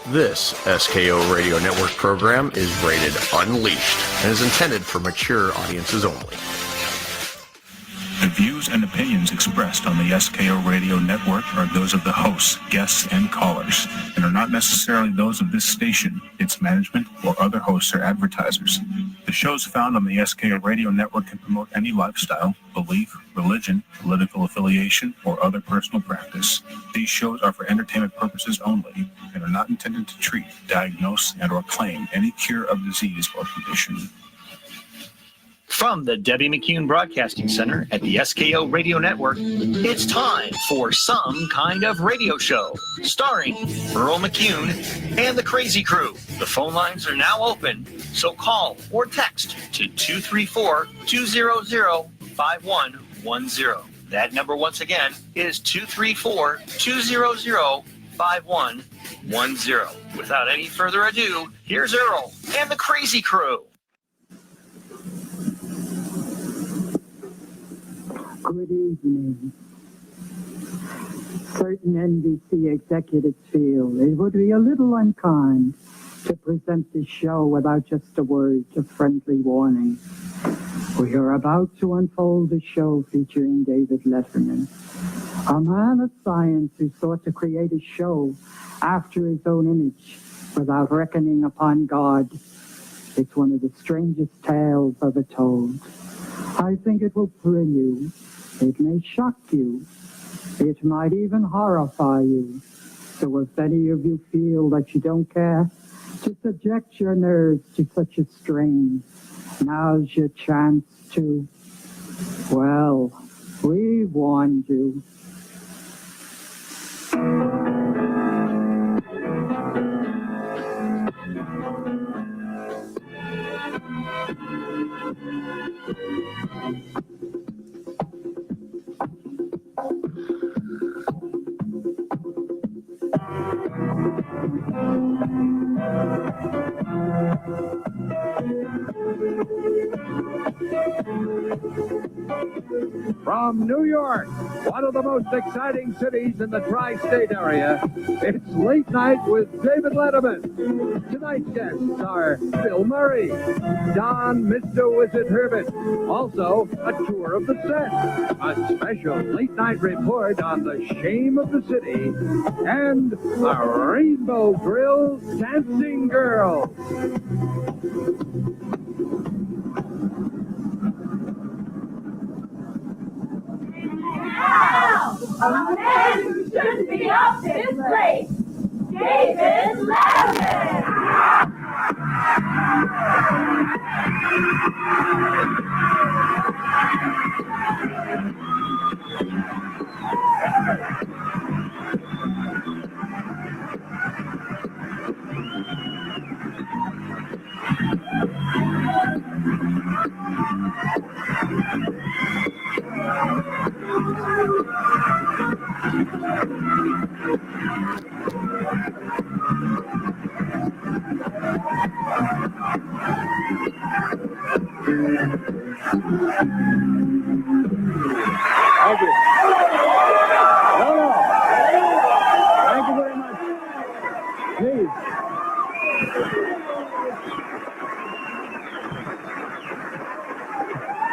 This SKO Radio Network program is rated Unleashed and is intended for mature audiences only. The views and opinions expressed on the SKO Radio Network are those of the hosts, guests, and callers, and are not necessarily those of this station, its management, or other hosts or advertisers. The shows found on the SKO Radio Network can promote any lifestyle, belief, religion, political affiliation, or other personal practice. These shows are for entertainment purposes only and are not intended to treat, diagnose, and/or claim any cure of disease or condition. From the Debbie McCune Broadcasting Center at the SKO Radio Network, it's time for Some Kind of Radio Show, starring Earl McCune and the Crazy Crew. The phone lines are now open, so call or text to 234-200-5110. That number once again is 234-200-5110. Without any further ado, here's Earl and the Crazy Crew. Good evening. Certain NBC executives feel it would be a little unkind to present this show without just a word of friendly warning. We are about to unfold a show featuring David Letterman, a man of science who sought to create a show after his own image without reckoning upon God. It's one of the strangest tales ever told. I think it will thrill you. It may shock you. It might even horrify you. So if any of you feel that you don't care to subject your nerves to such a strain, now's your chance to, well, we've warned you. From New York, one of the most exciting cities in the tri-state area, it's Late Night with David Letterman. Tonight's guests are Bill Murray, Don Mr. Wizard Herbert, also a tour of the set, a special late-night report on the shame of the city, and a Rainbow Grill dancing girl. Now, a man who shouldn't be up this late, David Letterman. Thank you. Thank you very much. Please.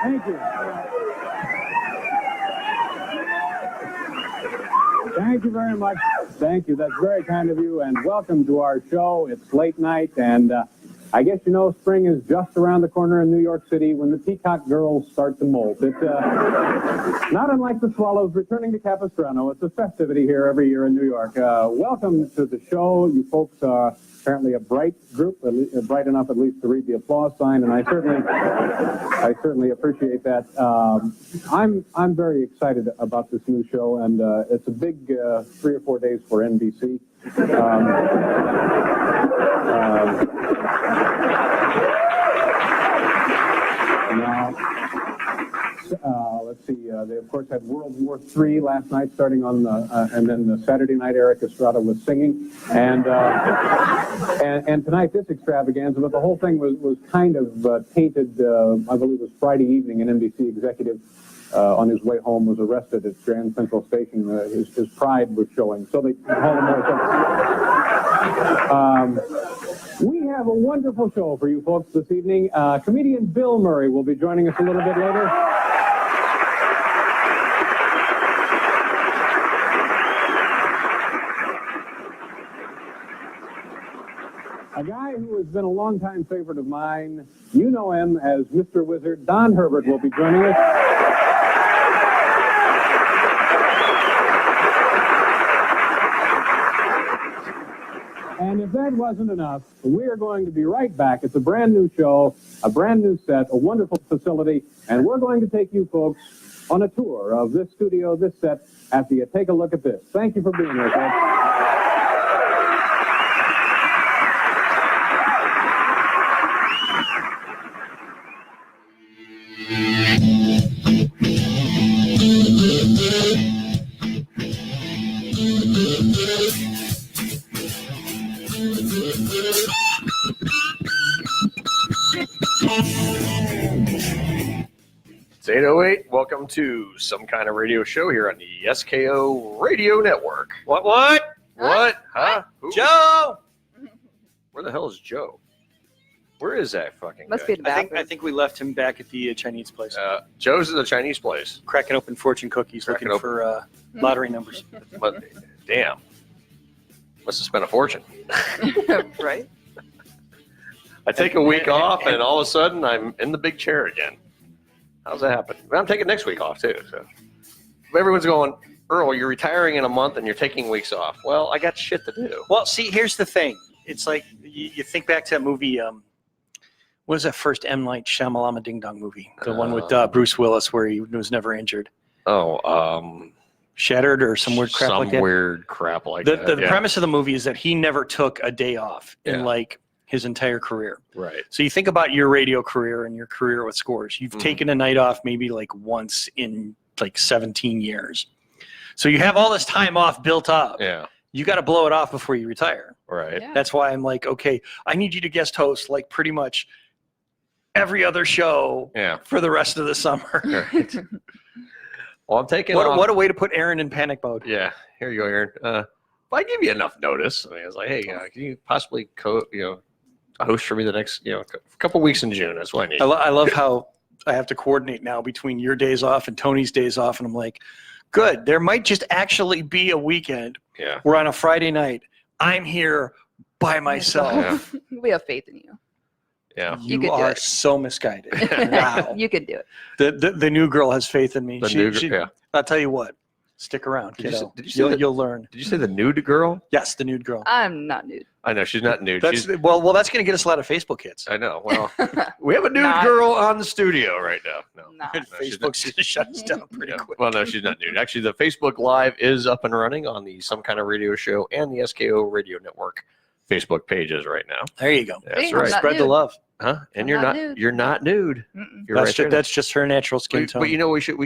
Thank you. Thank you very much. Thank you. That's very kind of you, and welcome to our show. It's late night, and I guess you know spring is just around the corner in New York City when the peacock girls start to molt. It's not unlike the swallows returning to Capistrano. It's a festivity here every year in New York. Welcome to the show. You folks are apparently a bright group, bright enough at least to read the applause sign, and I certainly appreciate that. I'm very excited about this new show, and it's a big 3 or 4 days for NBC. Let's see. They of course had World War III last night, starting on and then the Saturday night. Eric Estrada was singing, and tonight this extravaganza. But the whole thing was kind of tainted. I believe it was Friday evening. An NBC executive on his way home was arrested at Grand Central Station. His pride was showing, so they hauled him over. We have a wonderful show for you folks this evening. Comedian Bill Murray will be joining us a little bit later. A guy who has been a longtime favorite of mine, you know him as Mr. Wizard, Don Herbert will be joining us. And if that wasn't enough, we are going to be right back. It's a brand new show, a brand new set, a wonderful facility, and we're going to take you folks on a tour of this studio, this set, after you take a look at this. Thank you for being here, folks. It's 8:08. Welcome to Some Kind of Radio Show here on the SKO Radio Network. What? What? Huh? Who? Joe! Where the hell is Joe? Where is that fucking Must guy? be the bathroom. I think we left him back at the Chinese place. Joe's at the Chinese place. Cracking open fortune cookies, Cracking looking for lottery numbers. But, damn. Must have spent a fortune. Right? I take a week off, and all of a sudden, I'm in the big chair again. How's that happen? Well, I'm taking next week off, too. So everyone's going, Earl, you're retiring in a month, and you're taking weeks off. Well, I got shit to do. Well, see, here's the thing. It's like you think back to that movie. What was that first M. Night Shyamalan Ding Dong movie? The one with Bruce Willis where he was never injured. Shattered or some weird crap like that. Some weird crap like that. The premise of the movie is that he never took a day off in like his entire career. Right. So you think about your radio career and your career with Scores. You've taken a night off maybe like once in like 17 years. So you have all this time off built up. Yeah. You got to blow it off before you retire. Right. Yeah. That's why I'm like, okay, I need you to guest host like pretty much every other show for the rest of the summer. Right. Well, I'm taking What a way to put Aaron in panic mode. Yeah. Here you go, Aaron. If I give you enough notice, I mean, it's like, hey, can you possibly host for me the next, couple weeks in June? That's what I need. I love how I have to coordinate now between your days off and Tony's days off. And I'm like, good. There might just actually be a weekend where on a Friday night, I'm here by myself. We have faith in you. Yeah. You could do are it. so misguided. Wow. You could do it. The new girl has faith in me. Yeah. I'll tell you what. Stick around, kiddo. You'll learn. Did you say the nude girl? Yes, the nude girl. I'm not nude. I know she's not nude. That's well, that's going to get us a lot of Facebook hits. I know. Well, we have a nude girl on the studio right now. No, Facebook shuts down pretty quick. Well, no, she's not nude. Actually, the Facebook Live is up and running on the Some Kind of Radio Show and the SKO Radio Network Facebook pages right now. There you go. That's See, right. Spread the love. Huh? And you're not not nude. you're not nude. You're That's right just, there. that's just her natural skin tone. But you should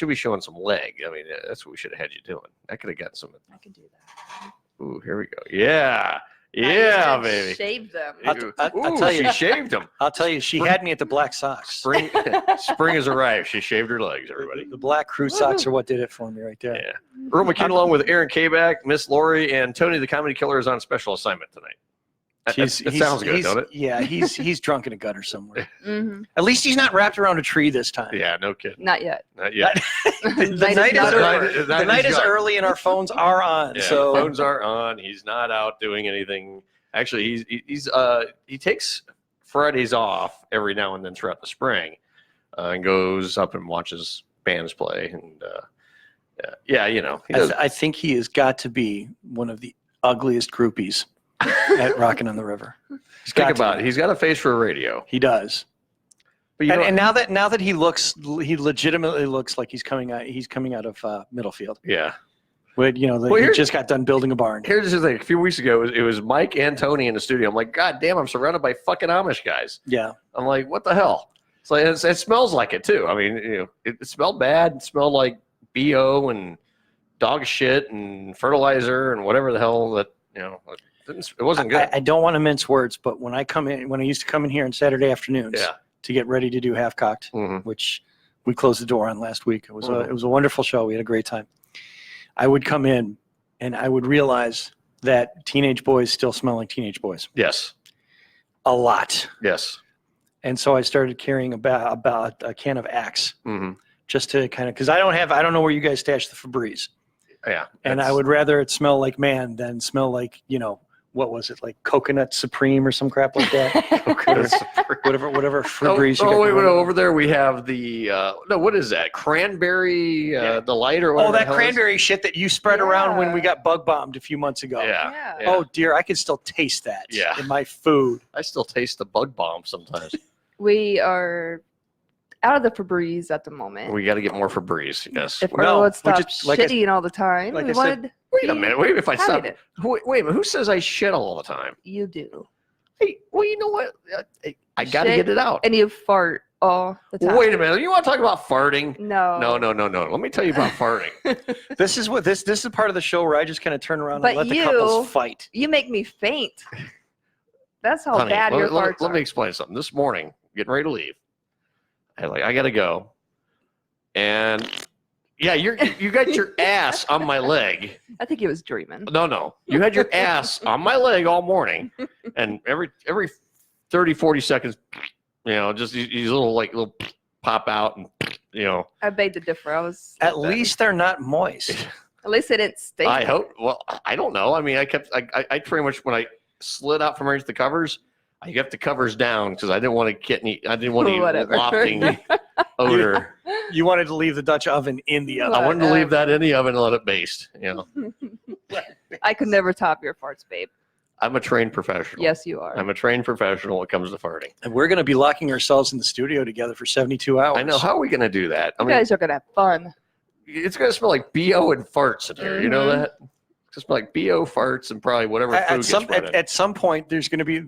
be showing some leg. I mean, that's what we should have had you doing. I could have gotten some. I could do that. Ooh, here we go. Yeah, baby. Shave them. I'll tell you. She shaved them. I'll tell you, she had me at the black socks. Spring has arrived. She shaved her legs. Everybody. The black crew socks are what did it for me right there. Yeah. Earl McCune along with Aaron Kaback, Miss Lori, and Tony the Comedy Killer is on special assignment tonight. That sounds good, don't it? Yeah, he's drunk in a gutter somewhere. Mm-hmm. At least he's not wrapped around a tree this time. Yeah, no kidding. Not yet. Not yet. The night is early and our phones are on. Yeah, so phones are on. He's not out doing anything. Actually, he takes Fridays off every now and then throughout the spring, and goes up and watches bands play. And I think he has got to be one of the ugliest groupies at Rockin' on the River. Think about it. He's got a face for a radio. He does. But and now that he legitimately looks like he's coming out of Middlefield. Yeah. But he just got done building a barn. Here's the thing. A few weeks ago, it was Mike and Tony in the studio. I'm like, God damn, I'm surrounded by fucking Amish guys. Yeah. I'm like, what the hell? It's like it smells like it too. I mean, it smelled bad. It smelled like BO and dog shit and fertilizer and whatever the hell that it wasn't good. I don't want to mince words, but when I used to come in here on Saturday afternoons to get ready to do Half Cocked, which we closed the door on last week. It was a wonderful show. We had a great time. I would come in and I would realize that teenage boys still smell like teenage boys. Yes. A lot. Yes. And so I started carrying about a can of Axe Mm-hmm. just to kind of, because I don't know where you guys stash the Febreze. Yeah. And I would rather it smell like man than smell like, what was it, like Coconut Supreme or some crap like that? whatever Febreze. Wait, over there we have the what is that? Cranberry, the light or whatever. Oh, that cranberry shit that you spread around when we got bug bombed a few months ago. Yeah. Oh dear, I can still taste that in my food. I still taste the bug bomb sometimes. We are out of the Febreze at the moment. We got to get more Febreze. Yes. If Earl would stop shitting all the time, like we I said, would. Wait a minute. Wait, if I stop. It. Wait a minute. Who says I shit all the time? You do. Hey, well, you know what? I got to Shit, get it out. And you fart all the time. Wait a minute. You want to talk about farting? No. No. Let me tell you about farting. This is part of the show where I just kind of turn around But and let the couples fight. You make me faint. That's how Honey, bad your farts let are. me explain something. This morning, getting ready to leave, I got to go. And yeah, you got your ass on my leg. I think he was dreaming. No. You had your ass on my leg all morning. And every 30, 40 seconds, just these little pop out and, I beg to differ. At least they're not moist. At least it didn't stink. I hope. Well, I don't know. I mean, I pretty much, when I slid out from underneath the covers, I kept the covers down because I didn't want to get any wafting odor. You wanted to leave the Dutch oven in the oven. I wanted to leave that in the oven and let it baste. I could never top your farts, babe. I'm a trained professional. Yes, you are. I'm a trained professional when it comes to farting. And we're going to be locking ourselves in the studio together for 72 hours. I know. How are we going to do that? You guys are going to have fun. It's going to smell like BO and farts in here. You know that? It's going to smell like BO, farts, and probably whatever food at some point, there's going to be...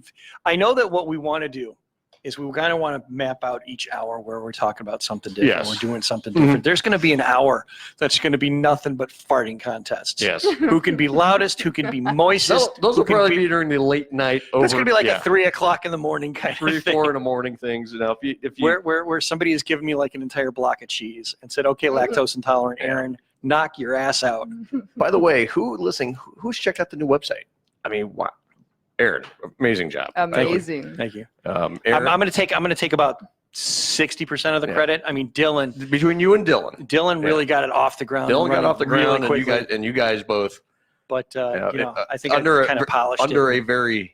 I know that what we want to do is we kind of want to map out each hour where we're talking about something different. Yes. We're doing something different. There's going to be an hour that's going to be nothing but farting contests. Yes. Who can be loudest, who can be moistest. Those will probably be during the late night. It's going to be like a 3 o'clock in the morning kind of 3, thing. 4 in the morning things. If you where somebody has given me like an entire block of cheese and said, okay, lactose intolerant Aaron, knock your ass out. By the way, who's checked out the new website? I mean, wow. Aaron, amazing job. Amazing. Thank you. Aaron, I'm going to take about 60% of the credit. I mean, Dylan. Between you and Dylan really got it off the ground. Dylan got off the ground, really and you guys both. But I think I kind of polished under it. a very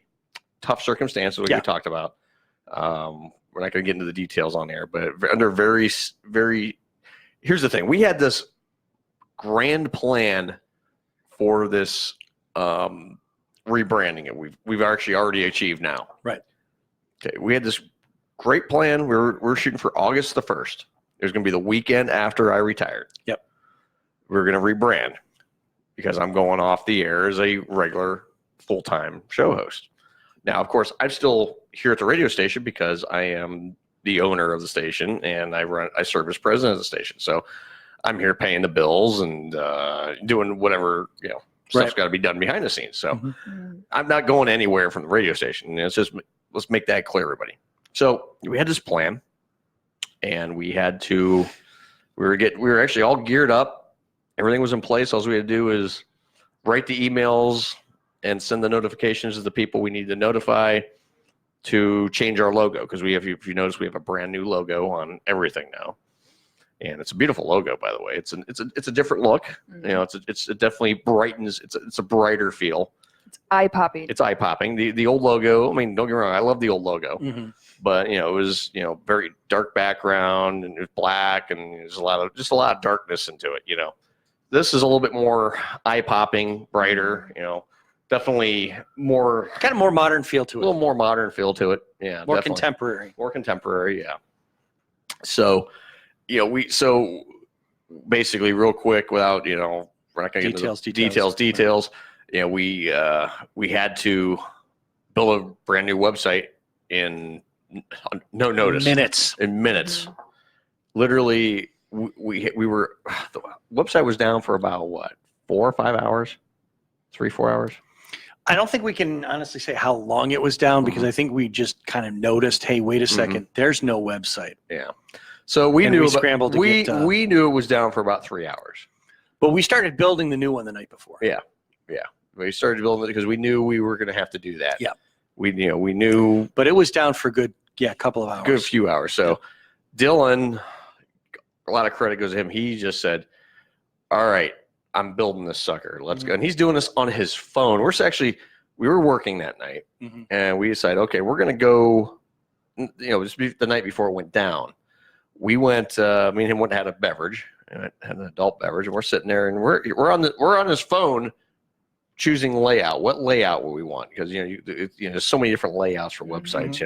tough circumstance, what you talked about. We're not going to get into the details on air, but under very, very. Here's the thing: we had this grand plan for this rebranding, and we've actually already achieved now. Right. Okay. We had this great plan. We're shooting for August the 1st. It was going to be the weekend after I retired. Yep. We were going to rebrand because I'm going off the air as a regular full-time show host. Now, of course, I'm still here at the radio station because I am the owner of the station and I serve as president of the station. So I'm here paying the bills and doing whatever, stuff's got to be done behind the scenes. So I'm not going anywhere from the radio station. It's just, let's make that clear, everybody. So we had this plan, and we were actually all geared up. Everything was in place. All we had to do is write the emails and send the notifications to the people we need to notify to change our logo. Because if you notice, we have a brand new logo on everything now. And it's a beautiful logo, by the way. It's a different look. It definitely brightens. It's a brighter feel. It's eye popping. It's eye popping. The old logo. I mean, don't get me wrong. I love the old logo, but it was very dark background and it was black and there's a lot of darkness into it. This is a little bit more eye popping, brighter. Definitely more kind of more modern feel to it. A little more modern feel to it. Yeah, more definitely. contemporary. More contemporary. Yeah. So. So basically real quick without, we're not going to get into details. We had to build a brand new website in no notice. In minutes. Literally, we were, the website was down for about 4 or 5 hours? 3, 4 hours? I don't think we can honestly say how long it was down because I think we just kind of noticed, hey, wait a second, there's no website. Yeah. So we knew we knew it was down for about 3 hours. But we started building the new one the night before. Yeah. We started building it because we knew we were going to have to do that. Yeah. We knew. But it was down for a couple of hours. Good few hours. So Dylan, a lot of credit goes to him. He just said, all right, I'm building this sucker. Let's go. And he's doing this on his phone. We were working that night, and we decided, okay, we're going to go, just the night before it went down. We went, me and him went and had a beverage, and had an adult beverage, and we're sitting there, and we're on his phone choosing layout. What layout will we want? Because, there's so many different layouts for websites,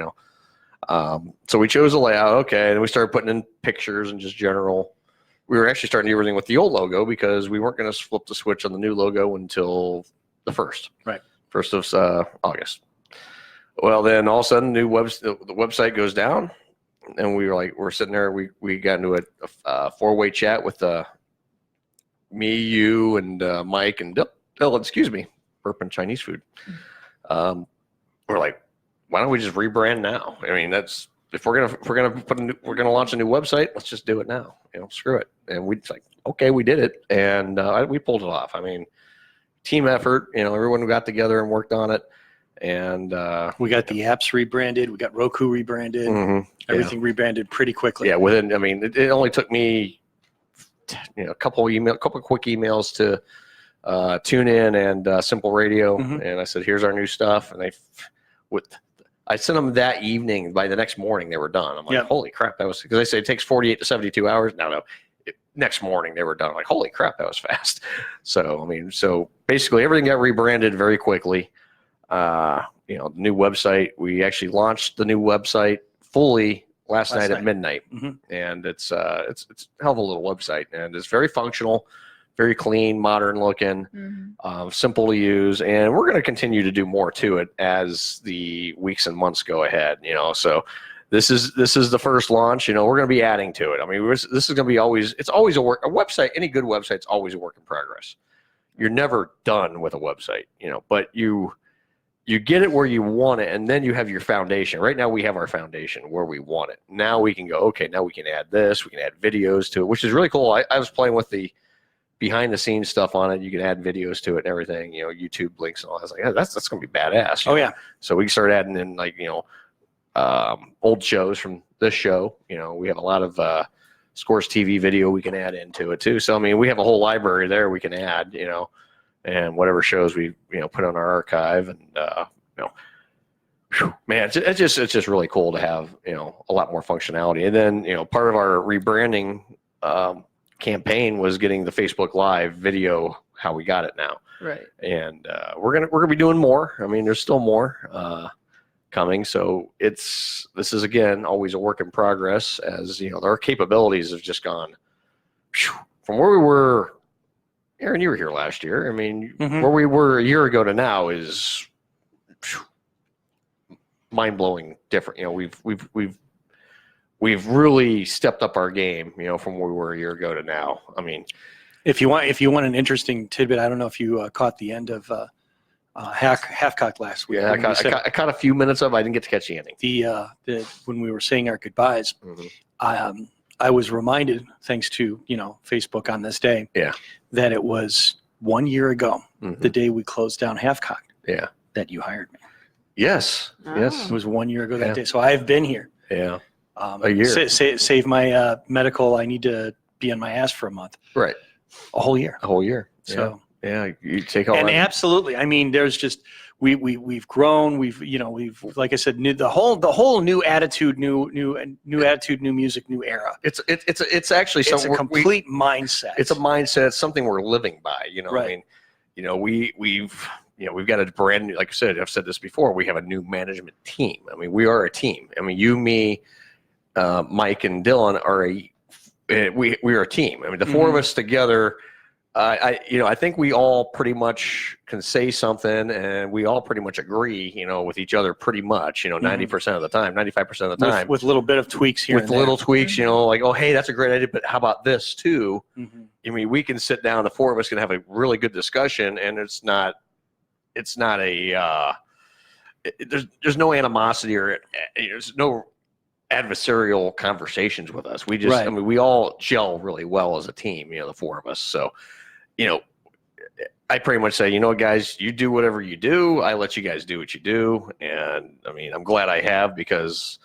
So we chose a layout, okay, and we started putting in pictures and just general. We were actually starting to do everything with the old logo because we weren't going to flip the switch on the new logo until the 1st. Right. 1st of August. Well, then all of a sudden, the website goes down, and we're sitting there. We got into a 4-way chat with me, you, and Mike and Dylan. Excuse me, burping Chinese food. We're like, why don't we just rebrand now? I mean, that's if we're gonna launch a new website, let's just do it now. Screw it. And we like, okay, we did it, and we pulled it off. I mean, team effort. Everyone got together and worked on it, and we got the apps rebranded. We got Roku rebranded. Everything rebranded pretty quickly. Yeah, it only took me a couple quick emails to Tune In and Simple Radio, and I said, here's our new stuff, and I sent them that evening. By the next morning, they were done. I'm like, holy crap, that was, because they say it takes 48 to 72 hours. No. Next morning, they were done. I'm like, holy crap, that was fast. So basically everything got rebranded very quickly. The new website, we actually launched the new website fully last night at midnight. And it's a hell of a little website, and it's very functional, very clean, modern looking, simple to use, and we're going to continue to do more to it as the weeks and months go ahead. So this is the first launch. We're going to be adding to it. I mean, this is going to be it's always a website. Any good website's always a work in progress. You're never done with a website, but you get it where you want it, and then you have your foundation. Right now we have our foundation where we want it. Now we can go, okay, now we can add this, we can add videos to it, which is really cool. I was playing with the behind the scenes stuff on it. You can add videos to it and everything, YouTube links and all that. I was like, yeah, that's going to be badass. Oh yeah. So we can start adding in old shows from this show. We have a lot of Scores TV video we can add into it too. So, I mean, we have a whole library there we can add, and whatever shows we, put on our archive, and, man, it's just really cool to have, a lot more functionality. And then, part of our rebranding, campaign was getting the Facebook Live video, how we got it now. Right. And we're gonna be doing more. I mean, there's still more coming. So this is again always a work in progress, as our capabilities have just gone from where we were. Aaron, you were here last year. I mean, where we were a year ago to now is mind blowing different. We've really stepped up our game, from where we were a year ago to now. I mean, if you want an interesting tidbit, I don't know if you caught the end of Halfcock last week. Yeah, I caught a few minutes of it. I didn't get to catch the ending. When we were saying our goodbyes, I was reminded, thanks to Facebook on this day, that it was 1 year ago, the day we closed down Halfcock, that you hired me. Yes, yes. It was 1 year ago that day. So I've been here. Yeah. A year. Save my medical. I need to be on my ass for a month. Right. A whole year. A whole year. So yeah, you take all. And that. absolutely, I mean, there's just we've grown. We've like I said, the whole new attitude, new attitude, new music, new era. It's actually it's a complete mindset. It's a mindset. It's something we're living by. Right. I mean, we've got a brand new. Like I said, I've said this before. We have a new management team. I mean, we are a team. I mean, you, me. Mike and Dylan are we are a team. I mean, the four of us together. I think we all pretty much can say something, and we all pretty much agree. With each other, pretty much. 90% of the time, 95% of the time, with a little bit of tweaks here. With little tweaks, like, oh, hey, that's a great idea, but how about this too? I mean, we can sit down. The four of us can have a really good discussion, and it's not a. There's no animosity or there's no adversarial conversations with us. We just, I mean, we all gel really well as a team, the four of us. So, I pretty much say, you know, guys, you do whatever you do. I let you guys do what you do. And I mean, I'm glad I have, because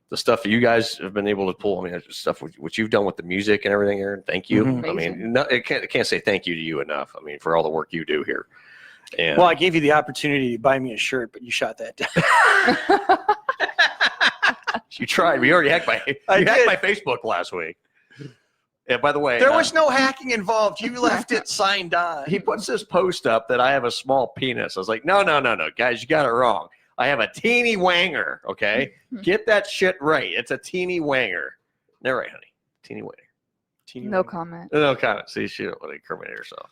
the stuff that you guys have been able to pull, I mean, stuff what you've done with the music and everything, Aaron, thank you. Mhm. I mean, it can't say thank you to you enough. I mean, for all the work you do here. And Well, I gave you the opportunity to buy me a shirt, but you shot that down. you tried. We already hacked hacked my Facebook last week. Yeah, by the way, There was no hacking involved. You left it signed on. he puts this post up that I have a small penis. I was like, no, guys, you got it wrong. I have a teeny wanger, okay? Get that shit right. It's a teeny wanger. They're right, honey. Teeny wanger. No comment. No comment. See, she don't want to incriminate herself.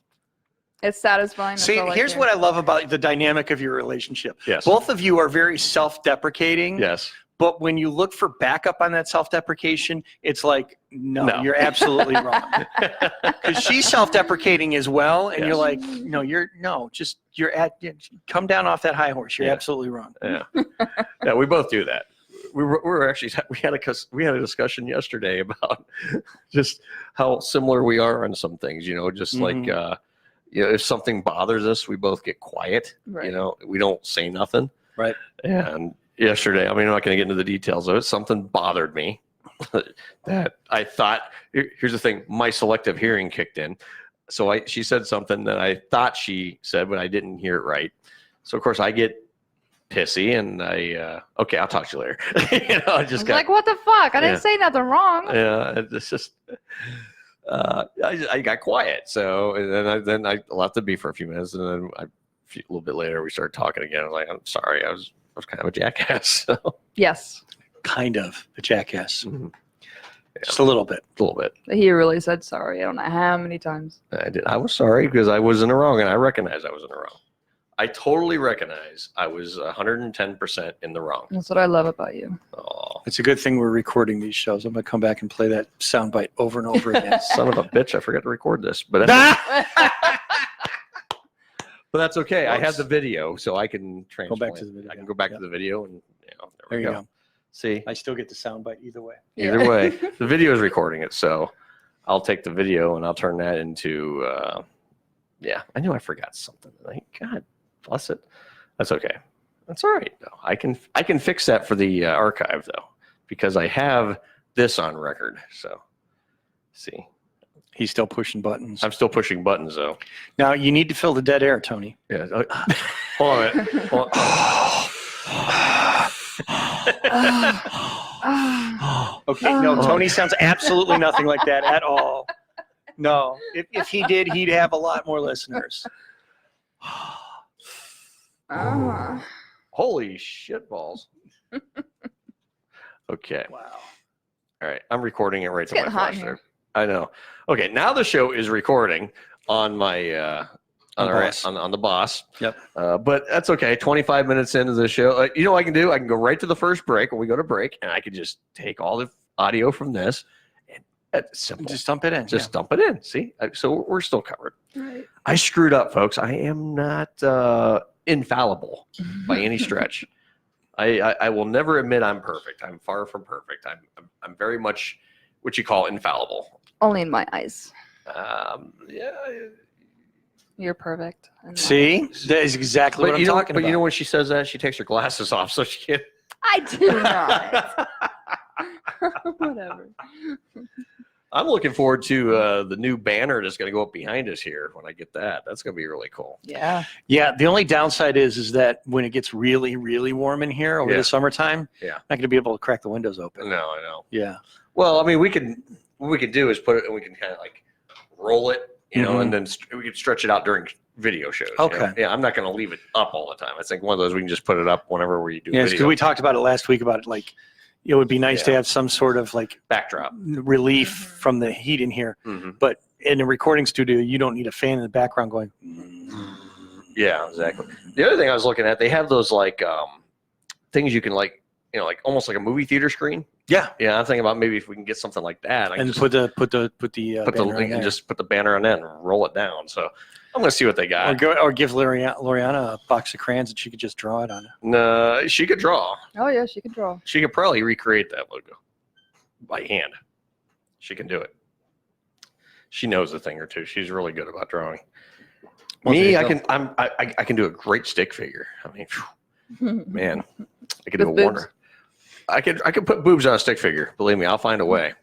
It's satisfying. See, here's what I love about the dynamic of your relationship. Yes. Both of you are very self-deprecating. Yes. But when you look for backup on that self-deprecation, it's like, no. You're absolutely wrong. Because she's self-deprecating as well, and you're like, come down off that high horse. You're absolutely wrong. Yeah. Yeah, we both do that. We had a discussion yesterday about just how similar we are on some things. You know, just like if something bothers us, we both get quiet. Right. You know, we don't say nothing. Right. And yesterday, I mean, I'm not going to get into the details of it. Something bothered me that I thought. Here's the thing: my selective hearing kicked in. So she said something that I thought she said, but I didn't hear it right. So of course I get pissy, and okay, I'll talk to you later. You know, I just got like, what the fuck? I didn't say nothing wrong. Yeah, it's just I got quiet. So and then I left it be for a few minutes, and then a little bit later we started talking again. I was like, I'm sorry, I was kind of a jackass. So. Yes. Kind of a jackass. Mm-hmm. Yeah. Just a little bit. A little bit. He really said sorry. I don't know how many times. I did. I was sorry because I was in the wrong, and I recognize I was in the wrong. I totally recognize I was 110% in the wrong. That's what I love about you. Oh, It's a good thing we're recording these shows. I'm going to come back and play that soundbite over and over again. son of a bitch! I forgot to record this, but that's, but that's okay. I have the video, so I can transplant. Go back to the video. I can go back to the video, and there we go. See, I still get the soundbite either way. Either way, the video is recording it, so I'll take the video and I'll turn that into. I knew I forgot something. Like, God bless it. That's okay. That's all right though. I can fix that for the archive though, because I have this on record. So, see, he's still pushing buttons. I'm still pushing buttons though. Now you need to fill the dead air, Tony. Yeah. Hold on a minute. Hold on. Okay, no, Tony sounds absolutely nothing like that at all. No, if he did, he'd have a lot more listeners. Holy shit balls. Okay. Wow. All right. I'm recording it right to my getting hot flash in there. here. I know. Okay. Now the show is recording on my on the boss. Yep. But that's okay. 25 minutes into the show. You know what I can do? I can go right to the first break when we go to break, and I can just take all the audio from this. It's simple. Just dump it in. Just dump it in. See? So we're still covered. Right. I screwed up, folks. I am not infallible by any stretch. I will never admit I'm perfect. I'm far from perfect. I'm very much what you call infallible. Only in my eyes. Yeah. You're perfect. See? That is exactly what I'm talking about. But you know when she says that, she takes her glasses off so she can't. I do not. Whatever. I'm looking forward to the new banner that's going to go up behind us here when I get that. That's going to be really cool. Yeah. Yeah. The only downside is that when it gets really, really warm in here over the summertime, I'm not going to be able to crack the windows open. No, I know. Yeah. Well, I mean, what we could do is put it, and we can kind of like roll it, you know, and then we could stretch it out during video shows. Okay. You know? Yeah, I'm not going to leave it up all the time. I think one of those we can just put it up whenever we do. Yeah, video. because we talked about it last week about like it would be nice to have some sort of like backdrop relief from the heat in here. But in a recording studio, you don't need a fan in the background going. Yeah, exactly. The other thing I was looking at, they have those like things you can like, you know, like almost like a movie theater screen. Yeah. Yeah, I'm thinking about maybe if we can get something like that. And put the banner and just put the banner on that and roll it down. So I'm going to see what they got. Or give Loriana a box of crayons and she could just draw it on it. No, she could draw. Oh yeah, she can draw. She could probably recreate that logo by hand. She can do it. She knows a thing or two. She's really good about drawing. Me, I can do a great stick figure. I mean, phew, man, I can do a With boobs? wonder. I could put boobs on a stick figure. Believe me, I'll find a way.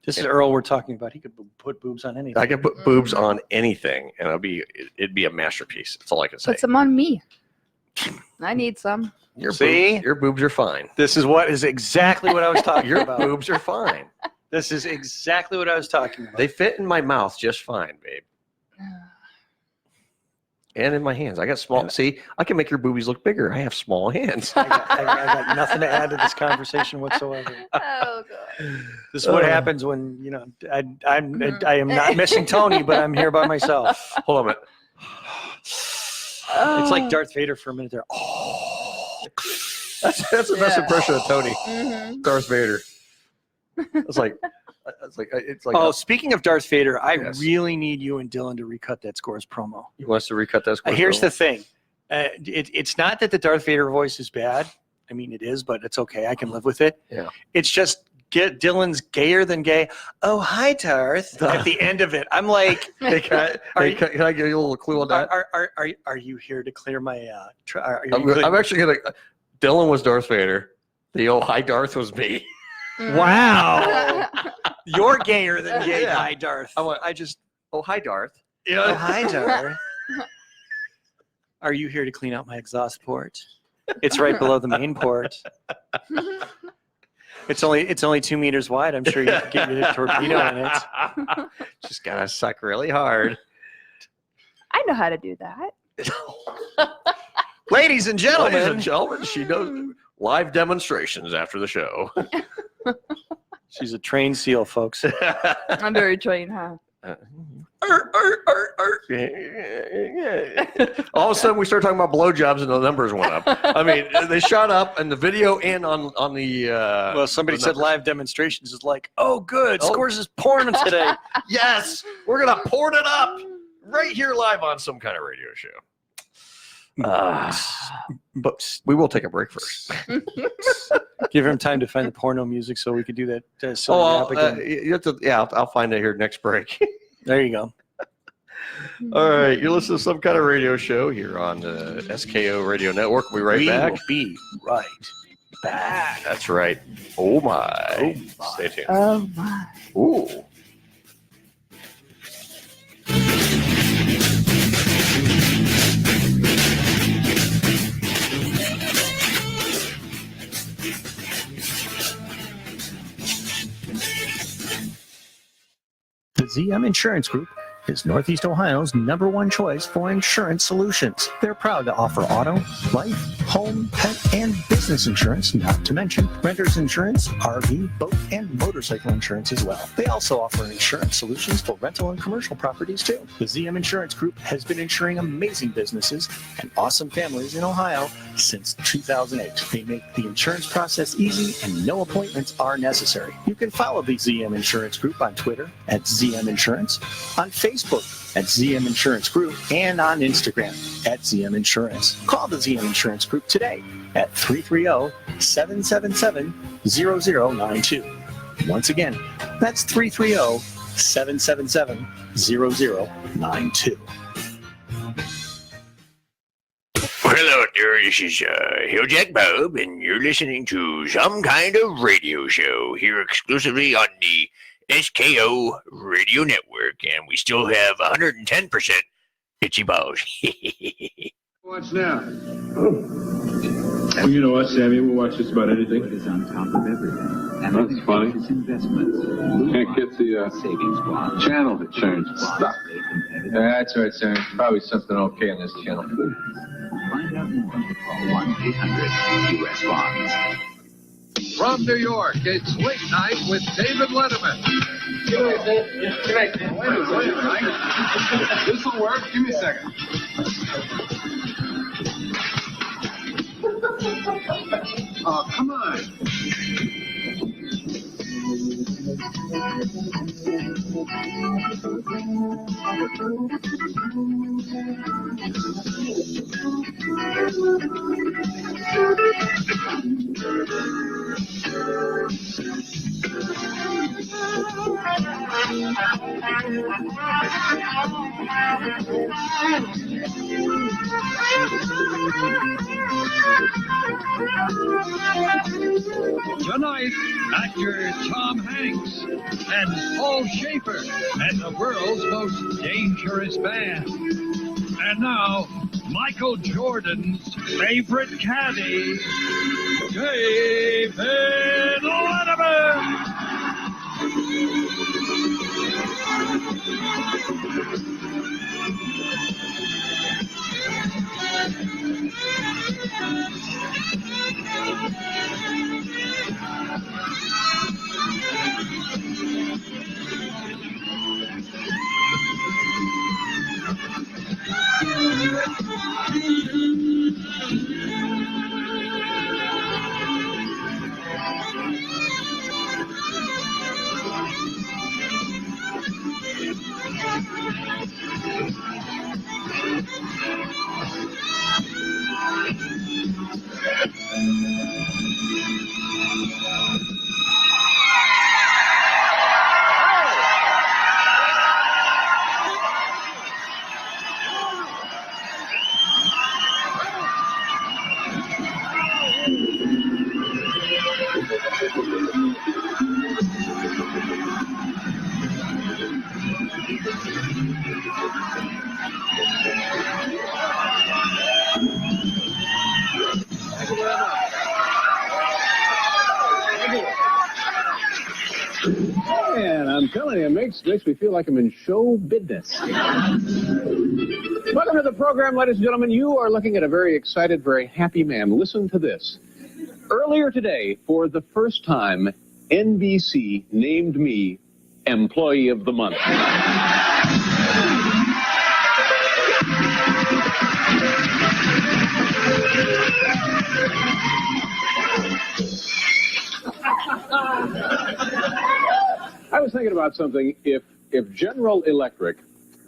This is Earl we're talking about. He could put boobs on anything. I could put boobs on anything, and it'd be a masterpiece. That's all I can say. Put some on me. I need some. Your See? boobs are fine. This is exactly what I was talking Your about. boobs are fine. This is exactly what I was talking about. They fit in my mouth just fine, babe. And in my hands. I got small. See, I can make your boobies look bigger. I have small hands. I got nothing to add to this conversation whatsoever. Oh god. This is what happens when I am not missing Tony, but I'm here by myself. Hold on a minute. It's like Darth Vader for a minute there. Oh, That's the best impression of Tony. Mm-hmm. Darth Vader. It's like. Oh, speaking of Darth Vader, I Yes. really need you and Dylan to recut that Scores promo. You want us to recut that? Here's the thing. It's not that the Darth Vader voice is bad. I mean, it is, but it's okay. I can live with it. Yeah. It's just Dylan's gayer than gay. Oh, hi, Darth. At the end of it, I'm like, Hey, can I give you a little clue on that? are you here to clear my? I'm actually gonna. Dylan was Darth Vader. The oh hi Darth was me. Wow. You're gayer than gay. Yeah. Hi, Darth. Oh hi Darth. Oh, hi, Darth. Are you here to clean out my exhaust port? It's right below the main port. It's only 2 meters wide. I'm sure you can get your torpedo in it. Just gotta suck really hard. I know how to do that. Ladies and gentlemen, she does live demonstrations after the show. she's a trained SEAL, folks. I'm very trained, huh? All of a sudden, we started talking about blowjobs, and the numbers went up. I mean, they shot up, and the video and on the. Well, somebody the said numbers. live demonstrations is like, oh, good. Oh. Scores is porn today. Yes, we're gonna porn it up right here live on some kind of radio show. But we will take a break first. Give him time to find the porno music so we could do that. I'll find it here next break. There you go. All right, you're listening to some kind of radio show here on the SKO Radio Network. We'll be right back. Will be right back. That's right. Oh my. Stay tuned. Oh my. Ooh. The ZM Insurance Group is Northeast Ohio's #1 choice for insurance solutions. They're proud to offer auto, life, home, pet, and business insurance, not to mention renter's insurance, RV, boat, and motorcycle insurance as well. They also offer insurance solutions for rental and commercial properties too. The ZM Insurance Group has been insuring amazing businesses and awesome families in Ohio since 2008. They make the insurance process easy and no appointments are necessary. You can follow the ZM Insurance Group on Twitter at ZM Insurance, on Facebook at ZM Insurance Group, and on Instagram at ZM Insurance. Call the ZM Insurance Group today at 330-777-0092. Once again, that's 330-777-0092. Hello there, this is Hilljack Bob, and you're listening to Some Kind of Radio Show here exclusively on the SKO Radio Network, and we still have 110% itchy balls. Watch now. Well, you know us, Sammy. We'll watch just about anything. Is on top of everything. And that's funny. Investments. Can't get the savings bonds. channel to change. Stop. That's right, sir. Probably something okay on this channel. Find out more. Call 1-800-US-BONDS. From New York, it's Late Night with David Letterman. This will work. Give me a second. Oh, come on. Tonight, actor Tom Hanks and Paul Schaefer and the world's most dangerous band. And now, Michael Jordan's favorite caddy, David Letterman. Man, I'm telling you, it makes me feel like I'm in show business. Welcome to the program, ladies and gentlemen. You are looking at a very excited, very happy man. Listen to this. Earlier today, for the first time, NBC named me Employee of the Month. I was thinking about something. If General Electric,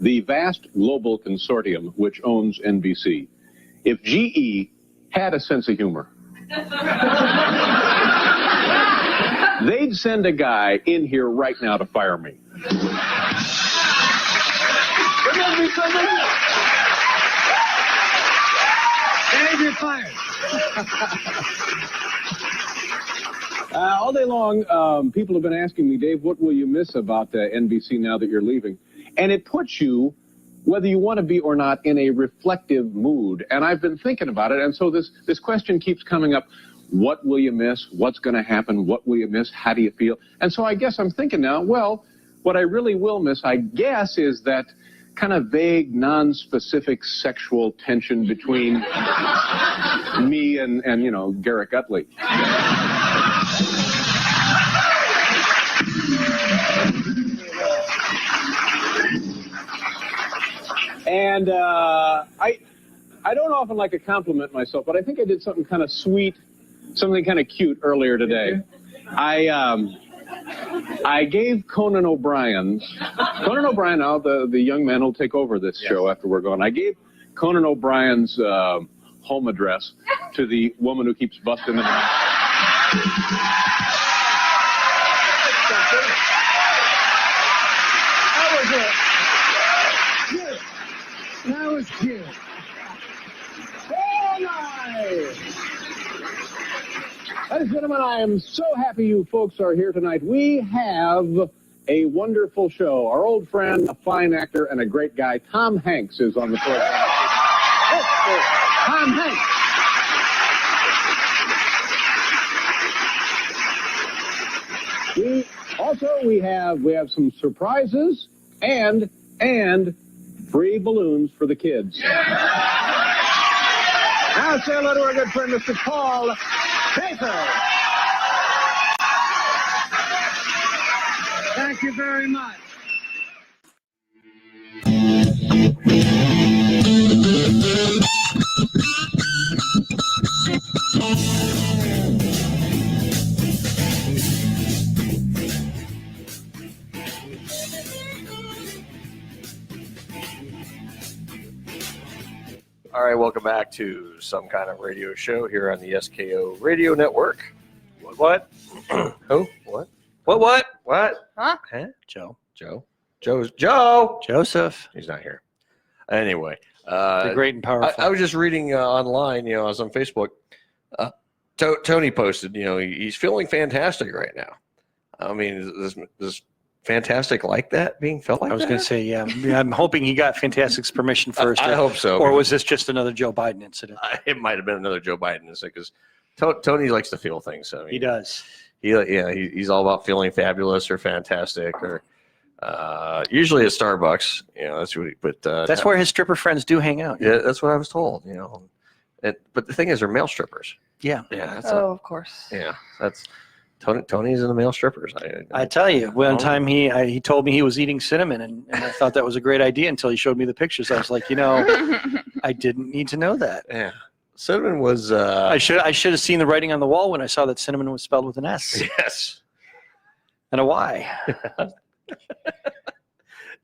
the vast global consortium which owns NBC, if GE had a sense of humor, they'd send a guy in here right now to fire me. Dave, you're fired. All day long, people have been asking me, Dave, what will you miss about NBC now that you're leaving? And it puts you, whether you want to be or not, in a reflective mood. And I've been thinking about it, and so this question keeps coming up. What will you miss? What's going to happen? What will you miss? How do you feel? And so I guess I'm thinking now, well, what I really will miss, I guess, is that kind of vague, non-specific sexual tension between me and you know, Garrick Utley. And I don't often like to compliment myself, but I think I did something kind of sweet, something kind of cute earlier today. I gave Conan O'Brien, now the young man who'll take over this show after we're gone, I gave Conan O'Brien's home address to the woman who keeps busting the That was cute. Oh, nice! Ladies and gentlemen, I am so happy you folks are here tonight. We have a wonderful show. Our old friend, a fine actor, and a great guy, Tom Hanks, is on the program. Tom Hanks. We have some surprises and free balloons for the kids. Now say hello to our good friend, Mr. Paul Schaefer. Thank you very much. All right, welcome back to Some Kind of Radio Show here on the SKO Radio Network. What? Who? What? What? Huh? Joe. Joseph. He's not here. Anyway. The great and powerful. I was just reading online, I was on Facebook. Tony posted, he's feeling fantastic right now. I mean, is fantastic like that being felt like that? I was going to say, yeah. I'm hoping he got Fantastic's permission first. I hope so. Or was this just another Joe Biden incident? It might have been another Joe Biden incident because Tony likes to feel things. So he does. He's all about feeling fabulous or fantastic or usually at Starbucks. That's what. That's where his stripper friends do hang out. Yeah, that's what I was told. But the thing is, they're male strippers. Yeah. Yeah. Of course. Yeah. That's Tony's in the male strippers. I tell you, one time he told me he was eating cinnamon, and I thought that was a great idea until he showed me the pictures. I was like, I didn't need to know that. Yeah. Cinnamon was. I should have seen the writing on the wall when I saw that cinnamon was spelled with an S. Yes. And a Y.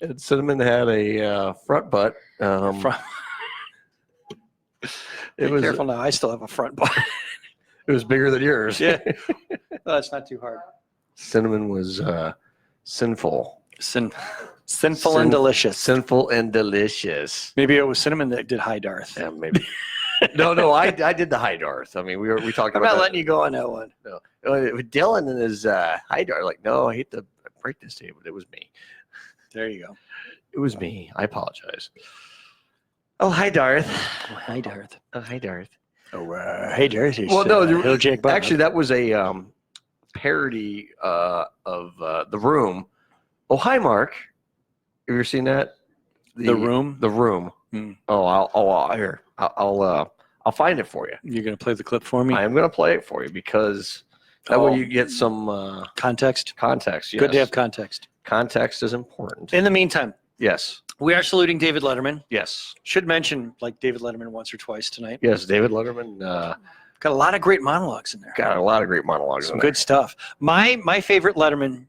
And cinnamon had a front butt. It was careful now. I still have a front butt. It was bigger than yours. Yeah. Well, that's not too hard. Cinnamon was sinful. Sinful and delicious. Sinful and delicious. Maybe it was cinnamon that did High Darth. Yeah, maybe. No, I did the High Darth. I mean, we talked about. I'm not letting you go on that one. No, Dylan and his High Darth. Like, no, I hate to break this to you, but it was me. There you go. It was me. I apologize. Oh, hi, Darth. Oh, hi, Darth. Oh, hi, Darth. Oh, hey, Darth. Well, no, actually, that was a parody of The Room. Oh, hi, Mark. Have you ever seen that? The Room. The Room. Hmm. Oh, I'll find it for you. You're gonna play the clip for me. I am gonna play it for you because that way you get some context. Context. Yes. Good to have context. Context is important. In the meantime, yes, we are saluting David Letterman. Yes, should mention David Letterman once or twice tonight. Yes, David Letterman got a lot of great monologues in there. Got a lot of great monologues. Some good stuff. My favorite Letterman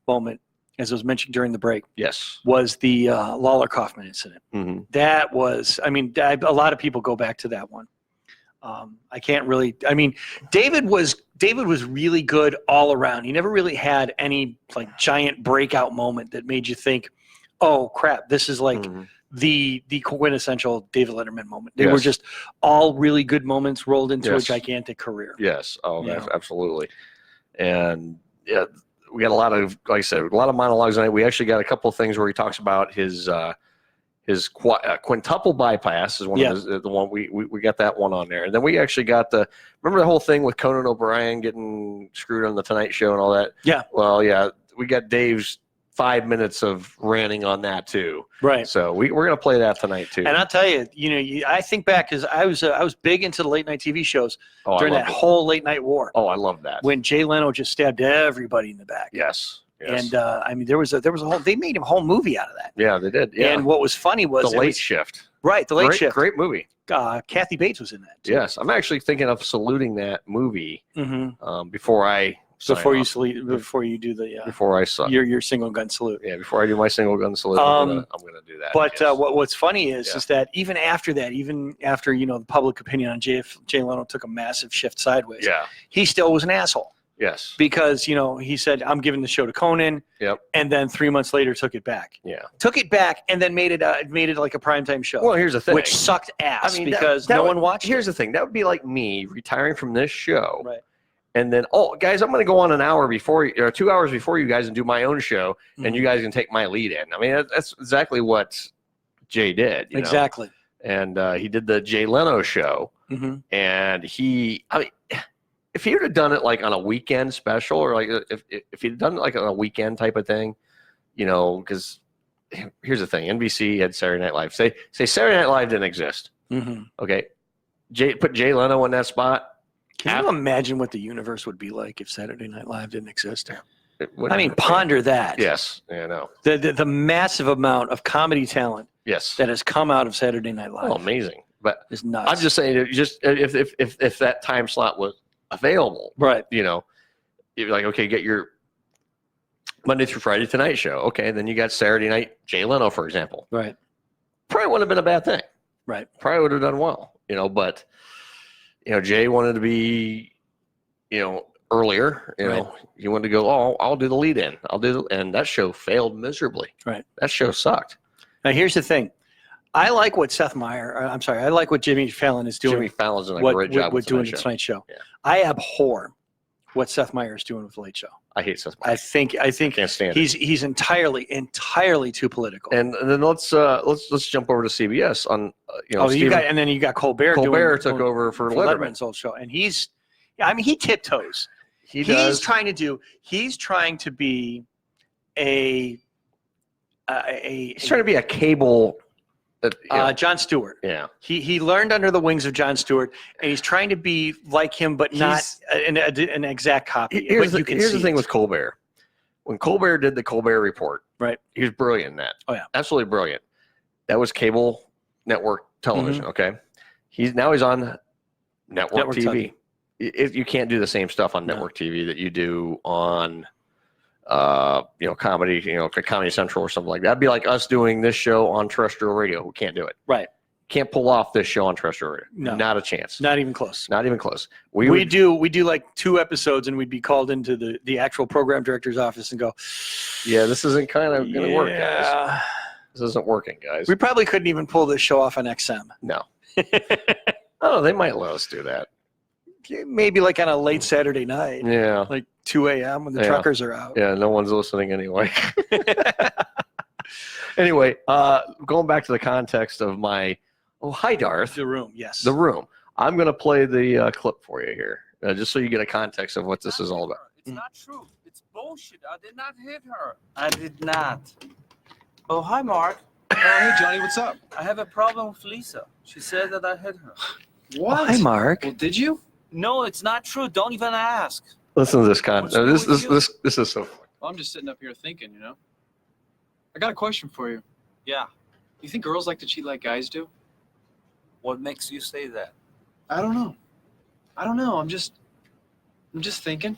moment, as was mentioned during the break, yes, was the Lawler Kaufman incident. Mm-hmm. That was, a lot of people go back to that one. I can't really. David was really good all around. He never really had any giant breakout moment that made you think, "Oh crap, this is the quintessential David Letterman moment." They were just all really good moments rolled into a gigantic career. Yes. Oh, absolutely. And yeah, we got a lot of, like I said, a lot of monologues tonight. We actually got a couple of things where he talks about his quintuple bypass is one of the one we got that one on there, and then we actually got remember the whole thing with Conan O'Brien getting screwed on the Tonight Show and all that. Yeah. Well, yeah, we got Dave's 5 minutes of ranting on that too. Right. So we're gonna play that tonight too. And I'll tell you, I think back because I was big into the late night TV shows during that whole late night war. Oh, I love that. When Jay Leno just stabbed everybody in the back. Yes. And there was a whole. They made a whole movie out of that. Yeah, they did. Yeah. And what was funny was The Late Shift. Right, The Late Shift. Great movie. Kathy Bates was in that too. Yes, I'm actually thinking of saluting that movie Mm-hmm. before I before you do the before I sign your single gun salute. Yeah, before I do my single gun salute, I'm gonna do that. But what's funny is that even after the public opinion on Jay Leno took a massive shift sideways. Yeah, he still was an asshole. Yes. Because, he said, I'm giving the show to Conan. Yep. And then 3 months later took it back. Yeah. Took it back and then made it like a primetime show. Well, here's the thing. Which sucked ass because that no would, one watched Here's the thing. That would be like me retiring from this show. Right. And then, guys, I'm going to go on an hour before or 2 hours before you guys and do my own show, and you guys can take my lead in. I mean, that's exactly what Jay did. Exactly. And he did the Jay Leno show. Mm-hmm. And if he would have done it like on a weekend special, or like if he'd done it like on a weekend type of thing, because here's the thing: NBC had Saturday Night Live. Say Saturday Night Live didn't exist. Mm-hmm. Okay, put Jay Leno in that spot. Can you imagine what the universe would be like if Saturday Night Live didn't exist? Ponder that. Yes, I know the massive amount of comedy talent. Yes, that has come out of Saturday Night Live. Oh, amazing! But it's nuts. I'm just saying, if that time slot was available, right? You're like, okay, get your Monday through Friday Tonight Show. Okay, then you got Saturday Night Jay Leno, for example. Right. Probably wouldn't have been a bad thing. Right. Probably would have done well. But Jay wanted to be, earlier. Right. He wanted to go. I'll do the lead in. And that show failed miserably. Right. That show sucked. Now here's the thing. I like what I like what Jimmy Fallon is doing. Jimmy Fallon's doing a great job with doing Tonight the Tonight Show. Yeah. I abhor what Seth Meyers is doing with the Late Show. I hate Seth Meyers. I think Can't stand he's entirely too political. And then let's jump over to CBS on and then you got Colbert. Colbert took over for Letterman's old show, and he tiptoes. He's trying to be a cable. Jon Stewart. Yeah. He learned under the wings of Jon Stewart, and he's trying to be like him, but not an exact copy. Here's the thing with Colbert. When Colbert did the Colbert Report, right, he was brilliant in that. Oh yeah, absolutely brilliant. That was cable network television. Mm-hmm. Okay, he's on network TV. You can't do the same stuff on network TV that you do on comedy, Comedy Central or something like that. That'd be like us doing this show on terrestrial radio. We can't do it. Right. Can't pull off this show on terrestrial radio. No. Not a chance. Not even close. Not even close. We do like 2 episodes, and we'd be called into the actual program director's office and go, yeah, this isn't kind of going to work, guys. This isn't working, guys. We probably couldn't even pull this show off on XM. No. Oh, they might let us do that. Maybe like on a late Saturday night. Yeah. Like 2 a.m. when the truckers are out. Yeah, no one's listening anyway. Anyway, going back to the context of my hi Darth. The Room, yes. The Room. I'm going to play the clip for you here, just so you get a context of what this is all about. It's not true. It's bullshit. I did not hit her. I did not. Oh, hi, Mark. Oh, hey, Johnny, what's up? I have a problem with Lisa. She said that I hit her. What? Oh, hi, Mark. Well, did you? No, it's not true. Don't even ask. Listen to this context. This is so funny. Well, I'm just sitting up here thinking, I got a question for you. Yeah. You think girls like to cheat like guys do? What makes you say that? I don't know. I'm just thinking.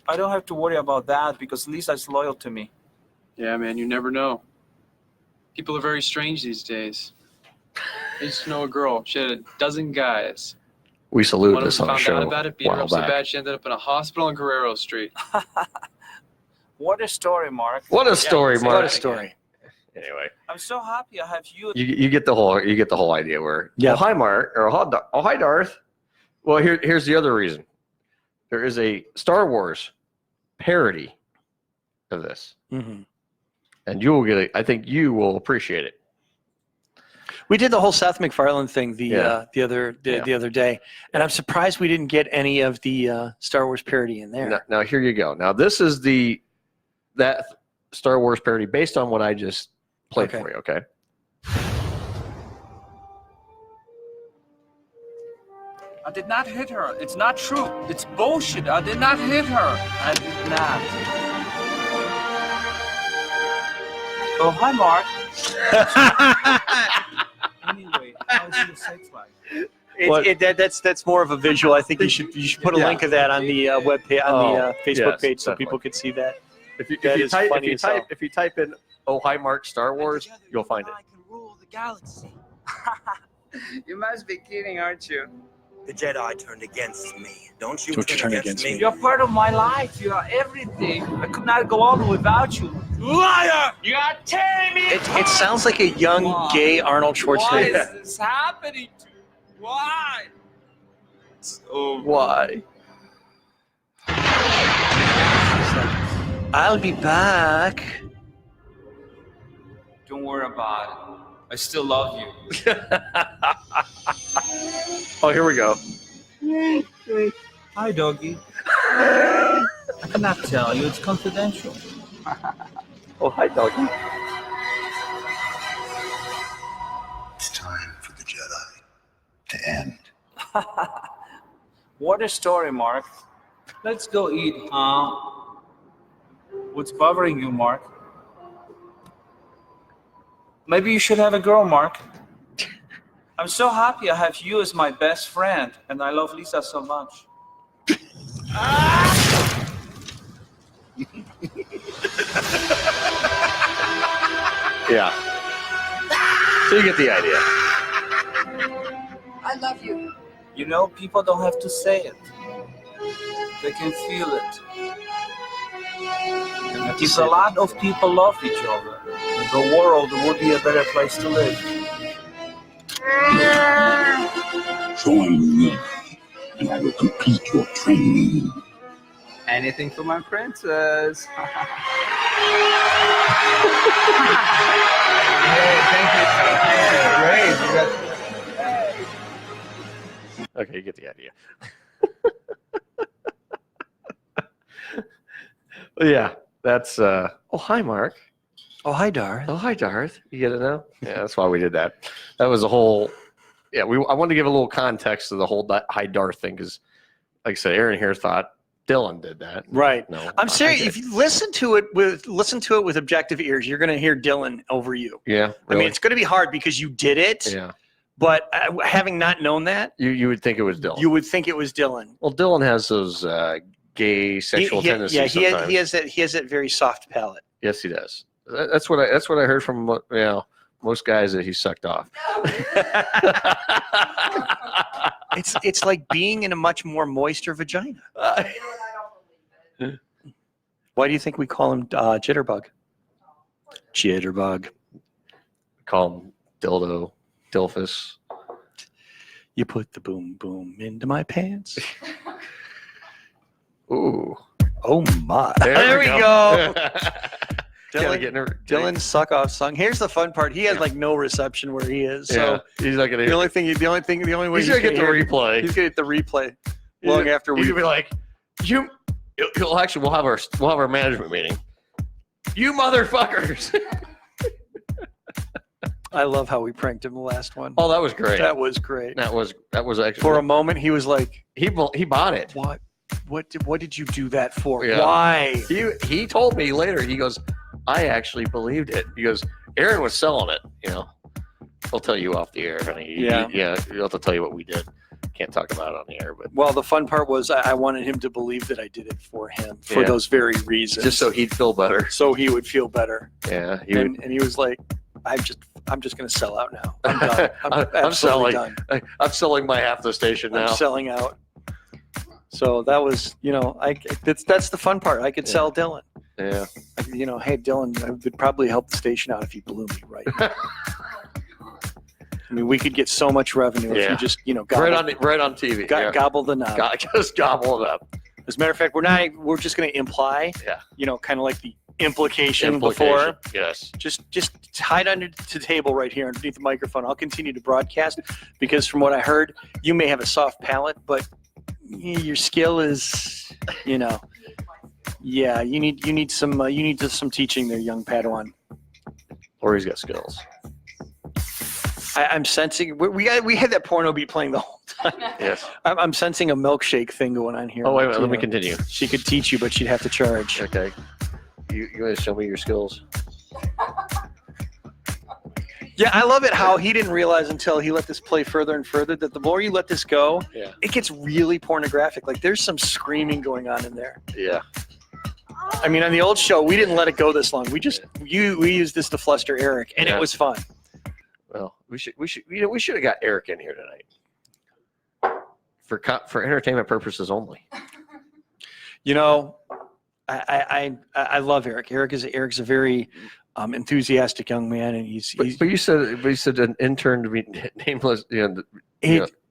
I don't have to worry about that because Lisa's loyal to me. Yeah, man, you never know. People are very strange these days. I used to know a girl. She had a dozen guys. We salute One of this them on the found out show. about it, beat her up so bad she ended up in a hospital on Guerrero Street. What a story, Mark. What a story, Mark. What a story. Anyway, I'm so happy I have you. You get the whole idea where hi Mark or hi Darth. Well, here's the other reason. There is a Star Wars parody of this, mm-hmm. and you will get it. I think you will appreciate it. We did the whole Seth MacFarlane thing the other day, and I'm surprised we didn't get any of the Star Wars parody in there. Now here you go. Now this is that Star Wars parody based on what I just played for you. Okay. I did not hit her. It's not true. It's bullshit. I did not hit her. I did not. Oh, hi, Mark. Anyway, how's your sex life? That's more of a visual. I think you should put a link of that on the Facebook page so people can see that. If you type in "Oh hi Mark Star Wars," you'll find it. I can rule the galaxy. You must be kidding, aren't you? The Jedi turned against me. Don't you turn against me? You're part of my life. You are everything. I could not go on without you. Liar! You are tearing me apart. It sounds like a young gay Arnold Schwarzenegger. Why is this happening to you? Why? Why? I'll be back. Don't worry about it. I still love you. Oh, here we go. Hi, doggy. I cannot tell you. It's confidential. Oh, hi, doggy. It's time for the Jedi to end. What a story, Mark. Let's go eat, huh? What's bothering you, Mark? Maybe you should have a girl, Mark. I'm so happy I have you as my best friend, and I love Lisa so much. Yeah. So you get the idea. I love you. You know, people don't have to say it. They can feel it. If a lot of people love each other, the world would be a better place to live. Join me, and I will complete your training. Anything for my princess. Hey, thank you. Great. Okay, you get the idea. Yeah, that's. Oh, hi, Mark. Oh, hi, Darth. Oh, hi, Darth. You get it now? Yeah, that's why we did that. That was a whole. Yeah, I wanted to give a little context to the whole hi, Darth thing because, like I said, Aaron here thought Dylan did that. Right. No, I'm serious. If you listen to it with objective ears, you're going to hear Dylan over you. Yeah. Really? I mean, it's going to be hard because you did it. Yeah. But having not known that, you would think it was Dylan. You would think it was Dylan. Well, Dylan has those gay sexual tendencies. Yeah, he has that very soft palate. Yes, he does. That's what I heard from most guys that he sucked off. It's like being in a much more moister vagina. Why do you think we call him Jitterbug? Jitterbug. Call him Dildo, Dilphus. You put the boom boom into my pants. Ooh. Oh my. There we go. Dylan's suck off song. Here's the fun part. He has like no reception where he is. So he's not gonna. The only way he's gonna get the replay. He's gonna get the replay long after we. He'll be like, you. He'll actually. We'll have our management meeting. You motherfuckers. I love how we pranked him the last one. Oh, that was great. That was great. That was actually. For a moment, he was like, he bought it. What did you do that for? Yeah. Why? He told me later. He goes, I actually believed it. He goes, Aaron was selling it. I'll tell you off the air, honey. Yeah. He'll have to tell you what we did. Can't talk about it on the air, but well, the fun part was I wanted him to believe that I did it for him for those very reasons, just so he'd feel better. So he would feel better. Yeah. And he was like, I'm just going to sell out now. I'm done. I'm selling. Done. I'm selling my half the station now. I'm selling out. So that was, that's the fun part. I could sell Dylan. Yeah. Hey, Dylan, I would probably help the station out if you blew me right now. I mean, we could get so much revenue if you just, gobble, right on TV. Gobble the knob. Just gobble it up. As a matter of fact, we're just going to imply, kind of like the implication before. Yes. Just hide under the table right here underneath the microphone. I'll continue to broadcast because from what I heard, you may have a soft palate, but your skill is, yeah, you need some teaching there, young Padawan. Or he's got skills. I'm sensing we had that porno beat playing the whole time. Yes. I'm sensing a milkshake thing going on here. Oh wait a minute, let me continue. She could teach you, but she'd have to charge. Okay. You want to show me your skills? Yeah, I love it how he didn't realize until he let this play further and further that the more you let this go, it gets really pornographic. Like there's some screaming going on in there. Yeah. I mean, on the old show, we didn't let it go this long. We used this to fluster Eric, and it was fun. Well, we should have got Eric in here tonight for entertainment purposes only. I love Eric. Eric's a very enthusiastic young man, and he's. But you said an intern to be nameless.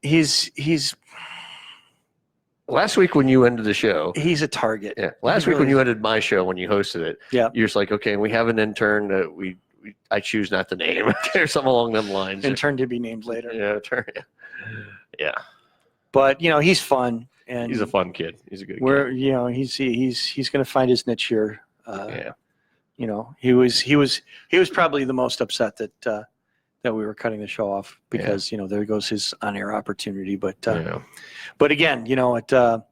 He's. Last week when you ended the show, he's a target. Yeah. Last week when you ended my show when you hosted it, you're just like, okay, we have an intern that I choose not to name or something along them lines. Intern to be named later. Yeah. Yeah. But he's fun, and he's a fun kid. He's a good kid. He's going to find his niche here. He was probably the most upset that we were cutting the show off because there goes his on-air opportunity. But again, to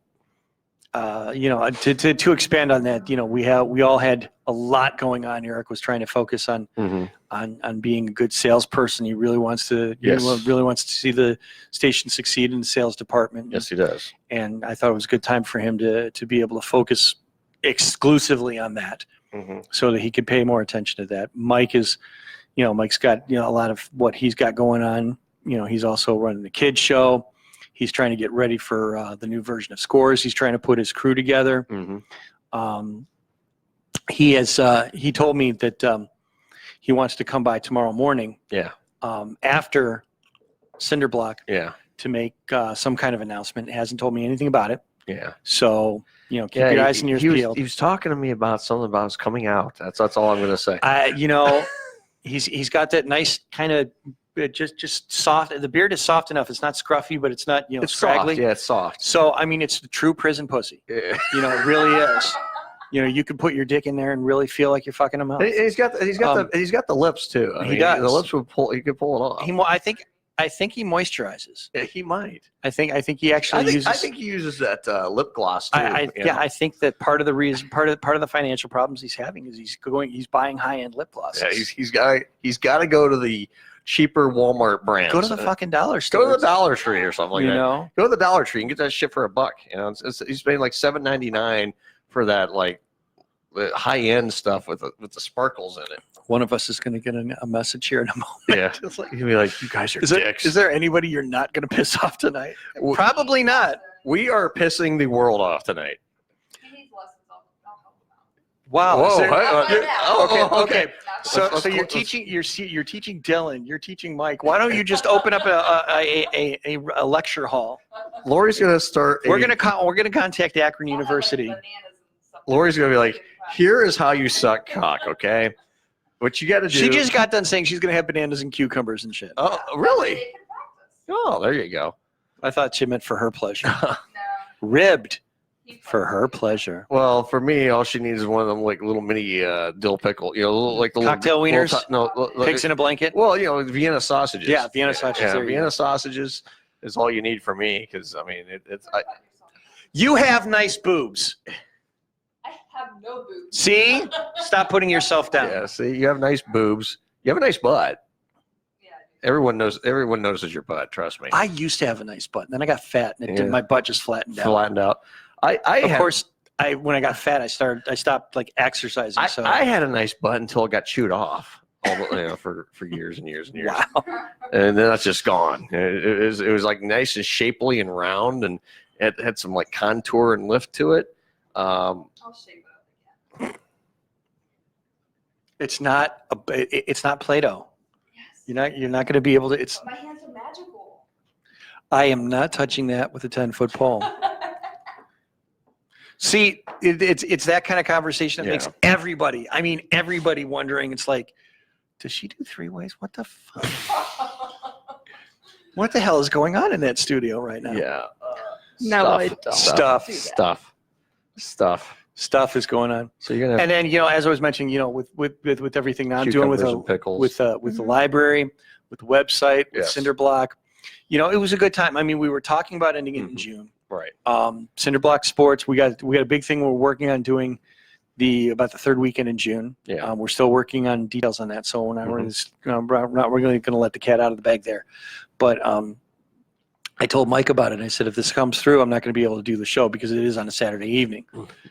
expand on that, we all had a lot going on. Eric was trying to focus on being a good salesperson. He really wants to see the station succeed in the sales department. Yes, he does. And I thought it was a good time for him to be able to focus exclusively on that, so that he could pay more attention to that. Mike's got a lot of what he's got going on. He's also running the kids show. He's trying to get ready for the new version of Scores. He's trying to put his crew together. He told me that he wants to come by tomorrow morning. Yeah. After Cinder Block. Yeah. To make some kind of announcement. Hasn't told me anything about it. Yeah. So, you know, keep your eyes and ears peeled. He was talking to me about something about us coming out. That's all I'm going to say. You know, he's got that nice kind of just soft. The beard is soft enough. It's not scruffy, but it's not, you know, It's scraggly. soft. Yeah, it's soft. So, I mean, it's the true prison pussy. Yeah. You know, it really is. You know, you could put your dick in there and really feel like you're fucking him out. He's got the lips too. I He mean, does. The lips would pull. He could pull it off. I think he moisturizes. Yeah, he might. I think he actually uses. I think he uses that lip gloss too. I think that part of the reason, part of the financial problems he's having is he's buying high-end lip glosses. Yeah, he's got to go to the cheaper Walmart brands. Go to the fucking dollar store. Go to the Dollar Tree or something like that. You know? Go to the Dollar Tree and get that shit for $1. You know, he's paying like $7.99 for that like the high-end stuff with the sparkles in it. One of us is going to get a message here in a moment. Yeah, he'll be like, "You guys are dicks." Is there anybody you're not going to piss off tonight? Probably not. We are pissing the world off tonight. Wow. Whoa. Okay. So you're teaching Dylan. You're teaching Mike. Why don't you just open up a lecture hall? Lori's going to start. We're going to contact Akron University. Lori's going to be like, "Here is how you suck cock." Okay. What you got to do. She just got done saying she's going to have bananas and cucumbers and shit. Oh, really? Oh, there you go. I thought she meant for her pleasure. Ribbed for her pleasure. Well, for me, all she needs is one of them like little mini dill pickle. You know, like the cocktail wieners. Pigs in a blanket. Well, you know, Vienna sausages. Yeah, Vienna sausages. Yeah, Vienna sausages is all you need for me because I mean it's. You have nice boobs. Have no boobs. See? Stop putting yourself down. Yeah, see, you have nice boobs. You have a nice butt. Yeah. Everyone notices your butt, trust me. I used to have a nice butt. Then I got fat and my butt just flattened out. When I got fat, I stopped like exercising. I had a nice butt until it got chewed off for years and years and years. Wow. And then that's just gone. It was like nice and shapely and round and it had some like contour and lift to it. I'll shape it up again. It's not Play-Doh. Yes. You're not going to be able to. My hands are magical. I am not touching that with a 10-foot pole. See, it's that kind of conversation that makes everybody wondering. It's like, does she do 3-ways? What the fuck? What the hell is going on in that studio right now? Yeah. Stuff is going on. So you're gonna. And then as I was mentioning, with everything I'm doing with the library, with the website, with Cinderblock, it was a good time. I mean, we were talking about ending it in June. Right. Cinderblock Sports. We got a big thing we're working on doing about the third weekend in June. Yeah. We're still working on details on that, so we're not really going to let the cat out of the bag there. But I told Mike about it. I said, if this comes through, I'm not going to be able to do the show because it is on a Saturday evening.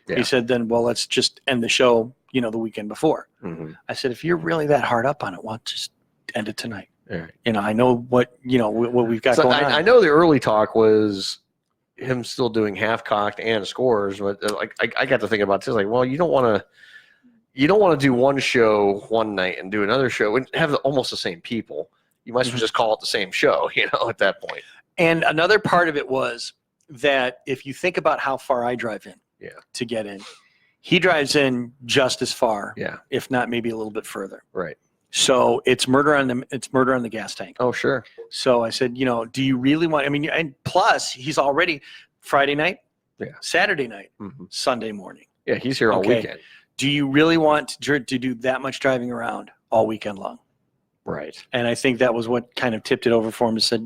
Yeah. He said, then, well, let's just end the show, the weekend before. Mm-hmm. I said, if you're really that hard up on it, why don't you just end it tonight? Yeah. I know what we've got going on. I know the early talk was him still doing half-cocked and scores, but I got to think about this. Like, well, you don't want to do one show one night and do another show and have almost the same people. You might as well just call it the same show, at that point. And another part of it was that if you think about how far I drive in to get in, he drives in just as far, if not maybe a little bit further. Right. So it's murder on the gas tank. Oh, sure. So I said, do you really want? I mean, and plus he's already Friday night, Saturday night, Sunday morning. Yeah, he's here all weekend. Do you really want to do that much driving around all weekend long? Right. And I think that was what kind of tipped it over for him and said,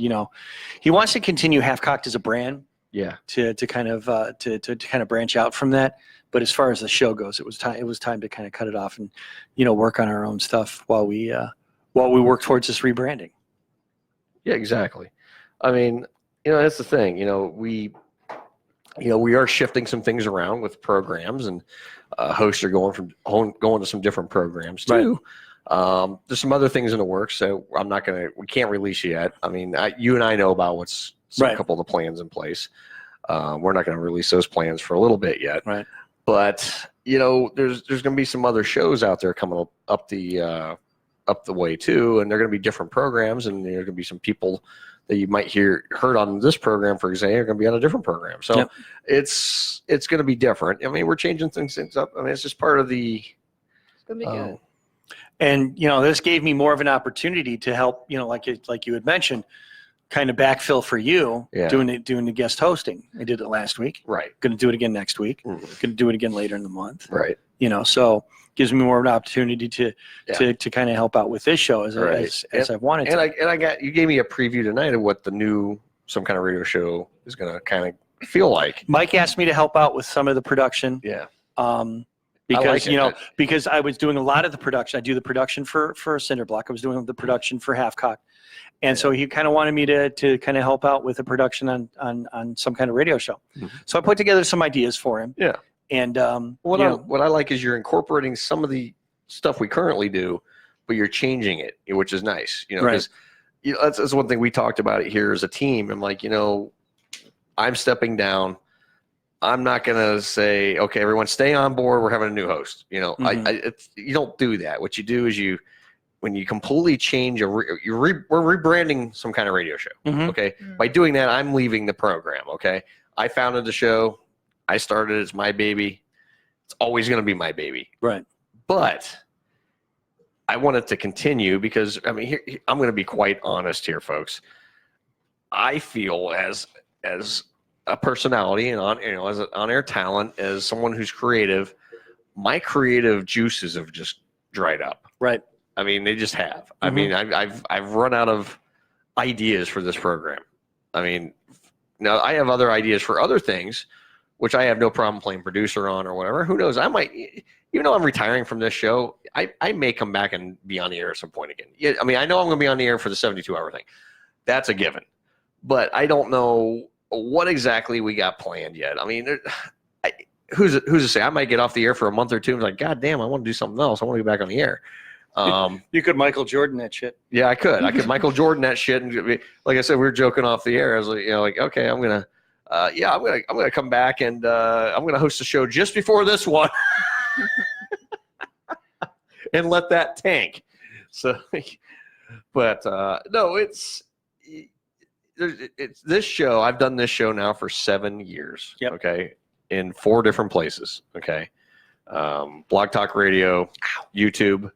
he wants to continue Half Cocked as a brand. Yeah. To kind of branch out from that. But as far as the show goes, it was time to kind of cut it off and, work on our own stuff while we work towards this rebranding. Yeah, exactly. I mean, that's the thing, we are shifting some things around with programs and hosts are going to some different programs too. Right. There's some other things in the works, so we can't release yet. I mean, you and I know about a couple of the plans in place. We're not going to release those plans for a little bit yet. Right. But, there's going to be some other shows out there coming up the way too, and they're going to be different programs, and there's going to be some people that you might heard on this program, for example, are going to be on a different program. So Yep. it's going to be different. I mean, we're changing things up. I mean, it's just part of the. It's gonna be good. And this gave me more of an opportunity to help. Like you had mentioned, kind of backfill for you doing the guest hosting. I did it last week. Right. Going to do it again next week. Going to do it again later in the month. Right. So gives me more of an opportunity to kind of help out with this show as I wanted to. And I got you gave me a preview tonight of what the new Some Kind of Radio Show is going to kind of feel like. Mike asked me to help out with some of the production. Yeah. Because because I was doing a lot of the production. I do the production for Cinderblock. I was doing the production for Halfcock. And so he kind of wanted me to kind of help out with the production on Some Kind of Radio Show. Mm-hmm. So I put together some ideas for him. Yeah. And what I like is you're incorporating some of the stuff we currently do, but you're changing it, which is nice. Because that's one thing we talked about it here as a team. I'm like, I'm stepping down. I'm not gonna say, okay, everyone stay on board. We're having a new host. You don't do that. What you do is when you completely change we're rebranding Some Kind of Radio Show. Mm-hmm. Okay. Mm-hmm. By doing that, I'm leaving the program. Okay. I founded the show. I started it. It's my baby. It's always going to be my baby. Right. But I want it to continue because, I mean, I'm going to be quite honest here, folks. I feel as a personality and as an on-air talent, as someone who's creative, my creative juices have just dried up. Right. I mean, they just have. Mm-hmm. I mean, I've run out of ideas for this program. I mean, now I have other ideas for other things, which I have no problem playing producer on or whatever. Who knows? I might, even though I'm retiring from this show, I may come back and be on the air at some point again. Yeah, I mean, I know I'm going to be on the air for the 72-hour thing. That's a given. But I don't know what exactly we got planned yet. I mean, who's to say? I might get off the air for a month or two and be like, God damn, I want to do something else. I want to get back on the air. You could Michael Jordan that shit. Yeah, I could. I could Michael Jordan that shit. And like I said, we were joking off the air. I was like, okay, I'm gonna come back and I'm gonna host a show just before this one, and let that tank. So, but no, it's this show. I've done this show now for 7 years. Yep. Okay, in 4 different places. Okay, Blog Talk Radio, YouTube.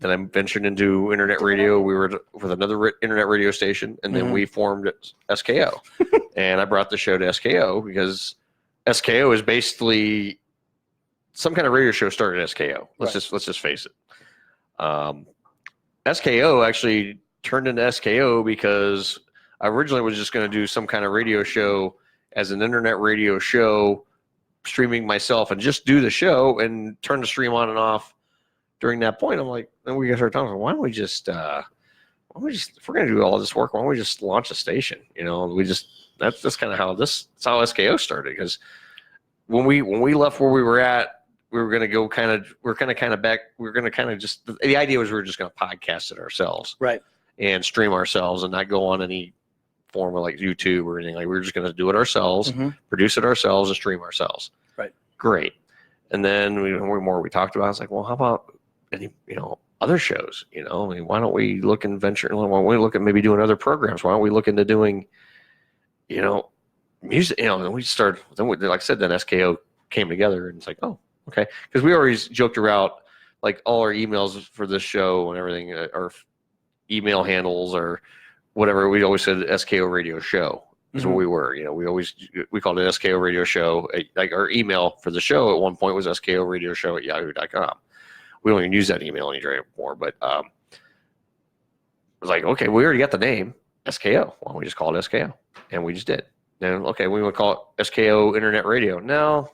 Then I ventured into internet radio. We were with another internet radio station, and then we formed SKO. And I brought the show to SKO because SKO is basically Some Kind of Radio Show started at SKO. Let's just face it. SKO actually turned into SKO because I originally was just going to do Some Kind of Radio Show as an internet radio show, streaming myself and just do the show and turn the stream on and off. During that point, I'm like, then we got started talking. Why don't we just, if we're gonna do all this work, why don't we just launch a station? That's kind of how that's how SKO started. Because when we left where we were at, we were gonna go back. We were gonna just the idea was we were just gonna podcast it ourselves, right, and stream ourselves and not go on any form of like YouTube or anything. Like we were just gonna do it ourselves, produce it ourselves, and stream ourselves. Right. Great. And then the more we talked about, I was like, well, how about any other shows? I mean, why don't we look and venture? Why don't we look at maybe doing other programs? Why don't we look into doing music? And we started. Like I said, then SKO came together, and it's like, oh, okay, because we always joked around like all our emails for this show and everything, our email handles or whatever. We always said SKO Radio Show is what we were. We called it SKO Radio Show. Like our email for the show at one point was SKORadioshow@yahoo.com. We don't even use that email anymore, but it was like, okay, we already got the name SKO. Why don't we just call it SKO? And we just did. Then, okay, we want to call it SKO Internet Radio. No,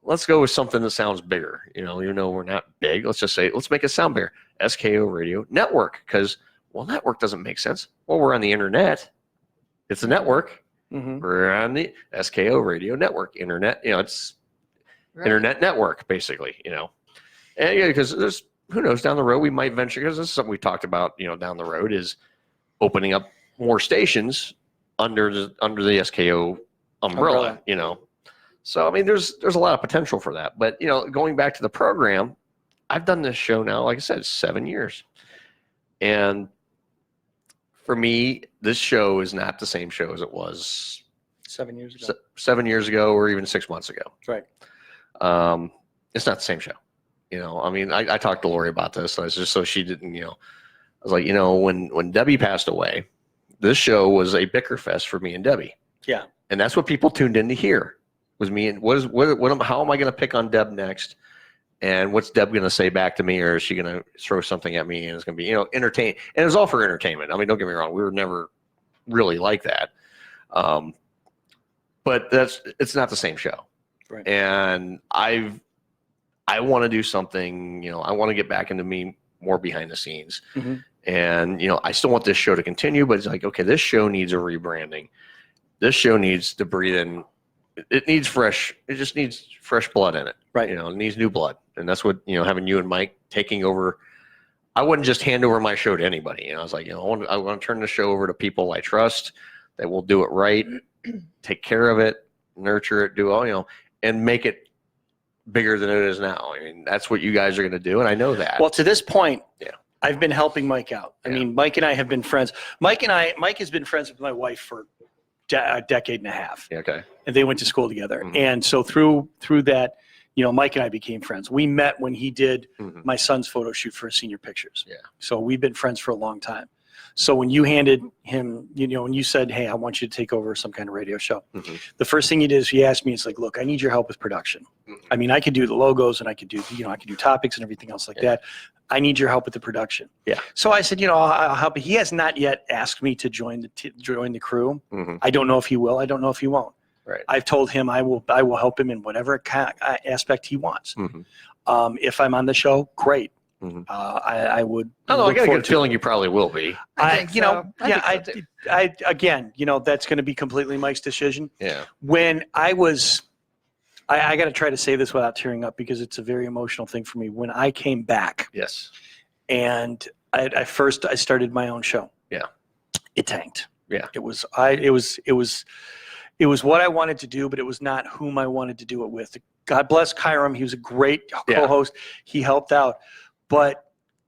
let's go with something that sounds bigger. We're not big. Let's just say, let's make it sound bigger. SKO Radio Network. Because, network doesn't make sense. Well, we're on the internet. It's a network. We're on the SKO Radio Network. Internet, it's internet network, basically, And because there's, who knows, down the road we might venture, because this is something we talked about, down the road, is opening up more stations under the SKO umbrella. So I mean, there's a lot of potential for that. But going back to the program, I've done this show now, like I said, 7 years, and for me, this show is not the same show as it was 7 years ago. 7 years ago, or even 6 months ago. Right. It's not the same show. I mean, I talked to Lori about this. I was just so she didn't, I was like, when Debbie passed away, this show was a bicker fest for me and Debbie. Yeah. And that's what people tuned in to hear, was me and how am I going to pick on Deb next? And what's Deb going to say back to me? Or is she going to throw something at me? And it's going to be, entertain. And it was all for entertainment. I mean, don't get me wrong. We were never really like that. But it's not the same show. Right. And I want to do something, I want to get back into me more behind the scenes. Mm-hmm. And, I still want this show to continue, but it's like, okay, this show needs a rebranding. This show needs to breathe in. It just needs fresh blood in it. Right. It needs new blood. And that's what, having you and Mike taking over. I wouldn't just hand over my show to anybody. I was like, I want to turn the show over to people I trust that will do it right, take care of it, nurture it, do all, and make it bigger than it is now. I mean, that's what you guys are going to do. And I know that. Well, to this point, yeah, I've been helping Mike out. I mean, Mike and I have been friends. Mike has been friends with my wife for a decade and a half. Okay. And they went to school together. Mm-hmm. And so through that, Mike and I became friends. We met when he did my son's photo shoot for senior pictures. Yeah. So we've been friends for a long time. So when you handed him, when you said, hey, I want you to take over some kind of radio show, the first thing he did is he asked me, it's like, look, I need your help with production. I mean, I could do the logos and I could do, I could do topics and everything else like that. I need your help with the production. Yeah. So I said, I'll help. He has not yet asked me to join the crew. I don't know if he will. I don't know if he won't. Right. I've told him I will help him in whatever aspect he wants. If I'm on the show, great. I would. I got a good feeling you probably will be. Again, that's going to be completely Mike's decision. Yeah. When I was, I got to try to say this without tearing up because it's a very emotional thing for me. When I came back, yes, and I started my own show. Yeah. It tanked. Yeah. It was what I wanted to do, but it was not whom I wanted to do it with. God bless Kyram. He was a great co-host. He helped out. But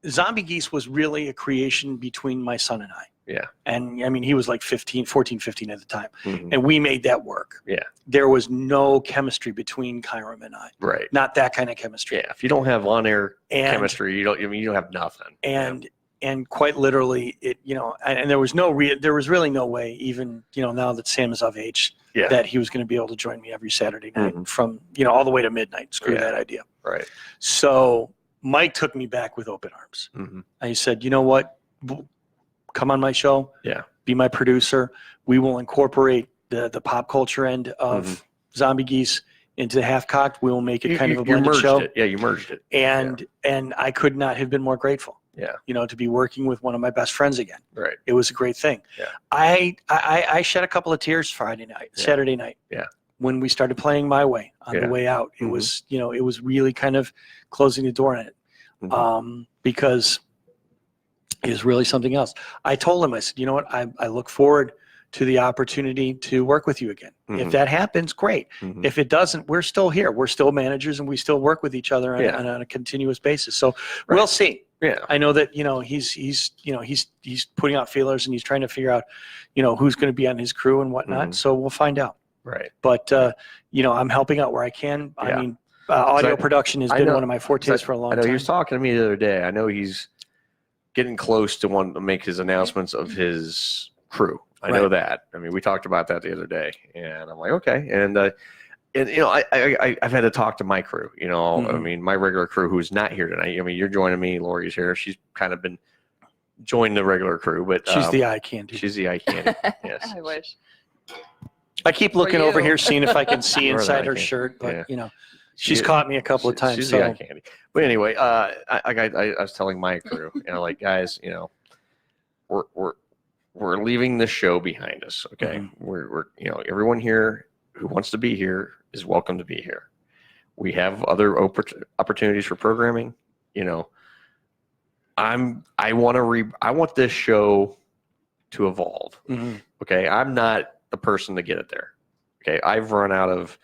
Zombie Geese was really a creation between my son and I. Yeah. And I mean, he was like 14, 15 at the time. And we made that work. Yeah. There was no chemistry between Kyram and I. Right. Not that kind of chemistry. Yeah. If you don't have on-air chemistry, you don't have nothing. And quite literally, and there was really no way, even, now that Sam is of age, that he was going to be able to join me every Saturday night from, all the way to midnight. Screw that idea. Right. So Mike took me back with open arms. And he said, you know what? Come on my show. Yeah. Be my producer. We will incorporate the pop culture end of Zombie Geese into the Half Cocked. We will make it kind of a blended show. Yeah, you merged it. And I could not have been more grateful. Yeah. To be working with one of my best friends again. Right. It was a great thing. Yeah. I shed a couple of tears Saturday night. Yeah. When we started playing My Way on the way out, it was, it was really kind of closing the door on it. Because it is really something else. I told him, I said, you know what? I look forward to the opportunity to work with you again. If that happens, great. If it doesn't, we're still here. We're still managers and we still work with each other on a continuous basis. So we'll see. Yeah. I know that, he's putting out feelers and he's trying to figure out, who's going to be on his crew and whatnot. So we'll find out. Right. But, I'm helping out where I can. Yeah. I mean, audio production has been one of my fortes for a long time. He was talking to me the other day. I know he's getting close to wanting to make his announcements of his crew. I know that. I mean, we talked about that the other day, and I'm like, okay. And I've had to talk to my crew. I mean, my regular crew who's not here tonight. I mean, you're joining me. Lori's here. She's kind of been joined the regular crew, but she's the eye candy. She's the eye candy. Yes. I wish. I keep looking over here, seeing if I can see inside her shirt, but she's caught me a couple of times. She's the eye candy. But anyway, I was telling my crew, like, guys, we're leaving this show behind us. Okay. We're everyone here who wants to be here is welcome to be here. We have other opportunities for programming. I want this show to evolve. Okay. I'm not the person to get it there. Okay. I've run out of,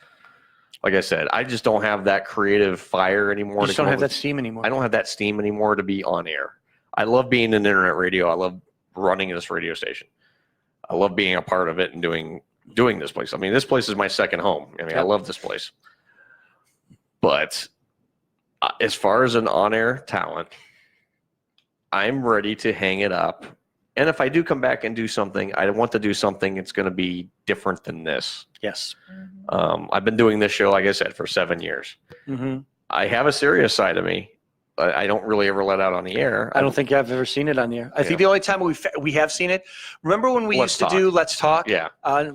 like I said, I just don't have that creative fire anymore. You just don't have that steam anymore. I don't have that steam anymore to be on air. I love being in internet radio. I love running this radio station. I love being a part of it and doing this place. I mean, this place is my second home. I mean, I love this place. But as far as an on-air talent, I'm ready to hang it up. And if I do come back and do something, I want to do something that's going to be different than this. Yes. I've been doing this show, like I said, for 7 years. Mm-hmm. I have a serious side of me. I don't really ever let out on the air. I don't think I've ever seen it on the air. I think the only time we have seen it, remember when we used to do Let's Talk? Yeah.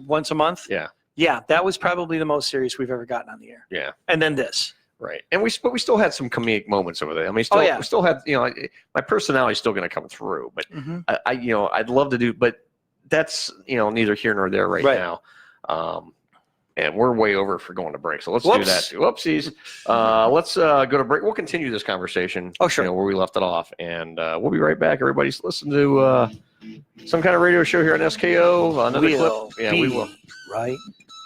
Once a month? Yeah. Yeah, that was probably the most serious we've ever gotten on the air. Yeah. And then this. Right. And we still had some comedic moments over there. I mean, we still had, my personality is still going to come through, but I'd love to do, but that's, neither here nor there right now. And we're way over for going to break. So let's do that too. Whoopsies. Let's go to break. We'll continue this conversation. Oh, sure. Where we left it off. And we'll be right back. Everybody's listen to some kind of radio show here on SKO. Another clip. Yeah, we will. Right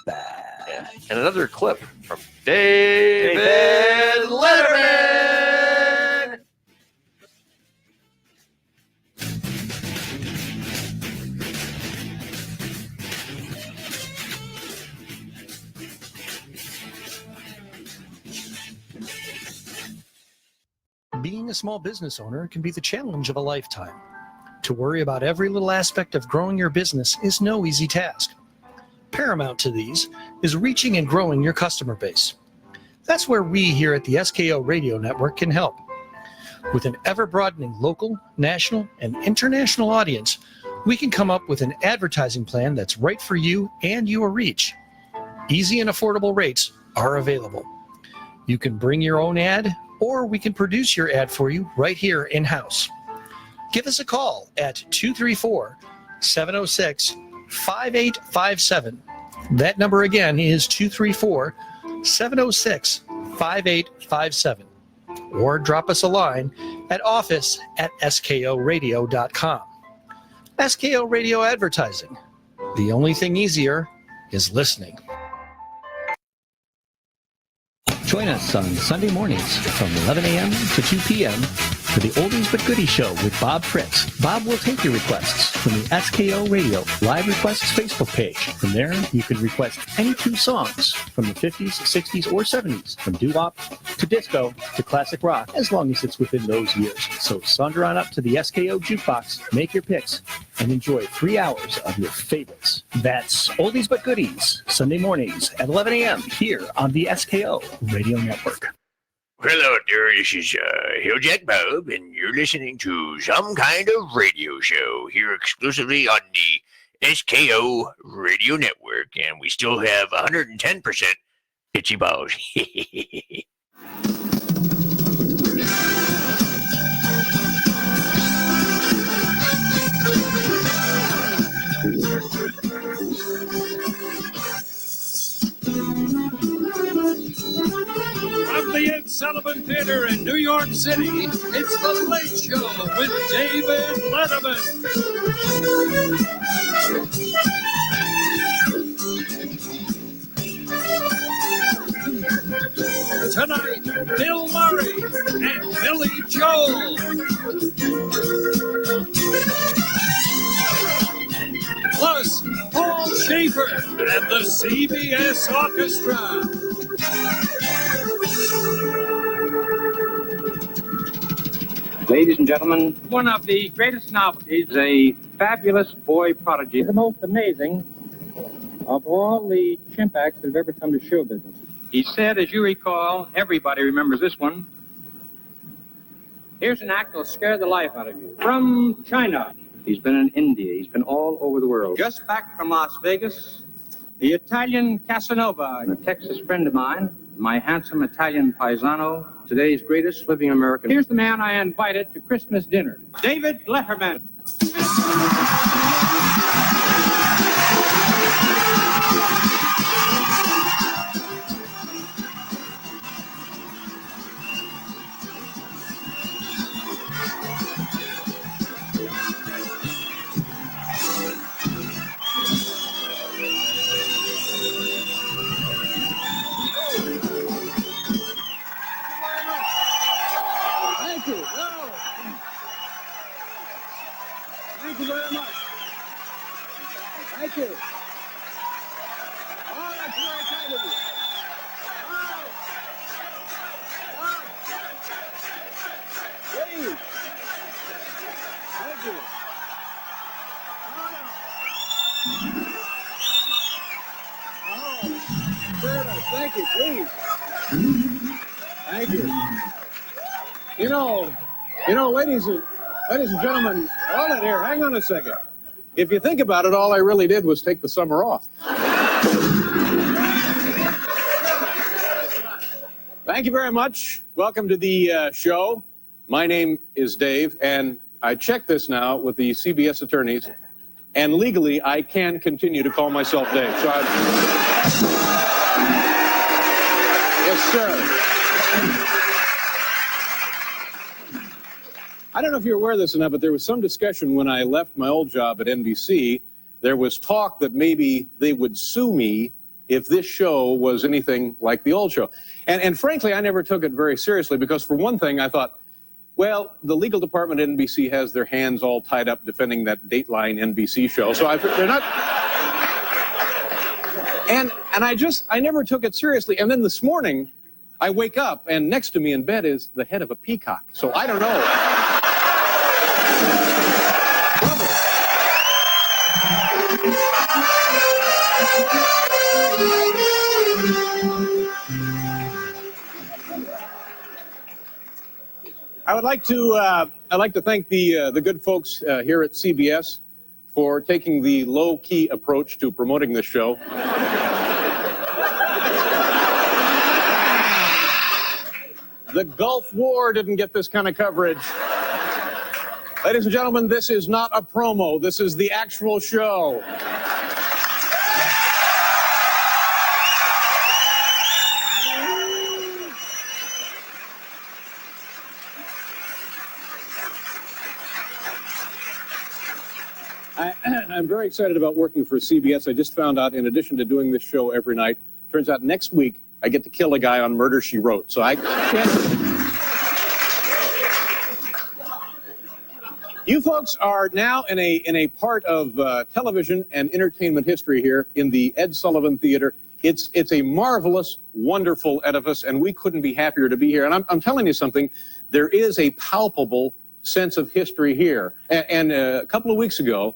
back. Yeah. And another clip from David Letterman. Being a small business owner can be the challenge of a lifetime. To worry about every little aspect of growing your business is no easy task. Paramount to these is reaching and growing your customer base. That's where we here at the SKO Radio Network can help. With an ever-broadening local, national, and international audience, we can come up with an advertising plan that's right for you and your reach. Easy and affordable rates are available. You can bring your own ad, or we can produce your ad for you right here in-house. Give us a call at 234-706-5857. That number again is 234-706-5857. Or drop us a line at office@skoradio.com. SKO Radio Advertising. The only thing easier is listening. Join us on Sunday mornings from 11 a.m. to 2 p.m. for the Oldies But Goodies Show with Bob Fritz. Bob will take your requests from the SKO Radio Live Requests Facebook page. From there, you can request any two songs from the 50s, 60s, or 70s, from doo-wop to disco to classic rock, as long as it's within those years. So saunter on up to the SKO Jukebox, make your picks, and enjoy 3 hours of your favorites. That's Oldies But Goodies, Sunday mornings at 11 a.m. here on the SKO Radio Network. Hello there, this is Hilljack Bob, and you're listening to Some Kind of Radio Show here exclusively on the SKO Radio Network, and we still have 110% itchy balls. From the Ed Sullivan Theater in New York City, it's The Late Show with David Letterman. Tonight, Bill Murray and Billy Joel. Plus, Paul Schaefer and the CBS Orchestra. Ladies and gentlemen, one of the greatest novelties is a fabulous boy prodigy. The most amazing of all the chimp acts that have ever come to show business. He said, as you recall, everybody remembers this one. Here's an act that'll scare the life out of you. From China. He's been in India. He's been all over the world. Just back from Las Vegas, the Italian Casanova, a Texas friend of mine, my handsome Italian paisano, today's greatest living American. Here's the man I invited to Christmas dinner, David Letterman. Thank you very Thank you, please. Thank you. You know, ladies and gentlemen, hold it here. Hang on a second. If you think about it, all I really did was take the summer off. Thank you very much. Welcome to the show. My name is Dave, and I checked this now with the CBS attorneys, and legally I can continue to call myself Dave. So yes, sir. I don't know if you're aware of this or not, but there was some discussion when I left my old job at NBC. There was talk that maybe they would sue me if this show was anything like the old show. And frankly, I never took it very seriously because, for one thing, I thought, well, the legal department at NBC has their hands all tied up defending that Dateline NBC show. So they're not... And I never took it seriously. And then this morning, I wake up, and next to me in bed is the head of a peacock. So I don't know. I'd like to thank the good folks here at CBS for taking the low-key approach to promoting this show. The Gulf War didn't get this kind of coverage. Ladies and gentlemen, this is not a promo. This is the actual show. I'm very excited about working for CBS. I just found out, in addition to doing this show every night, turns out next week I get to kill a guy on Murder, She Wrote. So I can't... You folks are now in a part of television and entertainment history here in the Ed Sullivan Theater. It's a marvelous, wonderful edifice, and we couldn't be happier to be here. And I'm telling you something, there is a palpable sense of history here. And a couple of weeks ago,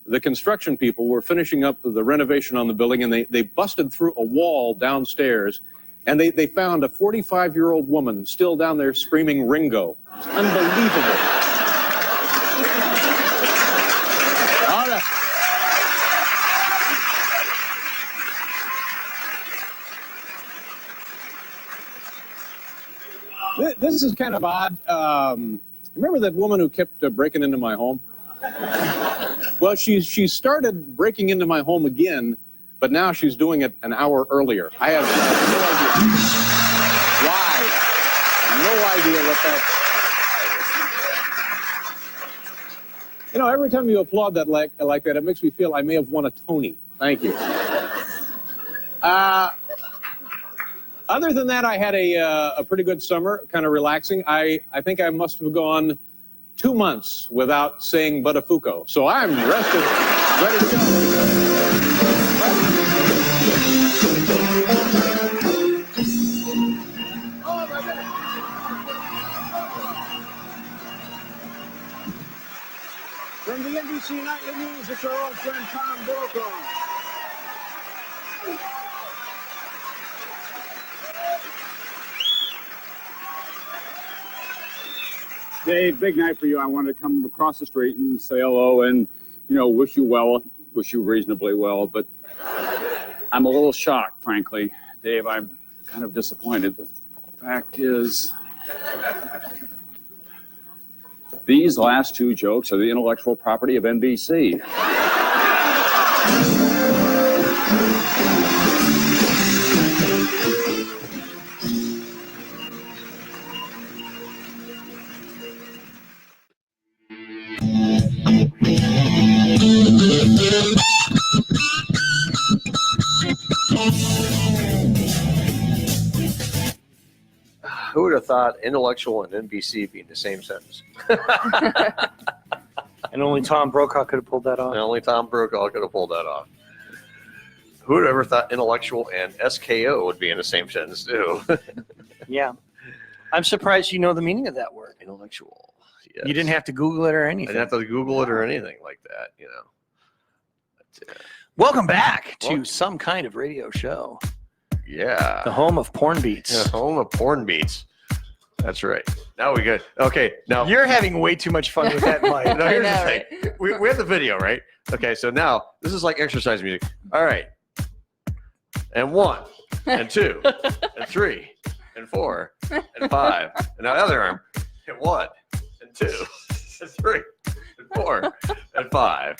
the construction people were finishing up the renovation on the building, and they busted through a wall downstairs, and they found a 45-year-old woman still down there screaming Ringo. It's unbelievable. All right. This is kind of odd. Remember that woman who kept breaking into my home? Well, she started breaking into my home again, but now she's doing it an hour earlier. I have no idea why. No idea what that... You know, every time you applaud that like that, it makes me feel I may have won a Tony. Thank you. Other than that, I had a pretty good summer, kind of relaxing. I think I must have gone 2 months without saying Buttafuoco. So I'm rested, ready to go. From the NBC Nightly News, it's our old friend Tom Brokaw. Dave, big night for you. I wanted to come across the street and say hello and, you know, wish you well, wish you reasonably well. But I'm a little shocked, frankly. Dave, I'm kind of disappointed. The fact is, these last two jokes are the intellectual property of NBC. Who would have thought intellectual and NBC being the same sentence? And only Tom Brokaw could have pulled that off. And only Tom Brokaw could have pulled that off. Who would have ever thought intellectual and SKO would be in the same sentence, too? Yeah. I'm surprised you know the meaning of that word. Intellectual. Yes. You didn't have to Google it or anything. I didn't have to Google it or anything like that, you know. Welcome back to some kind of radio show. Yeah. The home of porn beats. Yeah, home of porn beats. That's right. Now we good. Okay, now You're having way too much fun with that mic. now here's the thing. We have the video, right? Okay, so now this is like exercise music. All right. And 1, and 2, and 3, and 4, and 5. And now the other arm. And 1, and 2, and 3, and 4, and 5.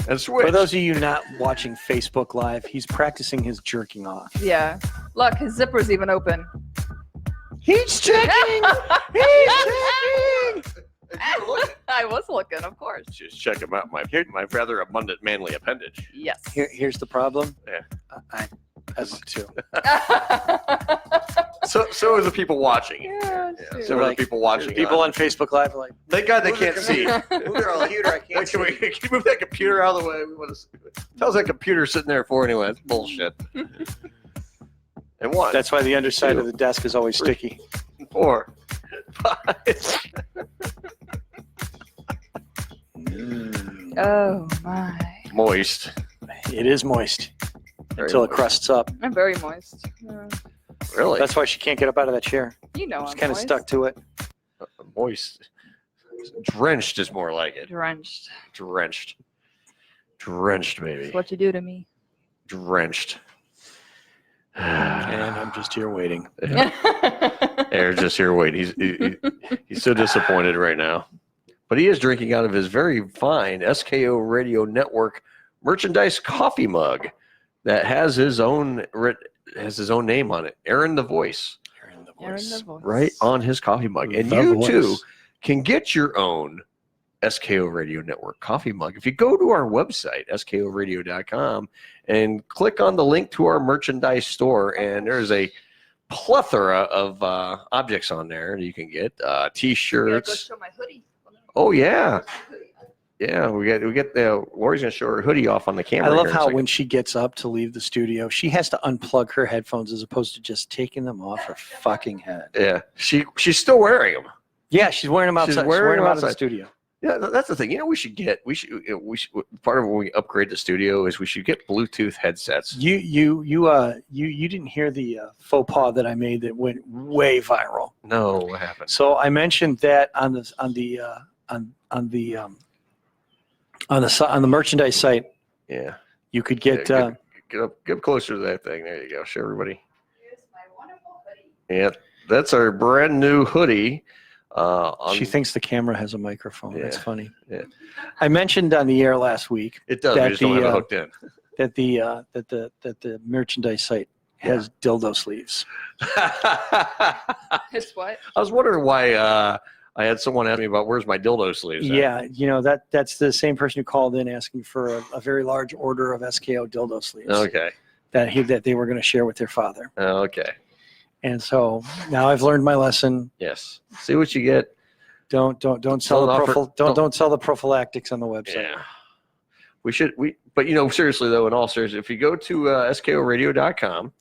And switch. For those of you not watching Facebook Live, he's practicing his jerking off. Yeah. Look, his zipper's even open. He's checking. He's checking. I was looking, of course. Just check him out. My rather abundant manly appendage. Yes. Here's the problem. Yeah. I look too. So is the people watching. Yeah, so are the people watching. People on Facebook Live are like, thank God they can't see. Move their computer. I can't Can you move that computer out of the way? We want to see. How's that computer sitting there for anyway? That's bullshit. And 1. That's why the underside 2, of the desk is always 3, sticky. 4, 5. Oh my. Moist. It is moist Very until it moist. crusts up. I'm very moist. Yeah. Really? That's why she can't get up out of that chair. You know, She's I'm kind of moist. stuck to it. Moist. Drenched is more like it. Drenched. Drenched. Drenched, baby. That's what you do to me. Drenched. And I'm just here waiting. Eric's just here waiting. He's so disappointed right now. But he is drinking out of his very fine SKO Radio Network merchandise coffee mug that has his own name on it. Aaron the Voice. Aaron the Voice. Right on his coffee mug. And The you Voice. too can get your own SKO Radio Network coffee mug. If you go to our website, skoradio.com, and click on the link to our merchandise store, and there's a plethora of objects on there you can get. T-shirts. Go show my hoodie. Oh, yeah. Yeah, we get Lori's going to show her hoodie off on the camera. I love here in a how second. when she gets up to leave the studio, she has to unplug her headphones as opposed to just taking them off her fucking head. Yeah, she's still wearing them. Yeah, she's wearing them outside. She's wearing them out of the outside. studio. Yeah, that's the thing. You know, we should part of when we upgrade the studio is we should get Bluetooth headsets. You didn't hear the faux pas that I made that went way viral. No, what happened? So I mentioned that on the merchandise site. Yeah, you could get get up closer to that thing. There you go. Show everybody. Here's my wonderful hoodie. Yeah, that's our brand new hoodie. She thinks the camera has a microphone. That's Yeah. funny. Yeah. I mentioned on the air last week. It does. We just don't have it hooked in. That the merchandise site has dildo sleeves. It's what? I was wondering why I had someone ask me about where's my dildo sleeves. at? Yeah, that's the same person who called in asking for a very large order of SKO dildo sleeves. Okay. That they were going to share with their father. Okay. And so now I've learned my lesson. Yes. See what you get. Don't sell Don't the offer- don't sell the prophylactics on the website. Yeah. But seriously though, in all seriousness, if you go to skoradio.com,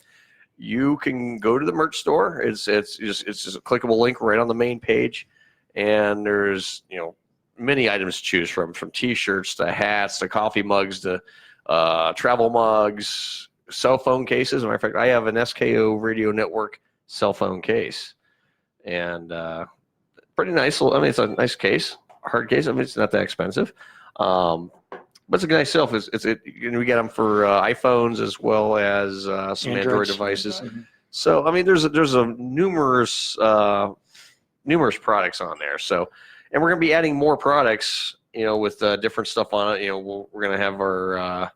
you can go to the merch store. It's just a clickable link right on the main page, and there's many items to choose from T-shirts to hats to coffee mugs to travel mugs, cell phone cases. As a matter of fact, I have an SKO Radio Network cell phone case, and pretty nice. I mean, it's a nice case, hard case. I mean, it's not that expensive, but it's a nice self. We get them for iPhones as well as some Android Androids. devices. So I mean, there's a numerous products on there. So, and we're gonna be adding more products, with different stuff on it. We're gonna have our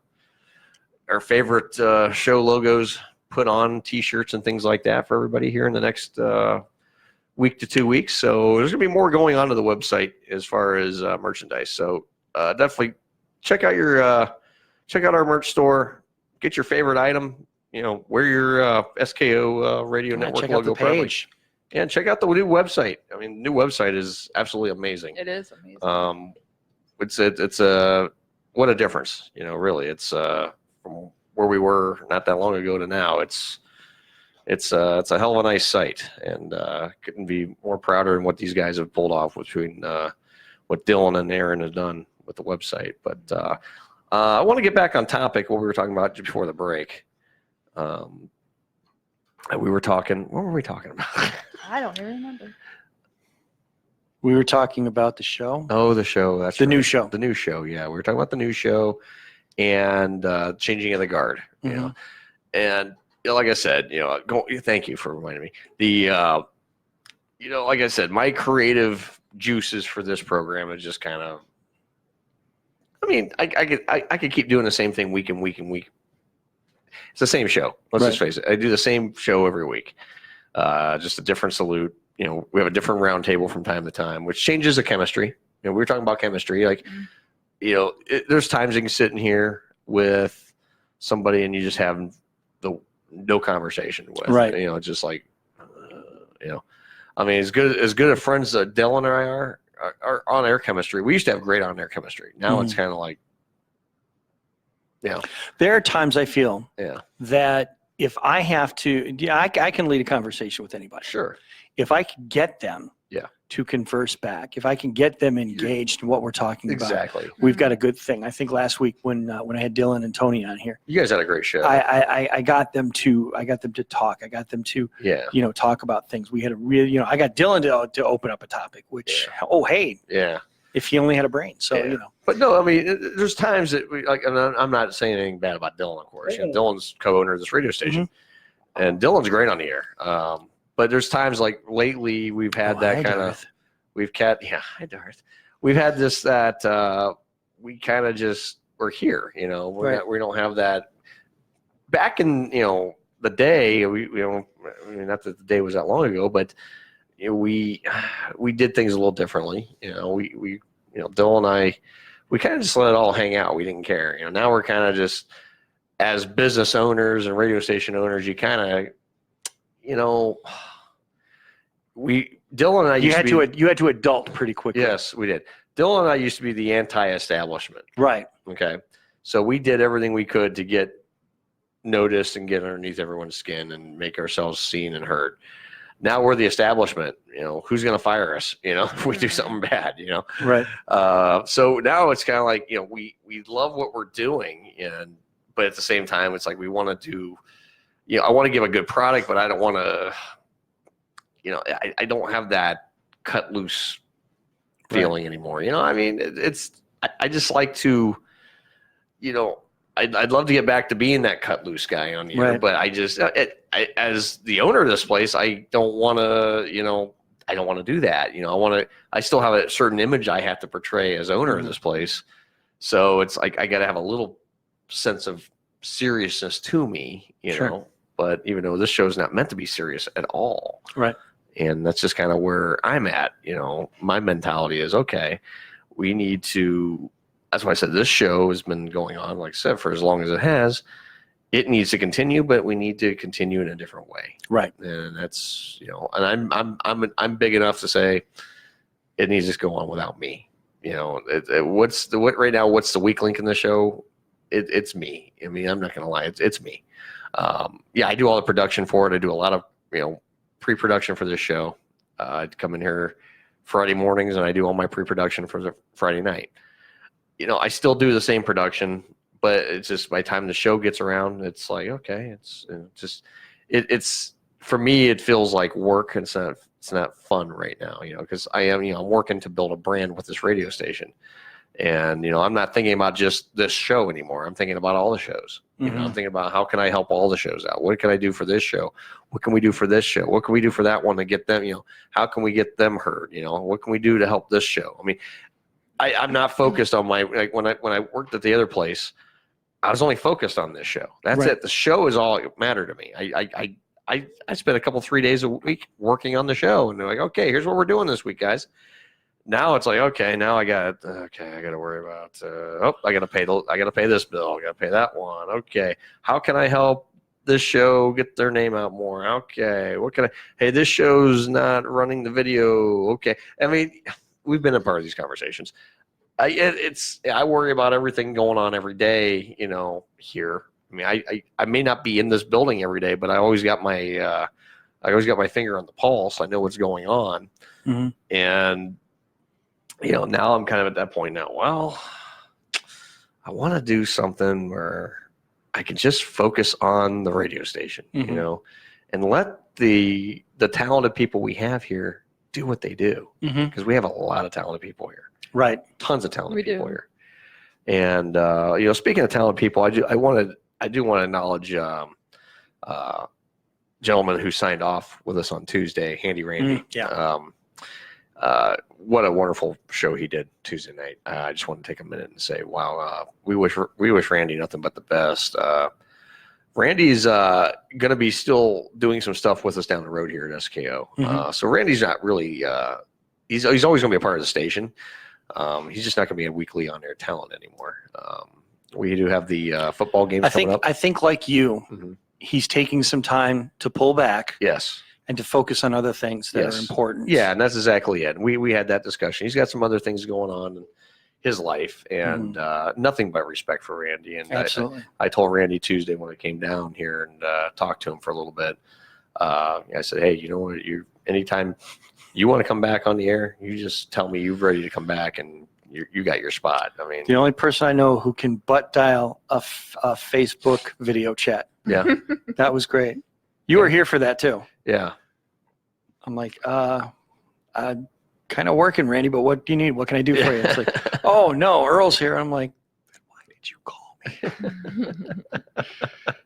favorite show logos put on T-shirts and things like that for everybody here in the next week to 2 weeks. So there's gonna be more going on to the website as far as merchandise. So definitely check out our merch store. Get your favorite item. Wear your SKO Radio Network check out logo the page. proudly. And check out the new website. I mean, the new website is absolutely amazing. It is amazing. It's what a difference. Really, it's from where we were not that long ago to now. It's a hell of a nice site, and couldn't be more prouder in what these guys have pulled off between what Dylan and Aaron have done with the website. But I want to get back on topic what we were talking about just before the break. We were talking. What were we talking about? I don't even remember. We were talking about the show. Oh, the show. That's the right. new show. The new show. Yeah, we were talking about the new show and changing of the guard. You know, and like I said, thank you for reminding me. The like I said, my creative juices for this program is just kind of. I mean, I could keep doing the same thing week and week and week. It's the same show. Let's just face it. I do the same show every week. Just a different salute. We have a different round table from time to time, which changes the chemistry. We were talking about chemistry. Like, there's times you can sit in here with somebody and you just have no conversation with. Right. Just like, I mean, as good of friends that Dylan and I are on-air chemistry. We used to have great on-air chemistry. Now it's kind of like, there are times I feel that if I have to, I can lead a conversation with anybody. Sure. If I can get them to converse back, if I can get them engaged in what we're talking about, exactly, we've got a good thing. I think last week when I had Dylan and Tony on here, you guys had a great show. I got them to talk. I got them to talk about things. We had a real I got Dylan to open up a topic, which if he only had a brain. So But no, I mean, there's times that we like, and I'm not saying anything bad about Dylan, of course. Dylan's co-owner of this radio station, and Dylan's great on the air. But there's times like lately we've had that kind of, hi Darth. We've had this that we kind of just we're here, we don't have that. Back in the day, not that the day was that long ago, but we did things a little differently. We Dylan and I, we kind of just let it all hang out. We didn't care. Now we're kind of just as business owners and radio station owners, you kind of Dylan and I you had to adult pretty quickly. Yes, we did. Dylan and I used to be the anti-establishment. Right. Okay. So we did everything we could to get noticed and get underneath everyone's skin and make ourselves seen and heard. Now we're the establishment. Who's going to fire us? If we do something bad. Right. So now it's kind of like we love what we're doing, but at the same time, it's like we want to do. I want to give a good product, but I don't want to. I don't have that cut loose feeling anymore. I mean, I just like to. I'd love to get back to being that cut loose guy on the air, but I just, as the owner of this place, I don't want to, I don't want to do that. I still have a certain image I have to portray as owner of this place. So it's like, I got to have a little sense of seriousness to me, know, but even though this show is not meant to be serious at all. Right. And that's just kind of where I'm at. My mentality is, okay, we need to, that's why I said this show has been going on, like I said, for as long as it has. It needs to continue, but we need to continue in a different way. Right. And that's, and I'm big enough to say it needs to go on without me. What's the weak link in the show? It's me. I mean, I'm not going to lie. It's me. I do all the production for it. I do a lot of, pre-production for this show. I'd come in here Friday mornings and I do all my pre-production for the Friday night. I still do the same production, but it's just by the time the show gets around, it's like, okay, it's for me, it feels like work. And it's not fun right now, because I'm working to build a brand with this radio station. And, I'm not thinking about just this show anymore. I'm thinking about all the shows. I'm thinking about how can I help all the shows out? What can I do for this show? What can we do for this show? What can we do for that one to get them, how can we get them heard? What can we do to help this show? I mean, I'm not focused on when I worked at the other place, I was only focused on this show. That's it. The show is all that mattered to me. I spent 3 days a week working on the show, and they're like, okay, here's what we're doing this week, guys. Now it's like, okay, now I got to worry about, I got to pay this bill. I got to pay that one. Okay. How can I help this show get their name out more? Okay. Hey, this show's not running the video. Okay. I mean, we've been a part of these conversations. I worry about everything going on every day, here. I mean, I may not be in this building every day, but I always got my finger on the pulse. I know what's going on. Mm-hmm. And, now I'm kind of at that point now. Well, I want to do something where I can just focus on the radio station, and let the talented people we have here do what they do, because we have a lot of talented people here. Right. Tons of talented We people do. here. And speaking of talented people, I do want to acknowledge gentleman who signed off with us on Tuesday, Handy Randy. What a wonderful show he did Tuesday night. I just want to take a minute and say, wow, we wish Randy nothing but the best. Randy's going to be still doing some stuff with us down the road here at SKO. So Randy's not really he's always going to be a part of the station. He's just not going to be a weekly on-air talent anymore. We do have the football games coming up. I think like you, he's taking some time to pull back. Yes. And to focus on other things that are important. Yeah, and that's exactly it. We had that discussion. He's got some other things going on in his life, and nothing but respect for Randy. And absolutely. I told Randy Tuesday when I came down here and talked to him for a little bit. I said, hey, you know what? Anytime you want to come back on the air, you just tell me you're ready to come back, and you got your spot. I mean, the only person I know who can butt dial a Facebook video chat. Yeah, that was great. You were here for that too. Yeah. I'm like, I'm kind of working, Randy, but what do you need? What can I do for you? It's like, oh no, Earl's here. I'm like, why did you call me?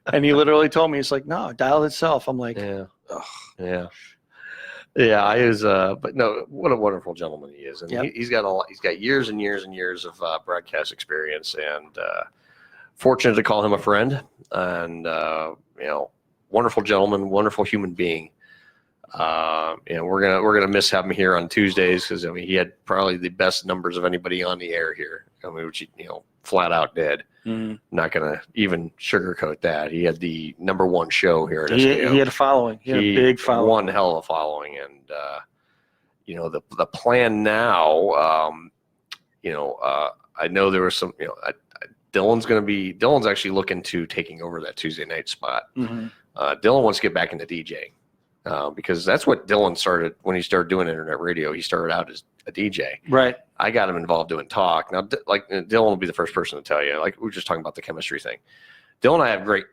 And he literally told me, it's like, no, it dialed itself. I'm like, yeah. I was, but no, what a wonderful gentleman he is. And he's got years and years and years of broadcast experience, and fortunate to call him a friend, and, wonderful gentleman, wonderful human being. We're gonna miss having him here on Tuesdays, because he had probably the best numbers of anybody on the air here. Which he flat out did. Not gonna even sugarcoat that. He had the number one show here at SKO. He had a following. He had a big following. One hell of a following, and the plan now. I know there was some. Dylan's actually looking to taking over that Tuesday night spot. Dylan wants to get back into DJing. Because that's what Dylan started when he started doing internet radio. He started out as a DJ. Right. I got him involved doing talk. Now, Dylan will be the first person to tell you. Like we were just talking about the chemistry thing. Dylan and I have great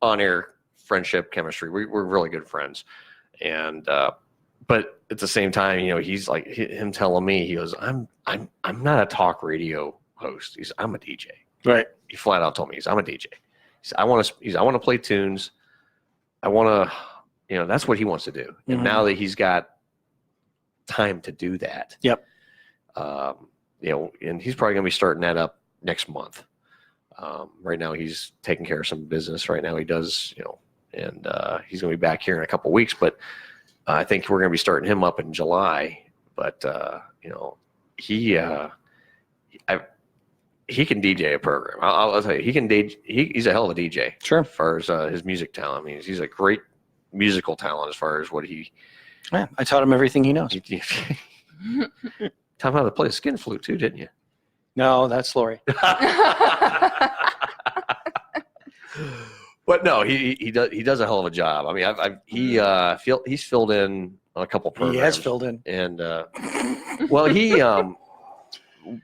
on-air friendship chemistry. We're really good friends, and but at the same time, he's like him telling me, he goes, I'm not a talk radio host. I'm a DJ. Right. He flat out told me, I'm a DJ. I want to play tunes. I want to. That's what he wants to do. And now that he's got time to do that, yep. And he's probably going to be starting that up next month. Right now he's taking care of some business. Right now he does, and he's going to be back here in a couple of weeks, but I think we're going to be starting him up in July. But, he can DJ a program. I'll tell you, he can DJ. He's a hell of a DJ. Sure. As far as his music talent. I mean, he's a great musical talent as far as what he. Yeah, I taught him everything he knows. Taught him how to play a skin flute too, didn't you? No, that's Lori. But no, he does a hell of a job. I mean, he's filled in on a couple programs. He has filled in, and he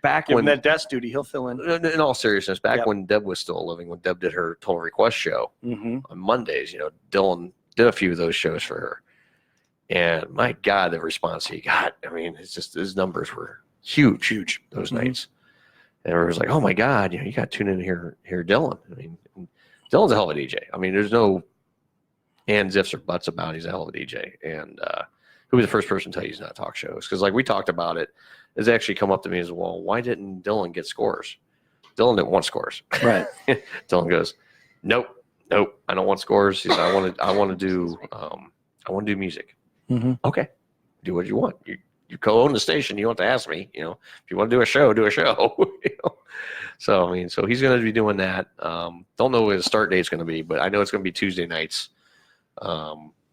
back give when him that desk duty, he'll fill in. In all seriousness, back when Deb was still living, when Deb did her Total Request show on Mondays, Dylan did a few of those shows for her, and my God, the response he got! I mean, it's just his numbers were huge those nights, and everyone was like, "Oh my God, you got to tune in here, Dylan." I mean, Dylan's a hell of a DJ. I mean, there's no ands, ifs, or buts about it. He's a hell of a DJ, and who was the first person to tell you he's not talk shows? Because like we talked about it, it's actually come up to me as well. Why didn't Dylan get scores? Dylan didn't want scores. Right. Dylan goes, nope, I don't want scores. He said, I want to do music. Okay, do what you want. You co-own the station. You don't have to ask me. If you want to do a show, do a show. So I mean, so he's going to be doing that. Don't know what his start date's going to be, but I know it's going to be Tuesday nights,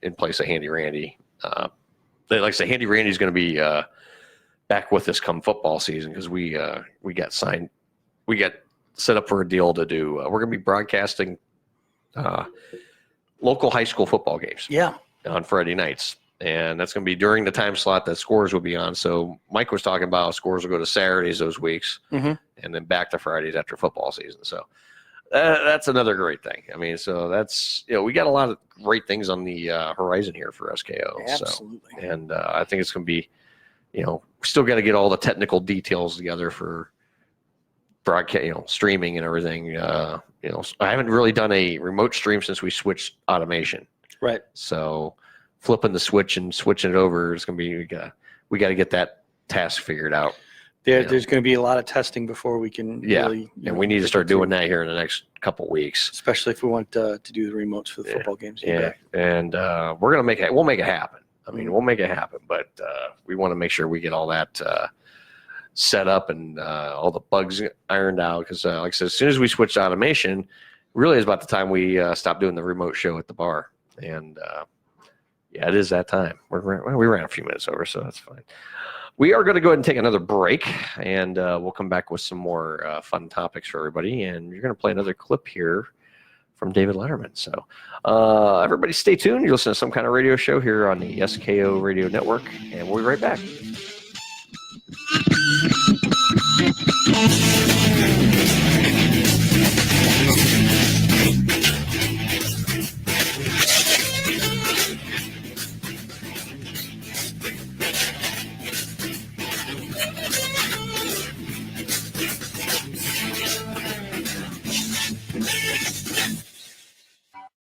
in place of Handy Randy. Like I say, Handy Randy's going to be back with us come football season, because we got signed. We got set up for a deal to do. We're going to be broadcasting local high school football games. Yeah. On Friday nights, and that's going to be during the time slot that Scores will be on. So Mike was talking about Scores will go to Saturdays those weeks, and then back to Fridays after football season. So that's another great thing. I mean, so that's, we got a lot of great things on the horizon here for SKO. Absolutely. So, and I think it's going to be, we still got to get all the technical details together for broadcast, streaming and everything. I haven't really done a remote stream since we switched automation. Right. So flipping the switch and switching it over is going to be, we got to get that task figured out. There's going to be a lot of testing before we can really. And we need to start doing that here in the next couple of weeks. Especially if we want to do the remotes for the football games. Yeah. And we're going to we'll make it happen. I mean, we'll make it happen, but we want to make sure we get all that set up and all the bugs ironed out. Because like I said, as soon as we switched automation, really is about the time we stopped doing the remote show at the bar. And it is that time. We ran a few minutes over, so that's fine. We are going to go ahead and take another break, and we'll come back with some more fun topics for everybody. And you're going to play another clip here from David Letterman. So everybody stay tuned. You're listening to Some Kind of Radio Show here on the SKO Radio Network, and we'll be right back.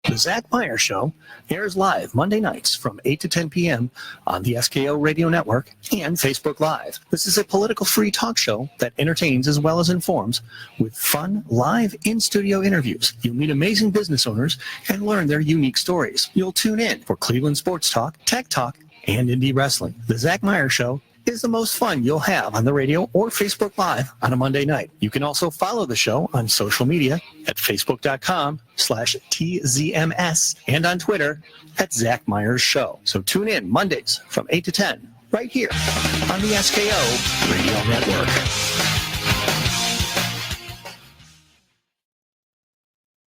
The Zach Meyer Show airs live Monday nights from 8 to 10 p.m. on the SKO Radio Network and Facebook Live. This is a political-free talk show that entertains as well as informs with fun, live, in-studio interviews. You'll meet amazing business owners and learn their unique stories. You'll tune in for Cleveland sports talk, tech talk, and indie wrestling. The Zach Meyer Show is the most fun you'll have on the radio or Facebook Live on a Monday night. You can also follow the show on social media at facebook.com/TZMS and on Twitter at Zach Myers Show. So tune in Mondays from 8 to 10 right here on the SKO Radio Network.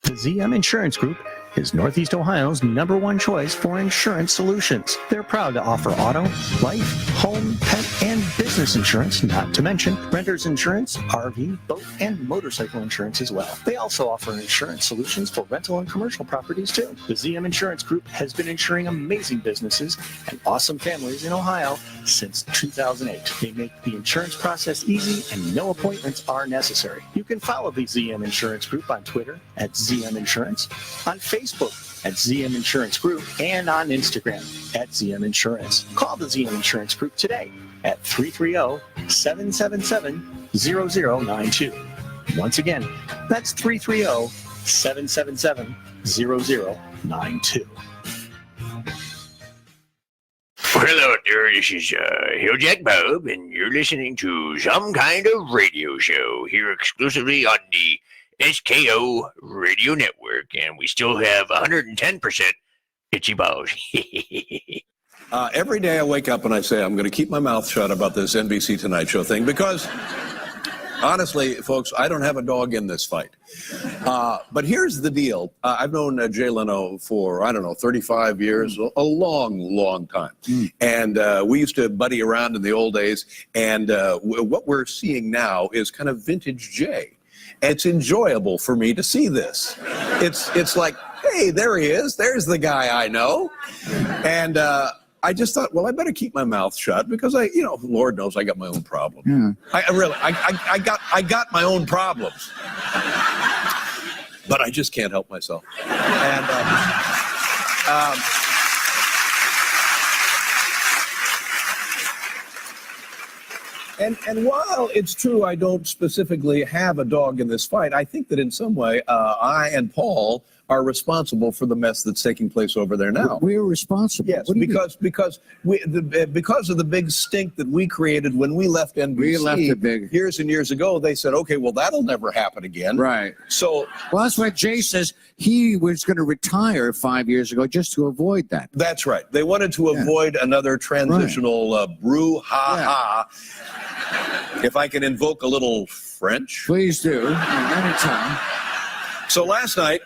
The ZM Insurance Group is Northeast Ohio's #1 choice for insurance solutions. They're proud to offer auto, life, home, pet, and business insurance, not to mention renter's insurance, RV, boat, and motorcycle insurance as well. They also offer insurance solutions for rental and commercial properties too. The ZM Insurance Group has been insuring amazing businesses and awesome families in Ohio since 2008. They make the insurance process easy and no appointments are necessary. You can follow the ZM Insurance Group on Twitter at ZM Insurance, on Facebook at ZM Insurance Group, and on Instagram at ZM Insurance. Call the ZM Insurance Group today at 330-777-0092. Once again, that's 330-777-0092. Well, hello there, this is Hilljack Bob, and you're listening to Some Kind of Radio Show here exclusively on the SKO Radio Network, and we still have 110% itchy balls. Every day I wake up and I say I'm going to keep my mouth shut about this NBC Tonight Show thing because, honestly, folks, I don't have a dog in this fight. But here's the deal. I've known Jay Leno for, 35 years, a long, long time. And we used to buddy around in the old days, and what we're seeing now is kind of vintage Jay. It's enjoyable for me to see this. It's like, hey, there he is. There's the guy I know. And I just thought, well, I better keep my mouth shut because Lord knows I got my own problems. Yeah. I got my own problems. But I just can't help myself. And while it's true I don't specifically have a dog in this fight, I think that in some way I and Paul are responsible for the mess that's taking place over there now. We're responsible. Yes, because of the big stink that we created when we left NBC We left it big. years and years ago. They said, okay, well, that'll never happen again. Right. So, well, that's why Jay says he was going to retire 5 years ago just to avoid that. That's right. They wanted to avoid another transitional brouhaha. If I can invoke a little French. Please do. Anytime. So last night,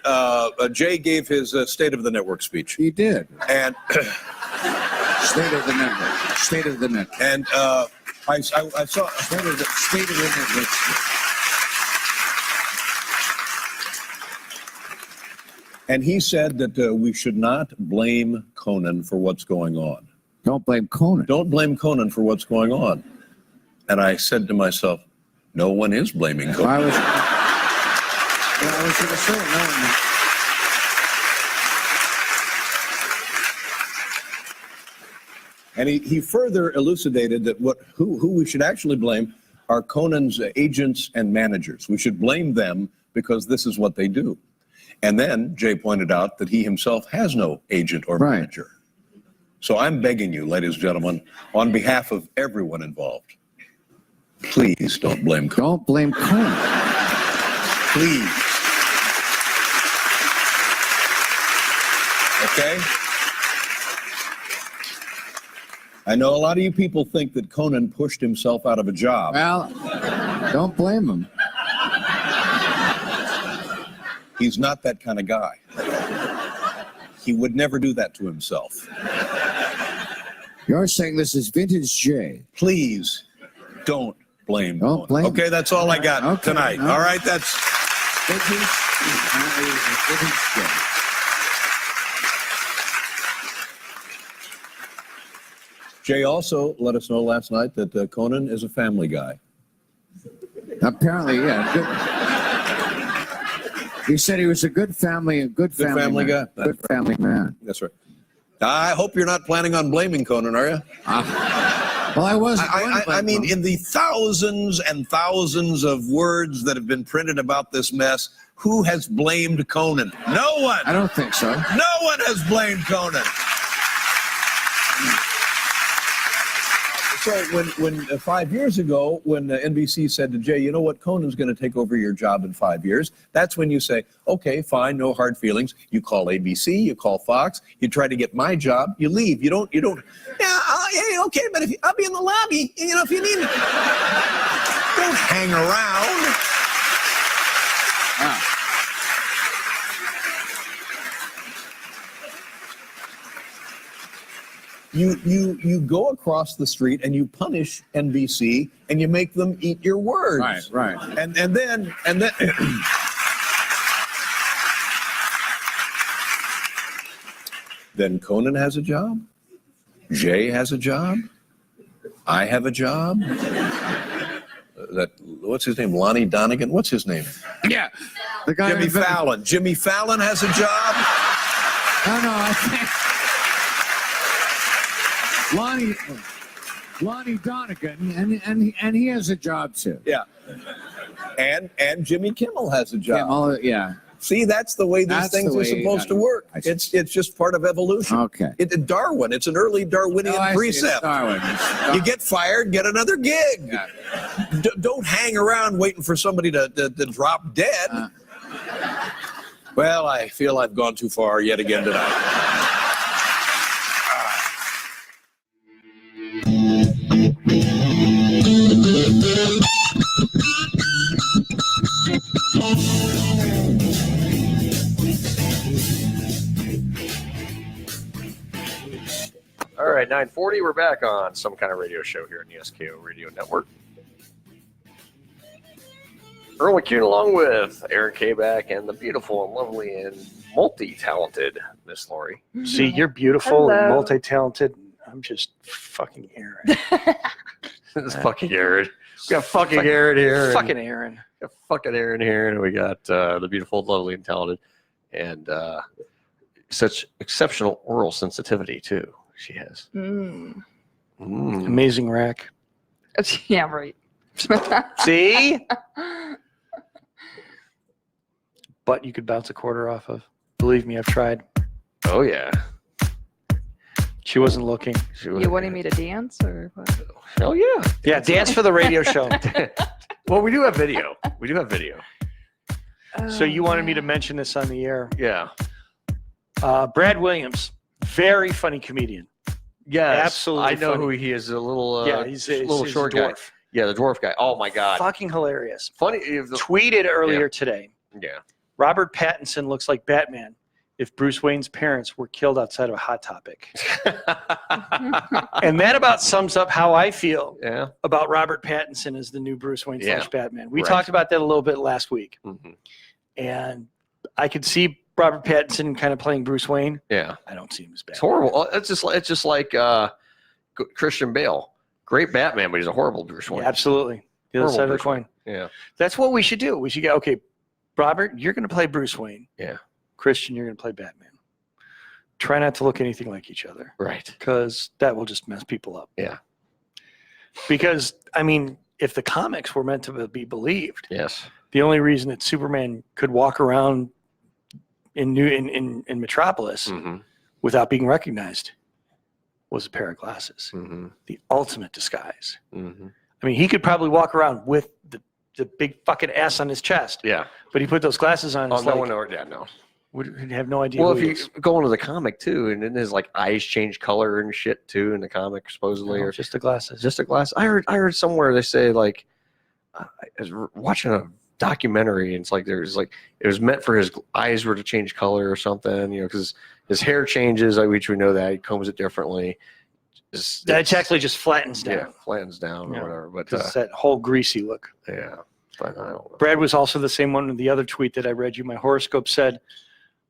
Jay gave his State of the Network speech. He did. And State of the Network. State of the Network. And I saw State of the Network. And he said that we should not blame Conan for what's going on. Don't blame Conan. Don't blame Conan for what's going on. And I said to myself, no one is blaming Conan. I was going to say, no one. And he further elucidated that who we should actually blame are Conan's agents and managers. We should blame them because this is what they do. And then Jay pointed out that he himself has no agent or manager. So I'm begging you, ladies and gentlemen, on behalf of everyone involved, please don't blame Conan. Don't blame Conan. Please. Okay? I know a lot of you people think that Conan pushed himself out of a job. Well, don't blame him. He's not that kind of guy. He would never do that to himself. You're saying this is vintage Jay. Please don't blame Don't Conan. blame Okay, that's all I got tonight. no. All right, that's Vintage Jay. Jay also let us know last night that Conan is a family guy. Apparently, yeah. He said he was a good family man. guy. Good family man. That's right. I hope you're not planning on blaming Conan, are you? Well, I wasn't. I mean, in the thousands and thousands of words that have been printed about this mess, who has blamed Conan? No one. I don't think so. No one has blamed Conan. So when 5 years ago, when NBC said to Jay, you know what, Conan's going to take over your job in 5 years, that's when you say, okay, fine, no hard feelings. You call ABC, you call Fox, you try to get my job, you leave. You don't. Yeah, okay, but I'll be in the lobby. If you need me, don't hang around. Wow. You go across the street and you punish NBC and you make them eat your words. Right. And then then Conan has a job. Jay has a job. I have a job. What's his name? Lonnie Donegan. What's his name? Yeah. The guy Jimmy Fallon. Jimmy Fallon has a job. No, I think Lonnie Donegan, and he has a job too. Yeah. And Jimmy Kimmel has a job. Yeah. See, that's the way these things are supposed to work. It's just part of evolution. Okay. Darwin. It's an early Darwinian precept. Darwin. You get fired, get another gig. Yeah. Don't hang around waiting for somebody to drop dead. Well, I feel I've gone too far yet again tonight. All right, 9:40. We're back on Some Kind of Radio Show here on the SKO Radio Network. Earl McCune along with Aaron Kaback and the beautiful and lovely and multi-talented Miss Lori. See, you're beautiful and Hello. multi-talented. I'm just fucking Aaron. This is fucking Aaron. We got fucking Aaron here. Fucking Aaron. We got fucking Aaron here, and we got the beautiful, lovely, and talented, and such exceptional oral sensitivity too. She has. Amazing rack. Yeah, right. See? But you could bounce a quarter off of. Believe me, I've tried. Oh, yeah. She wasn't looking. You wanting me to dance or what? Hell yeah. Yeah, dance for the radio show. Well, we do have video. So you wanted me to mention this on the air. Yeah. Brad Williams, very funny comedian. Yeah, absolutely. I know funny. who he is. A little, he's little short guy. dwarf. Yeah, the dwarf guy. Oh my God. Fucking hilarious. Funny. Tweeted earlier today. Yeah. Robert Pattinson looks like Batman if Bruce Wayne's parents were killed outside of a Hot Topic. And that about sums up how I feel about Robert Pattinson as the new Bruce Wayne / Batman. We talked about that a little bit last week. And I could see Robert Pattinson kind of playing Bruce Wayne. Yeah, I don't see him as bad. It's horrible. It's just like Christian Bale, great Batman, but he's a horrible Bruce Wayne. Yeah, absolutely, the other Horrible side of the Bruce coin. Wayne. Yeah, That's what we should do. We should get okay, Robert, you're going to play Bruce Wayne. Yeah, Christian, you're going to play Batman. Try not to look anything like each other. Right. Because that will just mess people up. Yeah. Because, I mean, if the comics were meant to be believed, yes, the only reason that Superman could walk around in Metropolis without being recognized was a pair of glasses. The ultimate disguise. I mean, he could probably walk around with the big fucking ass on his chest. Yeah. But he put those glasses on. Oh, it's no like, one knows that. No. Would have no idea. Well, who if he you is. go into the comic too, and then his like eyes change color and shit too in the comic, supposedly, No, or just the glasses. just a glass. I heard somewhere they say like I was watching a documentary, and it's like there's like it was meant for his eyes were to change color or something, you know, because his hair changes. Which we know that he combs it differently. That actually just flattens down. Yeah, flattens down or whatever. But Because it's that whole greasy look. yeah, but I don't know. Brad was also the same one in the other tweet that I read you. My horoscope said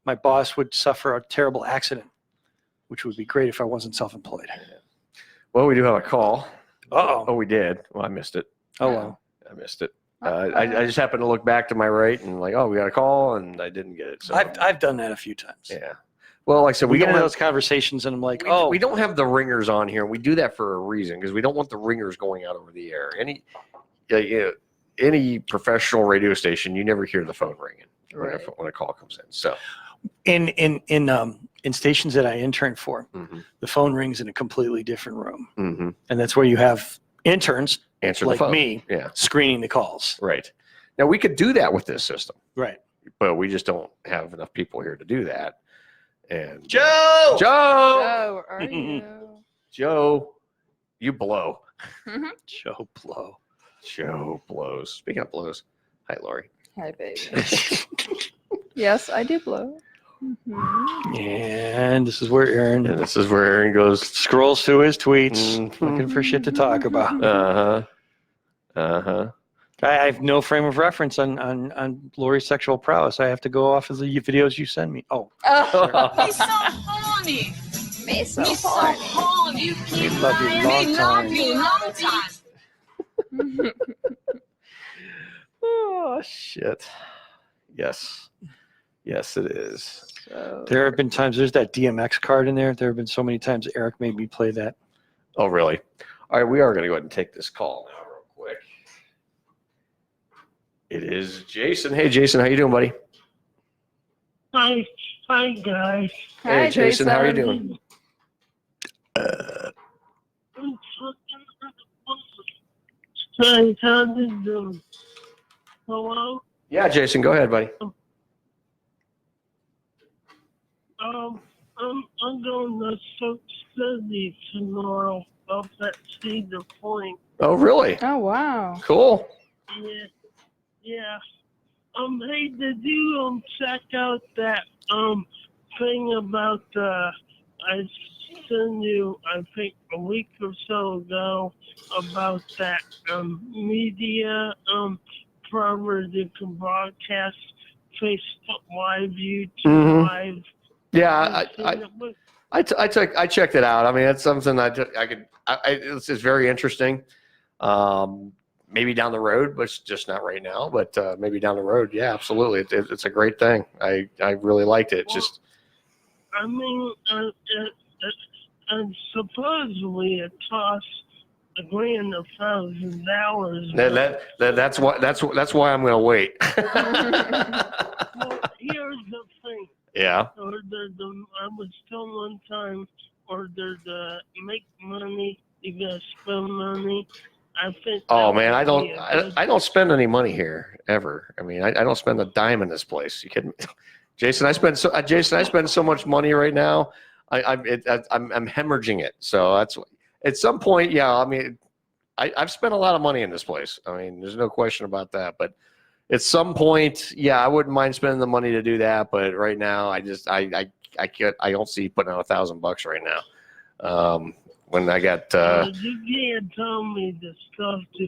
my boss would suffer a terrible accident, which would be great if I wasn't self-employed. Well, we do have a call. Uh-oh. Oh, we did. Well, I missed it. Oh, well. I missed it. I just happened to look back to my right and like, oh, we got a call, and I didn't get it. So I've done that a few times. yeah. Well, like I said, We get don't into have those conversations, and I'm like, we don't have the ringers on here. We do that for a reason because we don't want the ringers going out over the air. Any professional radio station, you never hear the phone ringing when a call comes in. So in stations that I interned for, the phone rings in a completely different room, and that's where you have interns answer like the phone. me, Yeah. screening the calls. Right. Now we could do that with this system, Right. but we just don't have enough people here to do that. And Joe, Joe, where are you? Joe, you blow. Joe blow. Joe blows. Speaking of blows, hi Lori. Hi, baby. Yes, I do blow. And this is where Aaron goes scrolls through his tweets looking for shit to talk about. I have no frame of reference on Lori's sexual prowess. I have to go off of the videos you send me. Oh, He's so horny. Me so horny. You keep love you lying. long We love you long time. Oh shit. Yes, it is. there have been times. There's that DMX card in there. There have been so many times Eric made me play that. Oh really? All right, we are going to go ahead and take this call now, real quick. It is Jason. Hey, Jason, how you doing, buddy? Hi guys. Hey, Jason, how are you doing? Hi, how you doing? Hello? Yeah, Jason, go ahead, buddy. I'm going to Soap City tomorrow up at Cedar Point. Oh, really? Oh, wow. Cool. Yeah. Hey, did you check out that thing about I sent you I think a week or so ago about that media program that can broadcast Facebook Live, YouTube Live. Yeah, I checked it out. I mean, it's something it's very interesting. Maybe down the road, but it's just not right now. But maybe down the road, yeah, absolutely. It's a great thing. I really liked it. Just, I mean, and supposedly it costs $1,000. That's why I'm going to wait. Well, here's the thing. Yeah. I was told one time, to make money, you gotta spend money. I think. Oh man, I don't spend any money here ever. I mean, I don't spend a dime in this place. You kidding me? Jason, I spend so much money right now. I'm hemorrhaging it. So that's at some point, yeah. I mean, I've spent a lot of money in this place. I mean, there's no question about that. But at some point, yeah, I wouldn't mind spending the money to do that. But right now, I don't see putting out $1,000 right now. When I got you can't tell me the stuff to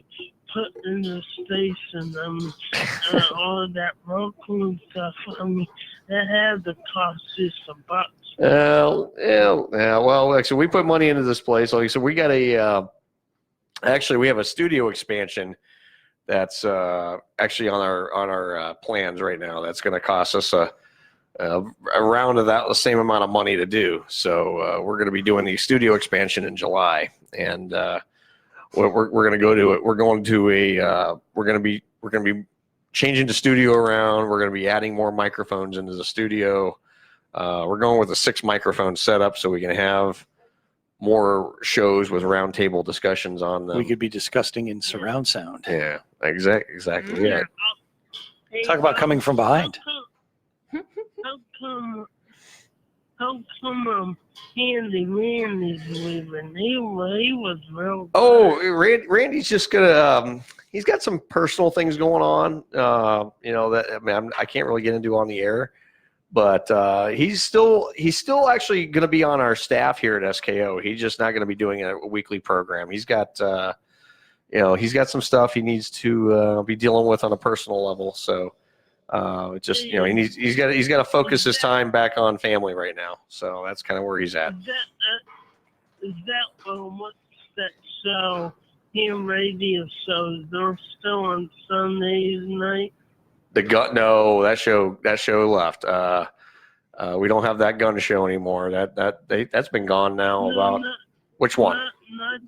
put in the station, all of that Roku stuff. I mean, that had to cost you some bucks. Yeah. Well, actually, we put money into this place. Like, so we got actually, we have a studio expansion that's actually on our plans right now. That's going to cost us around the same amount of money to do. So we're going to be doing the studio expansion in July, and we're going to go to it. We're going to be changing the studio around. We're going to be adding more microphones into the studio. We're going with a 6 microphone setup so we can have more shows with roundtable discussions on them. We could be discussing in surround sound. Yeah, exactly. Yeah. Talk about coming from behind. How come Randy's leaving? He was real. Oh, Randy's just gonna. He's got some personal things going on. That I can't really get into on the air, but he's still actually going to be on our staff here at SKO. He's just not going to be doing a weekly program. He's got he's got some stuff he needs to be dealing with on a personal level. So it just he's got to focus his time back on family right now. So that's kind of where he's at. Is that what's that show? Him radio shows. They're still on Sundays night. No, that show left. We don't have that gun show anymore. That's been gone now. Which one? Not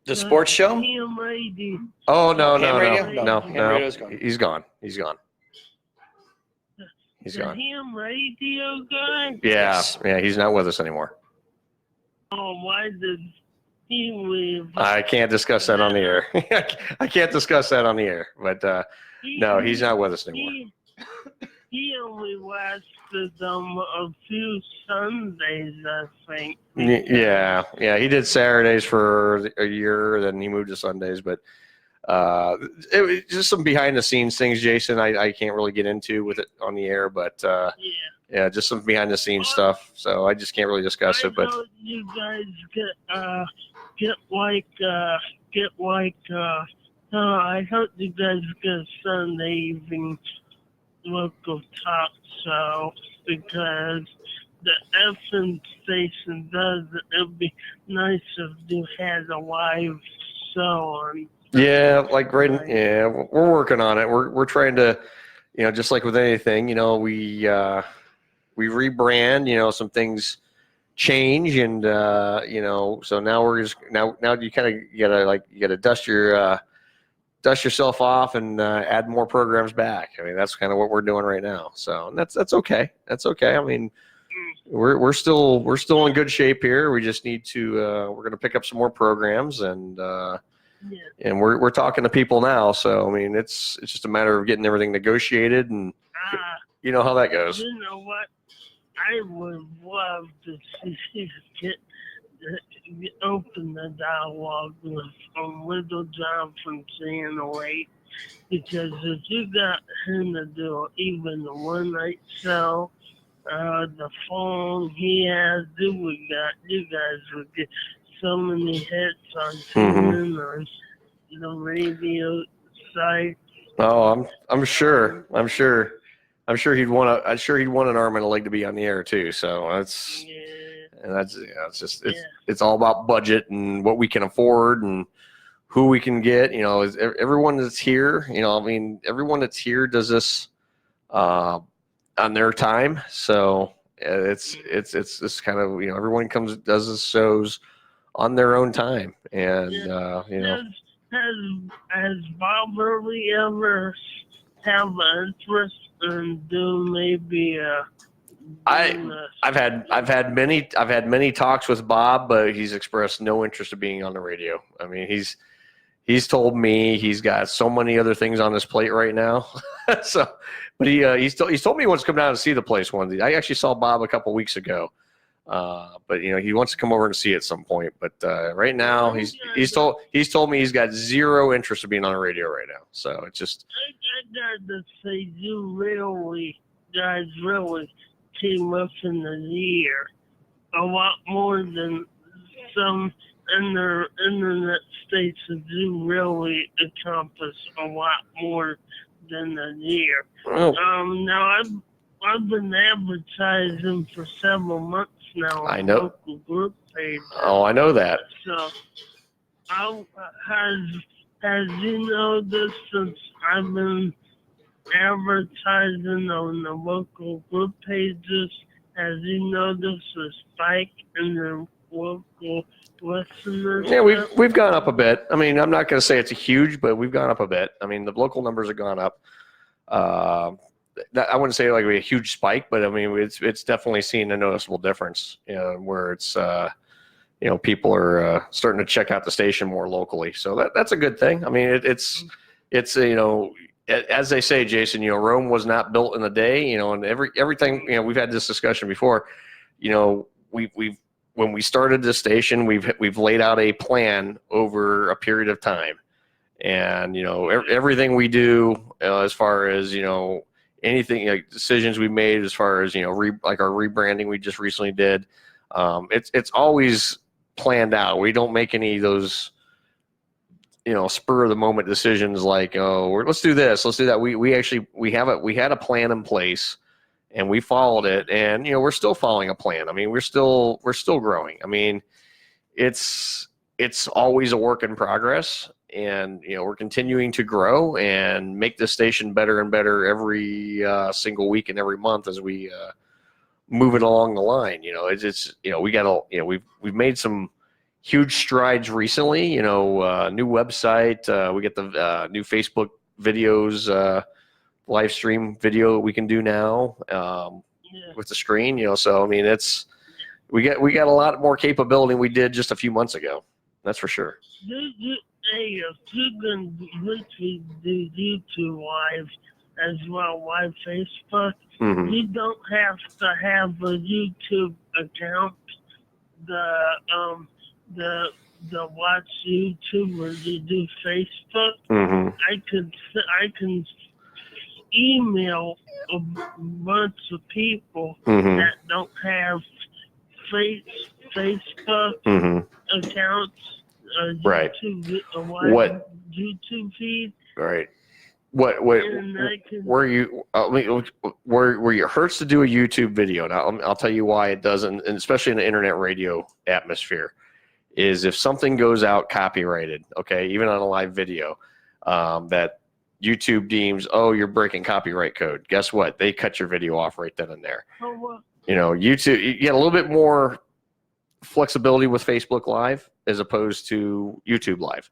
the sports show? Ham radio. Oh no. Ham radio's gone. He's gone. He's The gone. ham radio guy. Yeah. He's not with us anymore. Oh, why did he leave? I can't discuss that on the air. I can't discuss that on the air. But no, he's not with us anymore. He only lasted a few Sundays, I think. Yeah. He did Saturdays for a year, then he moved to Sundays. But it was just some behind the scenes things, Jason. I can't really get into with it on the air, but yeah, just some behind the scenes stuff. So I just can't really discuss it. But you guys get like I hope you guys get a Sunday evening local talk show because the FM station does. It'd be nice if you had a live show on. yeah, like right. Yeah, we're working on it. We're trying to, just like with anything, we rebrand. Some things change, and so now we're just now you gotta dust yourself off and add more programs back. I mean, that's kind of what we're doing right now. So that's okay. That's okay. I mean, we're still in good shape here. We just need to we're going to pick up some more programs and we're talking to people now. So I mean, it's just a matter of getting everything negotiated, and you know how that goes. You know what? I would love to see open the dialogue with Little John from Channel 8, because if you got him to do even the one night show, the phone he has, you guys would get so many hits on TuneIn or the radio site. Oh, I'm sure he'd want an arm and a leg to be on the air too. So that's. And that's it's all about budget and what we can afford and who we can get. Everyone that's here. Everyone that's here does this on their time. So it's kind of everyone does this shows on their own time. And has Bob really ever have an interest in doing maybe a? I've had many talks with Bob, but he's expressed no interest in being on the radio. I mean, he's told me he's got so many other things on his plate right now. So, but he's told me he wants to come down and see the place one day. I actually saw Bob a couple weeks ago, but he wants to come over and see it at some point. But right now, he's told me he's got zero interest in being on the radio right now. So it's just. I got to say, you guys really came up in the year a lot more than some in their internet stations. You really accomplished a lot more than a year. Oh. Now I've been advertising for several months now. I on know. Local group page. Oh, I know that. So, has you noticed since I've been advertising on the local group pages, has you noticed a spike in the local listeners? Yeah, we've gone up a bit. I mean, I'm not going to say it's a huge, but we've gone up a bit. I mean, the local numbers have gone up. I wouldn't say like a huge spike, but I mean, it's definitely seen a noticeable difference. You know, where it's people are starting to check out the station more locally. So that's a good thing. I mean, it's as they say, Jason, Rome was not built in a day. And everything. We've had this discussion before. When we started this station, we've laid out a plan over a period of time, and everything we do as far as anything like decisions we made as far as like our rebranding we just recently did, it's always planned out. We don't make any of those spur of the moment decisions like, let's do this, let's do that. We had a plan in place. And we followed it, and we're still following a plan. I mean, we're still growing. I mean, it's always a work in progress, and we're continuing to grow and make this station better and better every single week and every month as we move it along the line. We've made some huge strides recently. New website. We get the new Facebook videos. Live stream video we can do now with the screen, so I mean we got a lot more capability than we did just a few months ago. That's for sure. Hey, if you can literally do YouTube Live as well, live Facebook, you don't have to have a YouTube account. The watch YouTube when you do Facebook. I can email a bunch of people that don't have Facebook accounts, right? YouTube feed. Right. Where it hurts to do a YouTube video. Now I'll tell you why it doesn't, and especially in the internet radio atmosphere, is if something goes out copyrighted, okay, even on a live video, that YouTube deems, you're breaking copyright code. Guess what? They cut your video off right then and there. YouTube, you get a little bit more flexibility with Facebook Live as opposed to YouTube Live.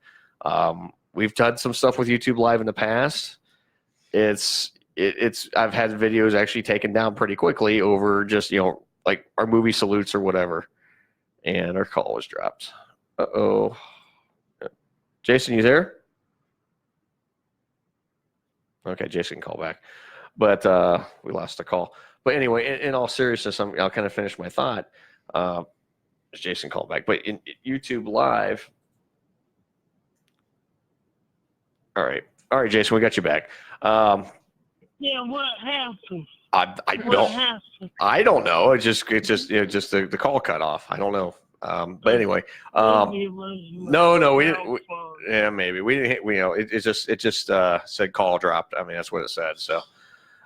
We've done some stuff with YouTube Live in the past. I've had videos actually taken down pretty quickly over just like our movie salutes or whatever. And our call was dropped. Uh-oh. Jason, you there? Okay, Jason can call back. But we lost the call. But anyway, in all seriousness, I'll kind of finish my thought. Jason called back. But in YouTube Live. All right, Jason, we got you back. Yeah, what happened? I don't know. It's just the call cut off. I don't know. But anyway, no, we didn't. Yeah, maybe we didn't. It just said call dropped. I mean, that's what it said. So,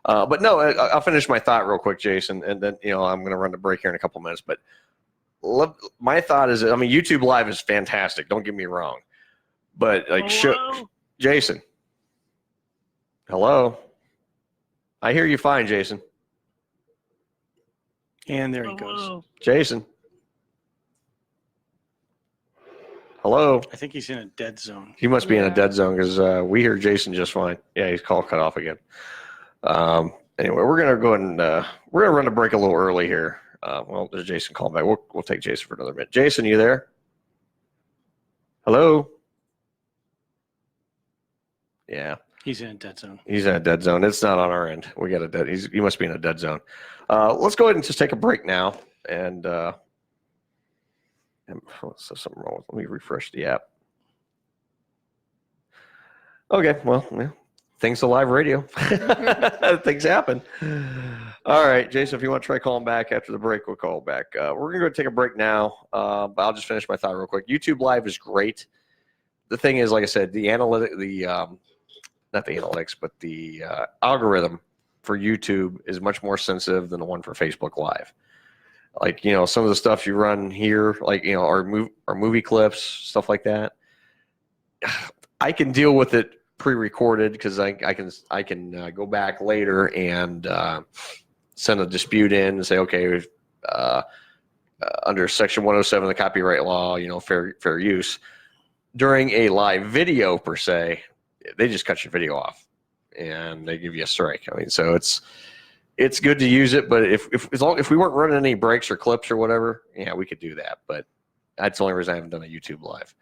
but no, I'll finish my thought real quick, Jason, and then I'm going to run the break here in a couple minutes. But my thought is, I mean, YouTube Live is fantastic. Don't get me wrong, but like, Jason, hello, I hear you fine, Jason. And there he goes, Jason. Hello. I think he's in a dead zone. He must be in a dead zone because we hear Jason just fine. Yeah, his call cut off again. Anyway, we're gonna go ahead and we're gonna run a break a little early here. Well, there's Jason calling back. We'll take Jason for another minute. Jason, you there? Hello. Yeah. He's in a dead zone. He's in a dead zone. It's not on our end. We got a dead. He must be in a dead zone. Let's go ahead and just take a break now. And so something wrong. Let me refresh the app. Okay. Well, yeah. Things to live radio. Things happen. All right, Jason, if you want to try calling back after the break, we'll call back. We're going to go take a break now, but I'll just finish my thought real quick. YouTube Live is great. The thing is, like I said, the analytic, not the analytics, but the algorithm for YouTube is much more sensitive than the one for Facebook Live. Like, you know, some of the stuff you run here, like, you know, our movie clips, stuff like that, I can deal with it pre-recorded because I can go back later and send a dispute in and say, okay, under Section 107 of the copyright law, you know, fair use. During a live video per se, they just cut your video off and they give you a strike. I mean, so it's good to use it, but if we weren't running any breaks or clips or whatever, yeah, we could do that. But that's the only reason I haven't done a YouTube Live.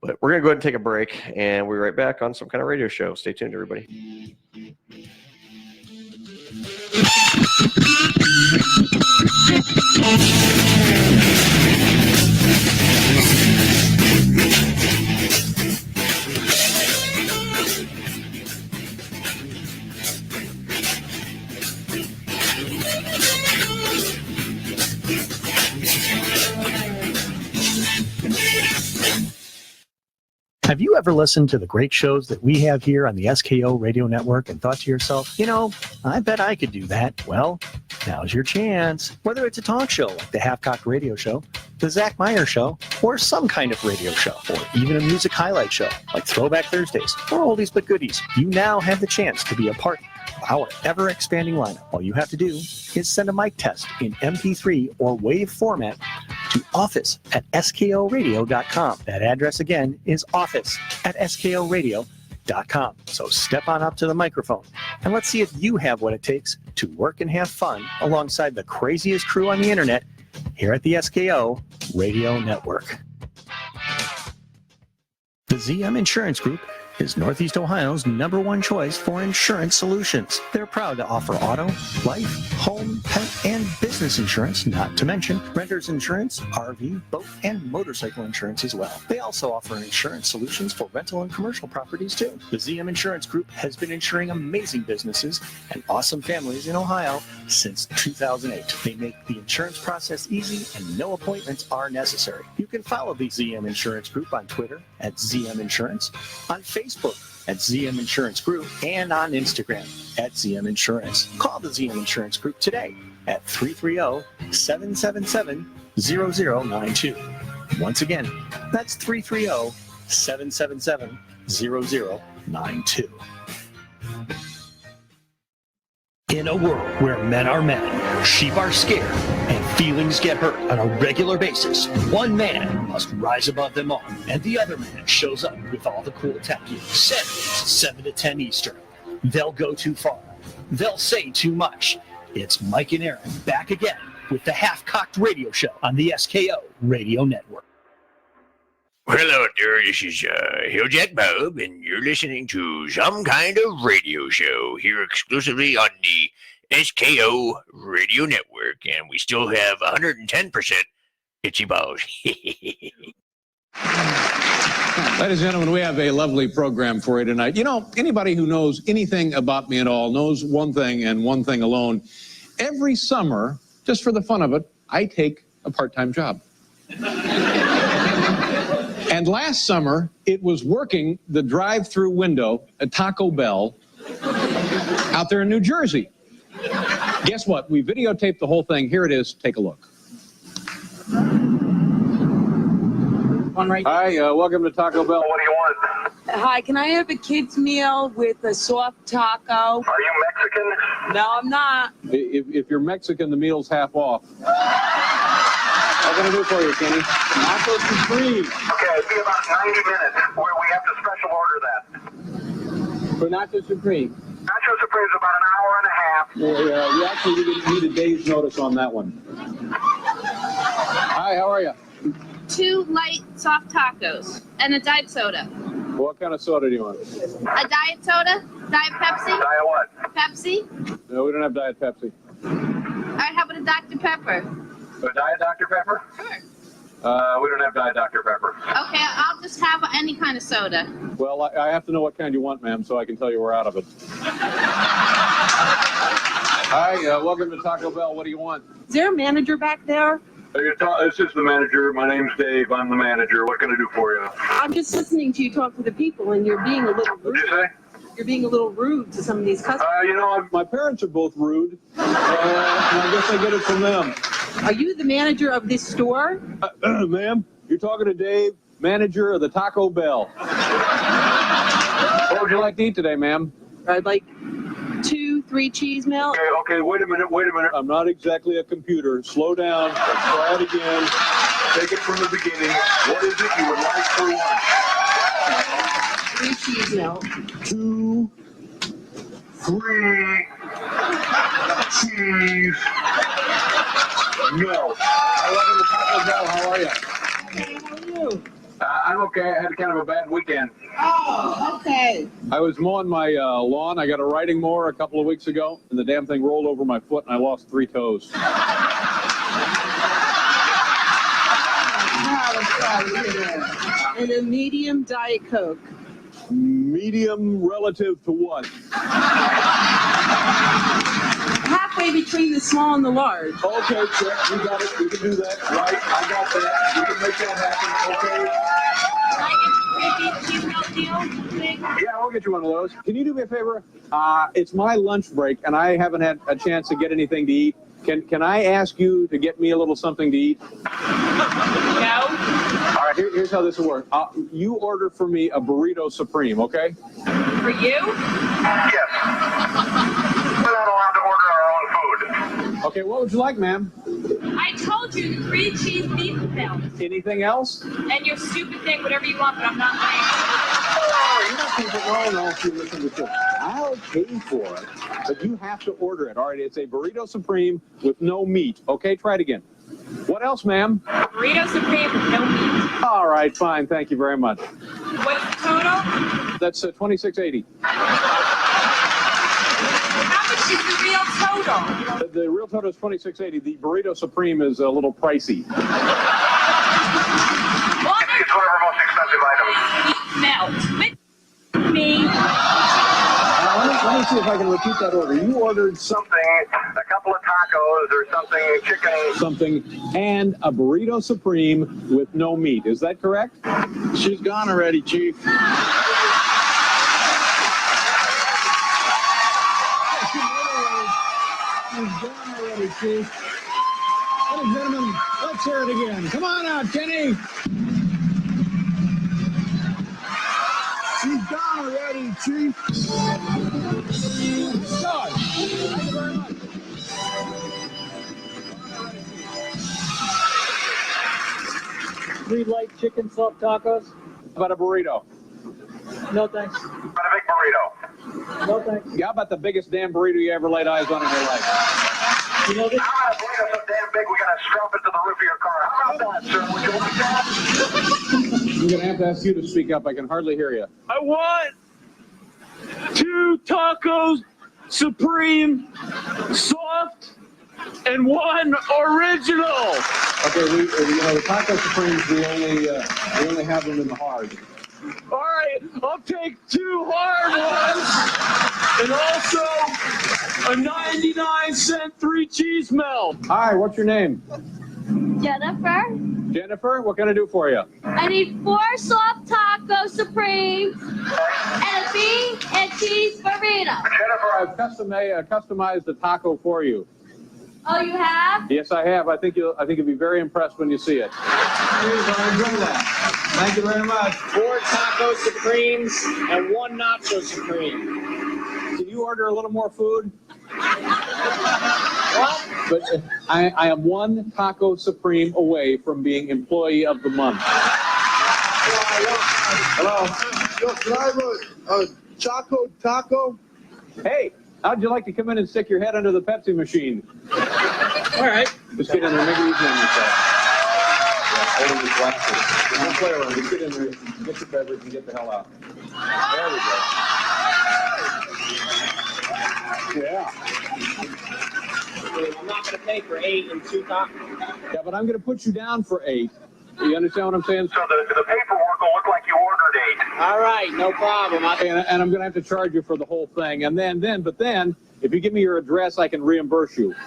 But we're gonna go ahead and take a break, and we'll be right back on Some Kind of Radio Show. Stay tuned, everybody. Have you ever listened to the great shows that we have here on the SKO Radio Network and thought to yourself, you know, I bet I could do that? Well, now's your chance. Whether it's a talk show like the Half-Cocked Radio Show, the Zach Meyer Show, or some kind of radio show, or even a music highlight show like Throwback Thursdays or Oldies But Goodies, you now have the chance to be a part of our ever-expanding lineup. All you have to do is send a mic test in MP3 or WAV format to office@skoradio.com. That address again is office@skoradio.com. So step on up to the microphone and let's see if you have what it takes to work and have fun alongside the craziest crew on the internet here at the SKO Radio Network. The ZM Insurance Group is Northeast Ohio's #1 choice for insurance solutions. They're proud to offer auto, life, home, pet, and business insurance, not to mention renter's insurance, RV, boat, and motorcycle insurance as well. They also offer insurance solutions for rental and commercial properties too. The ZM Insurance Group has been insuring amazing businesses and awesome families in Ohio since 2008. They make the insurance process easy and no appointments are necessary. You can follow the ZM Insurance Group on Twitter @ZM Insurance, on Facebook at ZM Insurance Group, and on Instagram @ZM Insurance. Call the ZM Insurance Group today at 330-777-0092. Once again, that's 330-777-0092. In a world where men are mad, sheep are scared, and feelings get hurt on a regular basis, one man must rise above them all, and the other man shows up with all the cool tech. Saturdays, 7 to 10 Eastern. They'll go too far. They'll say too much. It's Mike and Aaron back again with the Half-Cocked Radio Show on the SKO Radio Network. Well, hello there, this is Hilljack Bob, and you're listening to Some Kind of Radio Show here exclusively on the SKO Radio Network, and we still have 110% itchy balls. Ladies and gentlemen, we have a lovely program for you tonight. You know, anybody who knows anything about me at all knows one thing and one thing alone. Every summer, just for the fun of it, I take a part-time job. And last summer, it was working the drive-through window at Taco Bell out there in New Jersey. Guess what? We videotaped the whole thing. Here it is. Take a look. Hi, welcome to Taco Bell. What do you want? Hi, can I have a kid's meal with a soft taco? Are you Mexican? No, I'm not. If you're Mexican, the meal's half off. What can I do for you, Kenny? Nacho Supreme. Okay, it'll be about 90 minutes where we have to special order that. For Nacho Supreme? Nacho Supreme's about an hour and a half. Yeah, we actually need a day's notice on that one. Hi, how are you? 2 light soft tacos and a diet soda. What kind of soda do you want? A diet soda? Diet Pepsi? Diet what? Pepsi? No, we don't have Diet Pepsi. All right, how about a Dr. Pepper? A Diet Dr. Pepper? Sure. We don't have Diet Dr. Pepper. Okay, I'll just have any kind of soda. Well, I have to know what kind you want, ma'am, so I can tell you we're out of it. Hi, welcome to Taco Bell. What do you want? Is there a manager back there? This is the manager. My name's Dave. I'm the manager. What can I do for you? I'm just listening to you talk to the people, and you're being a little rude. What'd you say? you're being a little rude to some of these customers. My parents are both rude, and I guess I get it from them. Are you the manager of this store? Ma'am, you're talking to Dave, manager of the Taco Bell. What would you like to eat today, ma'am? I'd like 2, 3 cheese melt. Okay, wait a minute. I'm not exactly a computer. Slow down. Let's try it again. Take it from the beginning. What is it you would like for lunch? 3 cheese melt. 2, 3 cheese. No. I love the Taco Bell. How are you? Okay, how are you? I'm okay. I had kind of a bad weekend. Oh, okay. I was mowing my lawn. I got a riding mower a couple of weeks ago, and the damn thing rolled over my foot, and I lost 3 toes. And a medium Diet Coke. Medium relative to what? Halfway between the small and the large. Okay, check. We got it. We can do that. Right. I got that. We can make that happen. Okay. Yeah, I'll get you one of those. Can you do me a favor? It's my lunch break, and I haven't had a chance to get anything to eat. Can I ask you to get me a little something to eat? No. All right, here's how this will work. You order for me a burrito supreme, okay? For you? Yes. We're not allowed to order our own food. Okay, what would you like, ma'am? I told you the 3 cheese beef melt. Anything else? And your stupid thing, whatever you want, but I'm not paying. No, if you listen to this. I'll pay for it, but you have to order it. All right, it's a burrito supreme with no meat. Okay, try it again. What else, ma'am? Burrito supreme with no meat. All right, fine. Thank you very much. What's the total? That's $26.80. How much is the real total? The real total is $26.80. The burrito supreme is a little pricey. Well, It's one of our most expensive items. melt. With me. Let me see if I can repeat that order. You ordered Something, a couple of tacos or something, chicken. something and a burrito supreme with no meat. Is that correct? She's gone already, Chief. She's gone already, Chief. Ladies and gentlemen, let's hear it again. Come on out, Kenny. She's gone already, Chief. God. Thank you very much. 3 light chicken soft tacos. How about a burrito? No, thanks. But a big burrito. No, thanks. Yeah, how about the biggest damn burrito you ever laid eyes on in your life? You know this? How about a burrito so damn big we gotta strap it to the roof of your car? How about that, sir? Would you like that? I'm going to have to ask you to speak up. I can hardly hear you. I want 2 tacos, supreme, soft, and 1 original. Okay, the taco supremes, we only have them in the hard. All right, I'll take 2 hard ones, and also a 99-cent 3 cheese melt. Hi, what's your name? Jennifer, Jennifer, what can I do for you? I need 4 soft taco supremes and a beef and cheese burrito. Jennifer, I've customized the taco for you. Oh, you have? Yes, I have. I think you'll be very impressed when you see it. I enjoy that. Thank you very much. 4 taco supremes and 1 nacho supreme. Can you order a little more food? What? But I am 1 taco supreme away from being employee of the month. Hello. Can I have a Choco Taco? Hey, how'd you like to come in and stick your head under the Pepsi machine? All right. Just get in there, make it easy on yourself. Yeah, holding the glasses. Don't play around. Just get in there, get your beverage, and get the hell out. There we go. Yeah. I'm not going to pay for 8 and 2 tacos. Yeah, but I'm going to put you down for 8. You understand what I'm saying? So the paperwork will look like you ordered 8. All right, no problem. And I'm going to have to charge you for the whole thing. And then, if you give me your address, I can reimburse you. Not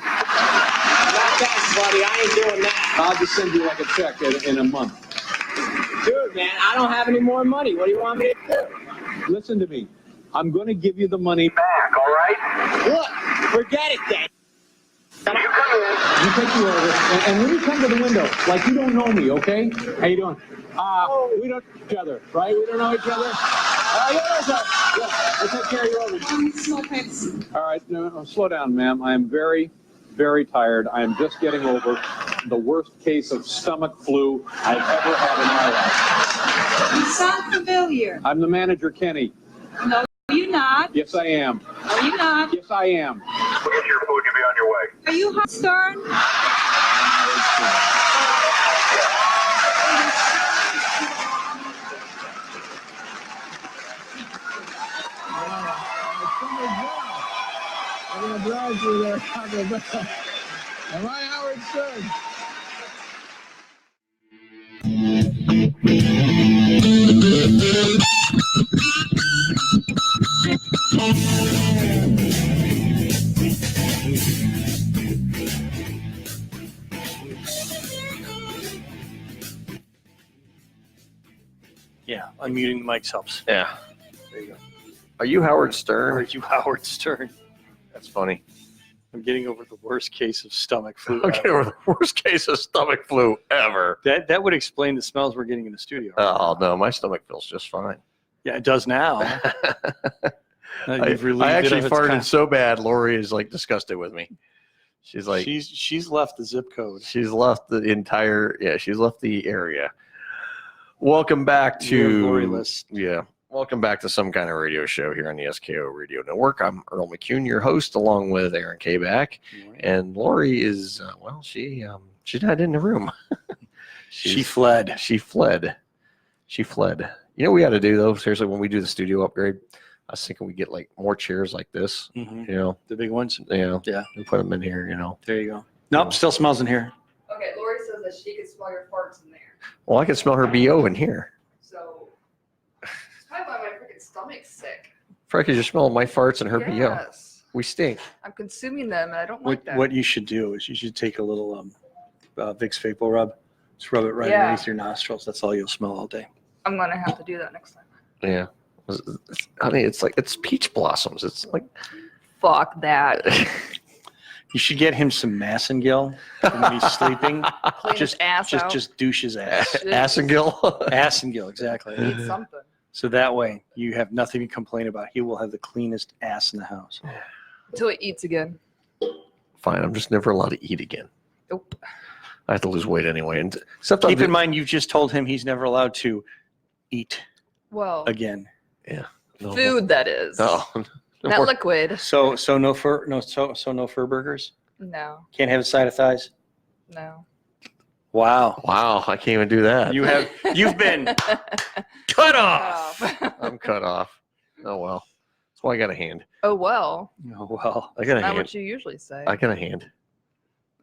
that, buddy. I ain't doing that. I'll just send you like a check in a month. Dude, man, I don't have any more money. What do you want me to do? Listen to me. I'm going to give you the money back, all right? Look, forget it then. You come in. You take you over, and when you come to the window, like you don't know me, okay? How you doing? We don't know each other, right? We don't know each other. Yeah, we'll take care of your order. Small Pepsi. All right, no, slow down, ma'am. I am very, very tired. I am just getting over the worst case of stomach flu I've ever had in my life. You sound familiar. I'm the manager, Kenny. No, you're not. Yes, I am. No, you're not. Yes, I am. We'll get your food. You'll be on your way. Are you Howard Stern? I'm going to drive through there, Taco Bell. Am I Howard Stern? Yeah, unmuting the mics helps. Yeah. There you go. Are you Howard Stern? Or are you Howard Stern? That's funny. I'm getting over the worst case of stomach flu. I'm getting over the worst case of stomach flu ever. That would explain the smells we're getting in the studio. Oh, no, my stomach feels just fine. Yeah, it does now. I actually farted so bad, Lori is like disgusted with me. She's like, she's left the zip code. She's left the entire, she's left the area. Welcome back to Lori list. Yeah. Welcome back to Some Kind of Radio Show here on the SKO Radio Network. I'm Earl McCune, your host, along with Aaron Kaback. And Lori is, she's not in the room. She fled. She fled. You know what we got to do, though? Seriously, when we do the studio upgrade, I was thinking we get like more chairs like this, you know. The big ones? Yeah. Yeah. We put them in here, you know. There you go. Nope, still smells in here. Okay, Lori says that she can smell your farts in there. Well, I can smell her BO in here. So, that's probably why my freaking stomach's sick. Frankly, you're smelling my farts and her BO. Yes. We stink. I'm consuming them, and I don't like that. What you should do is you should take a little Vicks Vapor Rub. Just rub it right underneath your nostrils. That's all you'll smell all day. I'm going to have to do that next time. Yeah. I mean, it's peach blossoms. It's like. Fuck that. You should get him some Massengill when he's sleeping. Clean his ass out. Just douche his ass. Assengill? Assengill, exactly. Need something. So that way you have nothing to complain about. He will have the cleanest ass in the house. Until he eats again. Fine. I'm just never allowed to eat again. Nope. I have to lose weight anyway. And keep in mind, you've just told him he's never allowed to eat again. Yeah. No. Food, that is. Oh. Not liquid. So no fur burgers? No. Can't have a side of thighs? No. Wow. I can't even do that. You've been cut off. I'm cut off. Oh well. That's why I got a hand. Oh well. Oh well. I got a Not hand. what you usually say. I got a hand.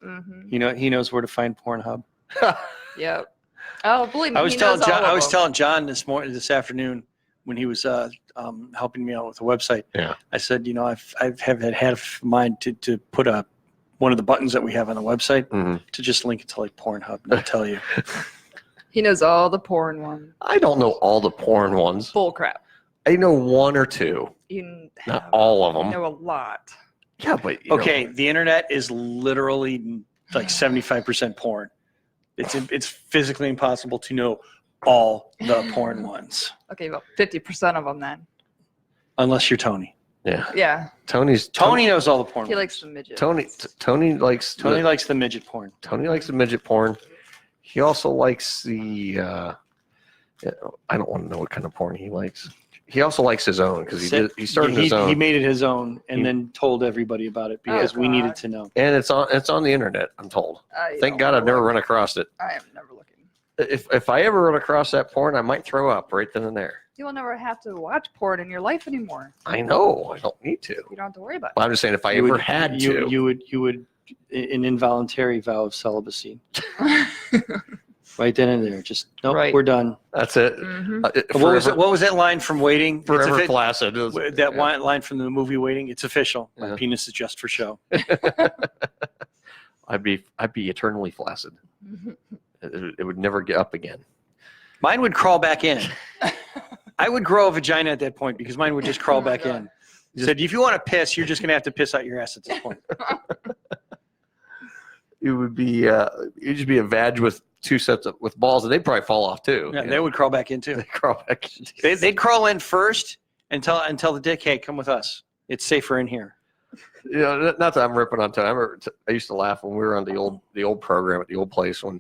Mm-hmm. You know, he knows where to find Pornhub. Yep. Oh, believe me. I was telling John this afternoon when he was helping me out with the website. Yeah. I said, I've had a mind to put one of the buttons that we have on the website to just link it to like Pornhub and I'll tell you. He knows all the porn ones. I don't know all the porn ones. Bull crap. I know one or two. Not all of them. You know a lot. Yeah, but okay, the internet is literally like 75% porn. It's physically impossible to know all the porn ones. Okay, about 50% of them then. Unless you're Tony. Yeah. Yeah. Tony knows all the porn. He likes the midgets. Tony likes the midget porn. Tony likes the midget porn. He also likes the I don't want to know what kind of porn he likes. He also likes his own because he started his own. He made it his own and then told everybody about it because we needed to know. And it's on the internet, I'm told. Thank God I've never run across it. I am never looking. If I ever run across that porn, I might throw up right then and there. You will never have to watch porn in your life anymore. I know. I don't need to. You don't have to worry about it. Well, I'm just saying if I ever had to. You would an involuntary vow of celibacy. Right then and there. Just we're done. That's it. Mm-hmm. What was that line from Waiting? Forever flaccid. Line from the movie Waiting. It's official. My penis is just for show. I'd be eternally flaccid. It would never get up again. Mine would crawl back in. I would grow a vagina at that point because mine would just crawl back in. Said, if you want to piss, you're just going to have to piss out your ass at this point. It would be it'd just be a vag with two sets of with balls, and they'd probably fall off too. Yeah, they would crawl back in too. They'd crawl back in. They'd crawl in first and tell the dick, hey, come with us. It's safer in here. You know, not that I'm ripping on Tony. I used to laugh when we were on the old program at the old place when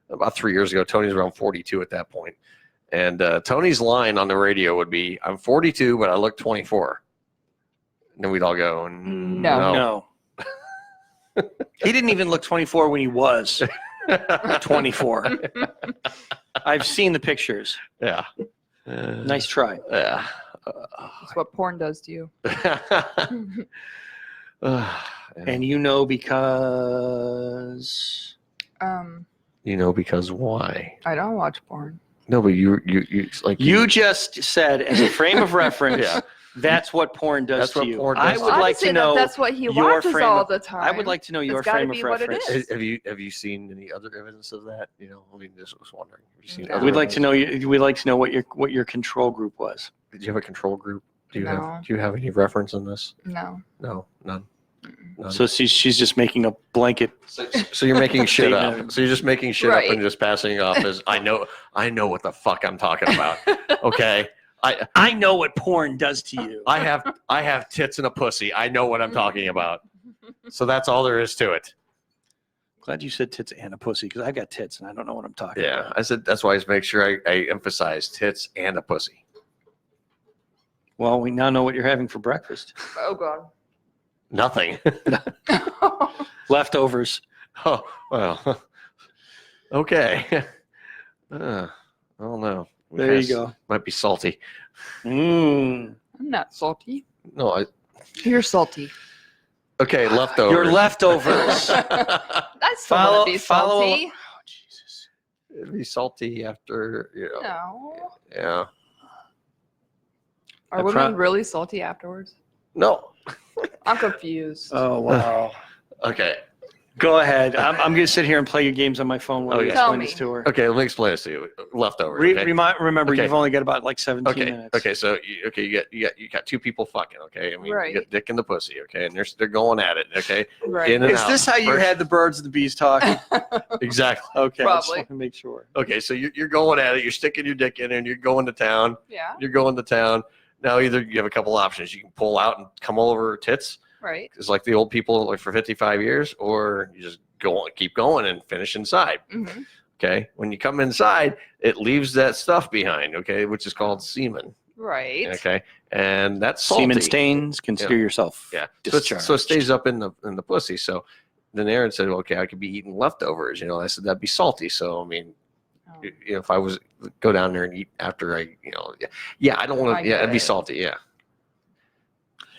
about 3 years ago. Tony's around 42 at that point, and Tony's line on the radio would be, "I'm 42, but I look 24." And then we'd all go, "No." He didn't even look 24 when he was 24. I've seen the pictures. Yeah. Nice try. Yeah. That's what porn does to you. And you know because. You know because why? I don't watch porn. No, but you like you just said as a frame of reference. Yeah. That's what porn does to you. Porn I does. would like to know that's what he your watches frame all of- the time. I would like to know your It's gotta frame be of what it reference. is. Have you seen any other evidence of that? You know, I mean, just was wondering. Have you seen No. other We'd like to evidence? know. We'd like to know what your control group was. Did you have a control group? Do you No. have any reference in this? No. No, none. None. So she's just making a blanket. So you're making shit up. Statement. So you're just making shit Right. up and just passing it off as I know what the fuck I'm talking about. Okay. I know what porn does to you. I have tits and a pussy. I know what I'm talking about. So that's all there is to it. Glad you said tits and a pussy because I got tits and I don't know what I'm talking Yeah. about. I said that's why I just make sure I emphasize tits and a pussy. Well, we now know what you're having for breakfast. Oh God. Nothing. Leftovers. Oh, well. Okay. I don't know. There you go. Might be salty. I'm not salty. No, You're salty. okay, leftovers. Your leftovers. I still want to be salty. Oh, Jesus. It'd be salty after, you know. No. Yeah. Are women really salty afterwards? No. I'm confused. Oh, wow. Okay. Go ahead. I'm going to sit here and play your games on my phone while you yeah. explain this to her. Okay, let me explain this to you. Leftovers. okay? Remember, Okay. you've only got about like 17 Okay. minutes. Okay. So you got two people fucking. Okay. I mean, Right. you got dick and the pussy. Okay, and they're going at it. Okay. Right. In and Is out. this how you First- had the birds and the bees talking? Exactly. Okay. I just Probably. want to make sure. Okay. So you're going at it. You're sticking your dick in, and you're going to town. Yeah. You're going to town. Now, either you have a couple options. You can pull out and come all over her tits. Right. It's like the old people like for 55 years, or you just keep going and finish inside. Mm-hmm. Okay. When you come inside, it leaves that stuff behind. Okay, which is called semen. Right. Okay, and that's salty. Semen stains. Consider yourself. Yeah. discharged. So it stays up in the pussy. So then Aaron said, okay, I could be eating leftovers. You know, I said that'd be salty. So I mean, Oh. you know, if I was go down there and eat after I, you know, yeah, I don't want I to. Yeah, get it'd be it. salty. Yeah.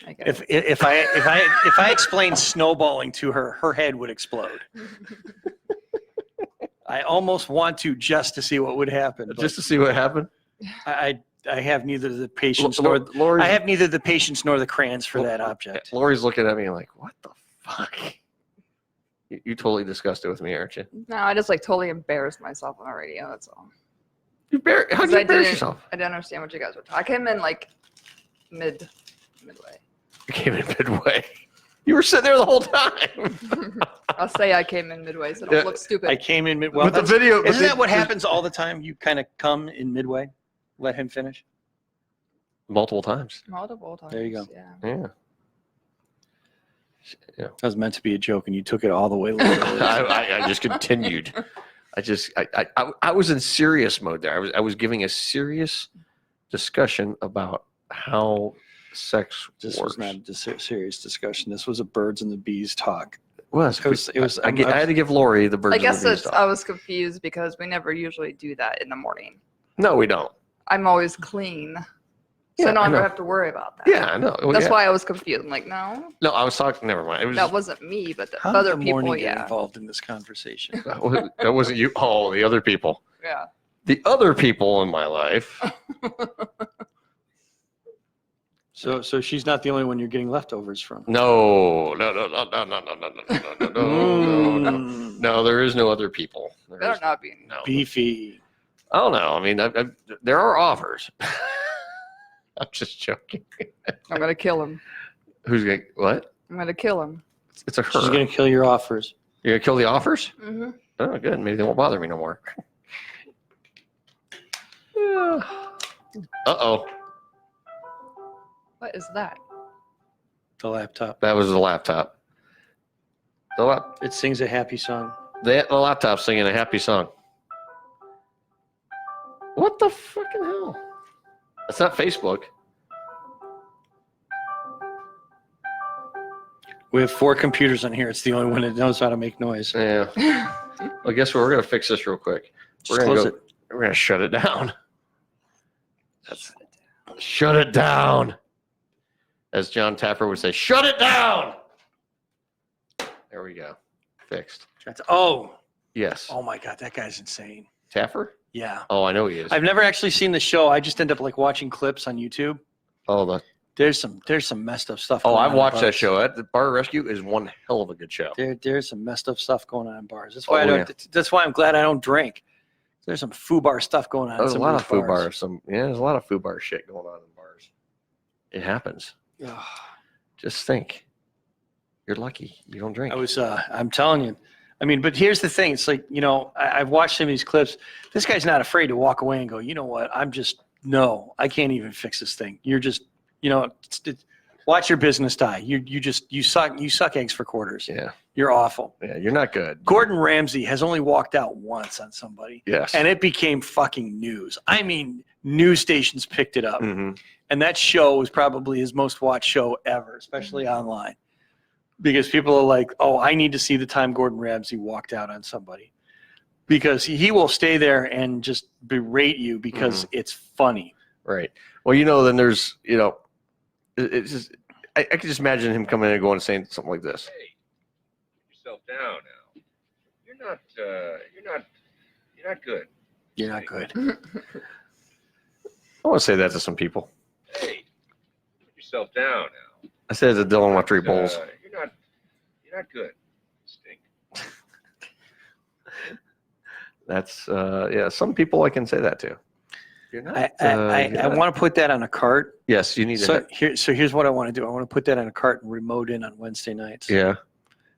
I get If I explained snowballing to her, her head would explode. I almost want to just to see what would happen. Just to see what happened. I have neither the patience Lori- nor Lori's- I have neither the patience nor the crayons for that object. Lori's looking at me like, what the fuck? You totally disgusted with me, aren't you? No, I just like totally embarrassed myself on the radio. That's all. How'd 'Cause you I embarrass didn't- yourself? I didn't understand what you guys were talking. I came in like midway. You came in midway. You were sitting there the whole time. I'll say I came in midway, so don't Yeah, look stupid. I came in midway. With the video- Isn't but that what the- happens all the time? You kind of come in midway, let him finish. Multiple times. Multiple times. There you go. Yeah. Yeah. That was meant to be a joke, and you took it all the way. literally. I just continued. I was in serious mode there. I was giving a serious discussion about how sex This works. was not a serious discussion. This was a birds and the bees talk. It was. I had to give Lori the birds. I guess and the bees I was confused because we never usually do that in the morning. No, we don't. I'm always clean. So Yeah, I don't I ever know. have to worry about that. Yeah, I know. Well, That's yeah. why I was confused. I'm like, no, No, I was talking. Never mind. It was that wasn't me, but the How other did the people, morning get yeah. involved in this conversation? that wasn't you. Oh, the other people. Yeah. The other people in my life. So she's not the only one you're getting leftovers from. No. No, there is no other people. Better not be. No. Beefy. I don't know. I mean, there are offers. I'm just joking. I'm gonna kill him. Who's going to, what? I'm gonna kill him. It's a her. She's gonna kill your offers. You're going to kill the offers? Mm-hmm. Oh, good. Maybe they won't bother me no more. Uh-oh. What is that? The laptop. That was the laptop. It sings a happy song. The laptop singing a happy song. What the fucking hell? That's not Facebook. We have 4 computers on here. It's the only one that knows how to make noise. Yeah. Well, guess what? We're going to fix this real quick. Just close it. We're going to shut it down. Shut it down. As John Tapper would say, shut it down. There we go. Fixed. Oh. Yes. Oh my God, that guy's insane. Tapper? Yeah. Oh, I know he is. I've never actually seen the show. I just end up like watching clips on YouTube. Oh, there's some messed up stuff. Oh, going I've on watched in that bars. show. The Bar Rescue is one hell of a good show. There's some messed up stuff going on in bars. That's why Oh, I don't. yeah. That's why I'm glad I don't drink. There's some FUBAR stuff going on. There's in a some lot of of these FUBAR. There's a lot of FUBAR shit going on in bars. It happens. Ugh. Just think. You're lucky. You don't drink. I'm telling you. I mean, but here's the thing. It's like, I've watched some of these clips. This guy's not afraid to walk away and go, you know what? No, I can't even fix this thing. You're just, watch your business die. You suck eggs for quarters. Yeah. You're awful. Yeah, you're not good. Gordon Ramsay has only walked out once on somebody. Yes. And it became fucking news. I mean, news stations picked it up. Mm-hmm. And that show was probably his most watched show ever, especially online. Because people are like, oh, I need to see the time Gordon Ramsay walked out on somebody. Because he will stay there and just berate you because it's funny. Right. Well, then there's, it's just, I can just imagine him coming in and going and saying something like this. Hey, keep yourself down now. You're not good. You're not good. I want to say that to some people. Hey, keep yourself down now. I said it to Dylan after he bowls. You're not good. Stink. That's some people I can say that to. You're not. I want to put that on a cart. Yes, you need So here's what I want to do. I want to put that on a cart and remote in on Wednesday nights. Yeah.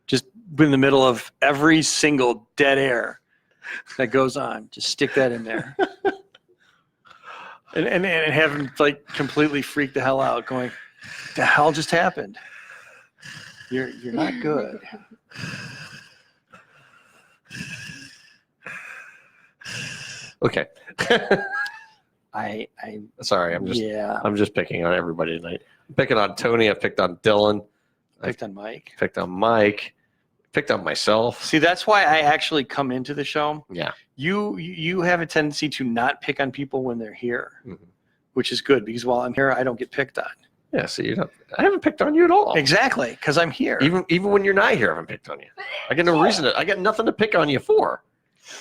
Just in the middle of every single dead air that goes on. Just stick that in there. and have him like completely freak the hell out, going, the hell just happened? You're not good. Okay. I sorry. I'm just picking on everybody tonight. I'm picking on Tony. I picked on Dylan. Picked on Mike. Picked on Mike. Picked on myself. See, that's why I actually come into the show. Yeah. You have a tendency to not pick on people when they're here, which is good because while I'm here, I don't get picked on. Yeah. See, I haven't picked on you at all. Exactly, because I'm here. Even when you're not here, I haven't picked on you. I got no reason to. I got nothing to pick on you for.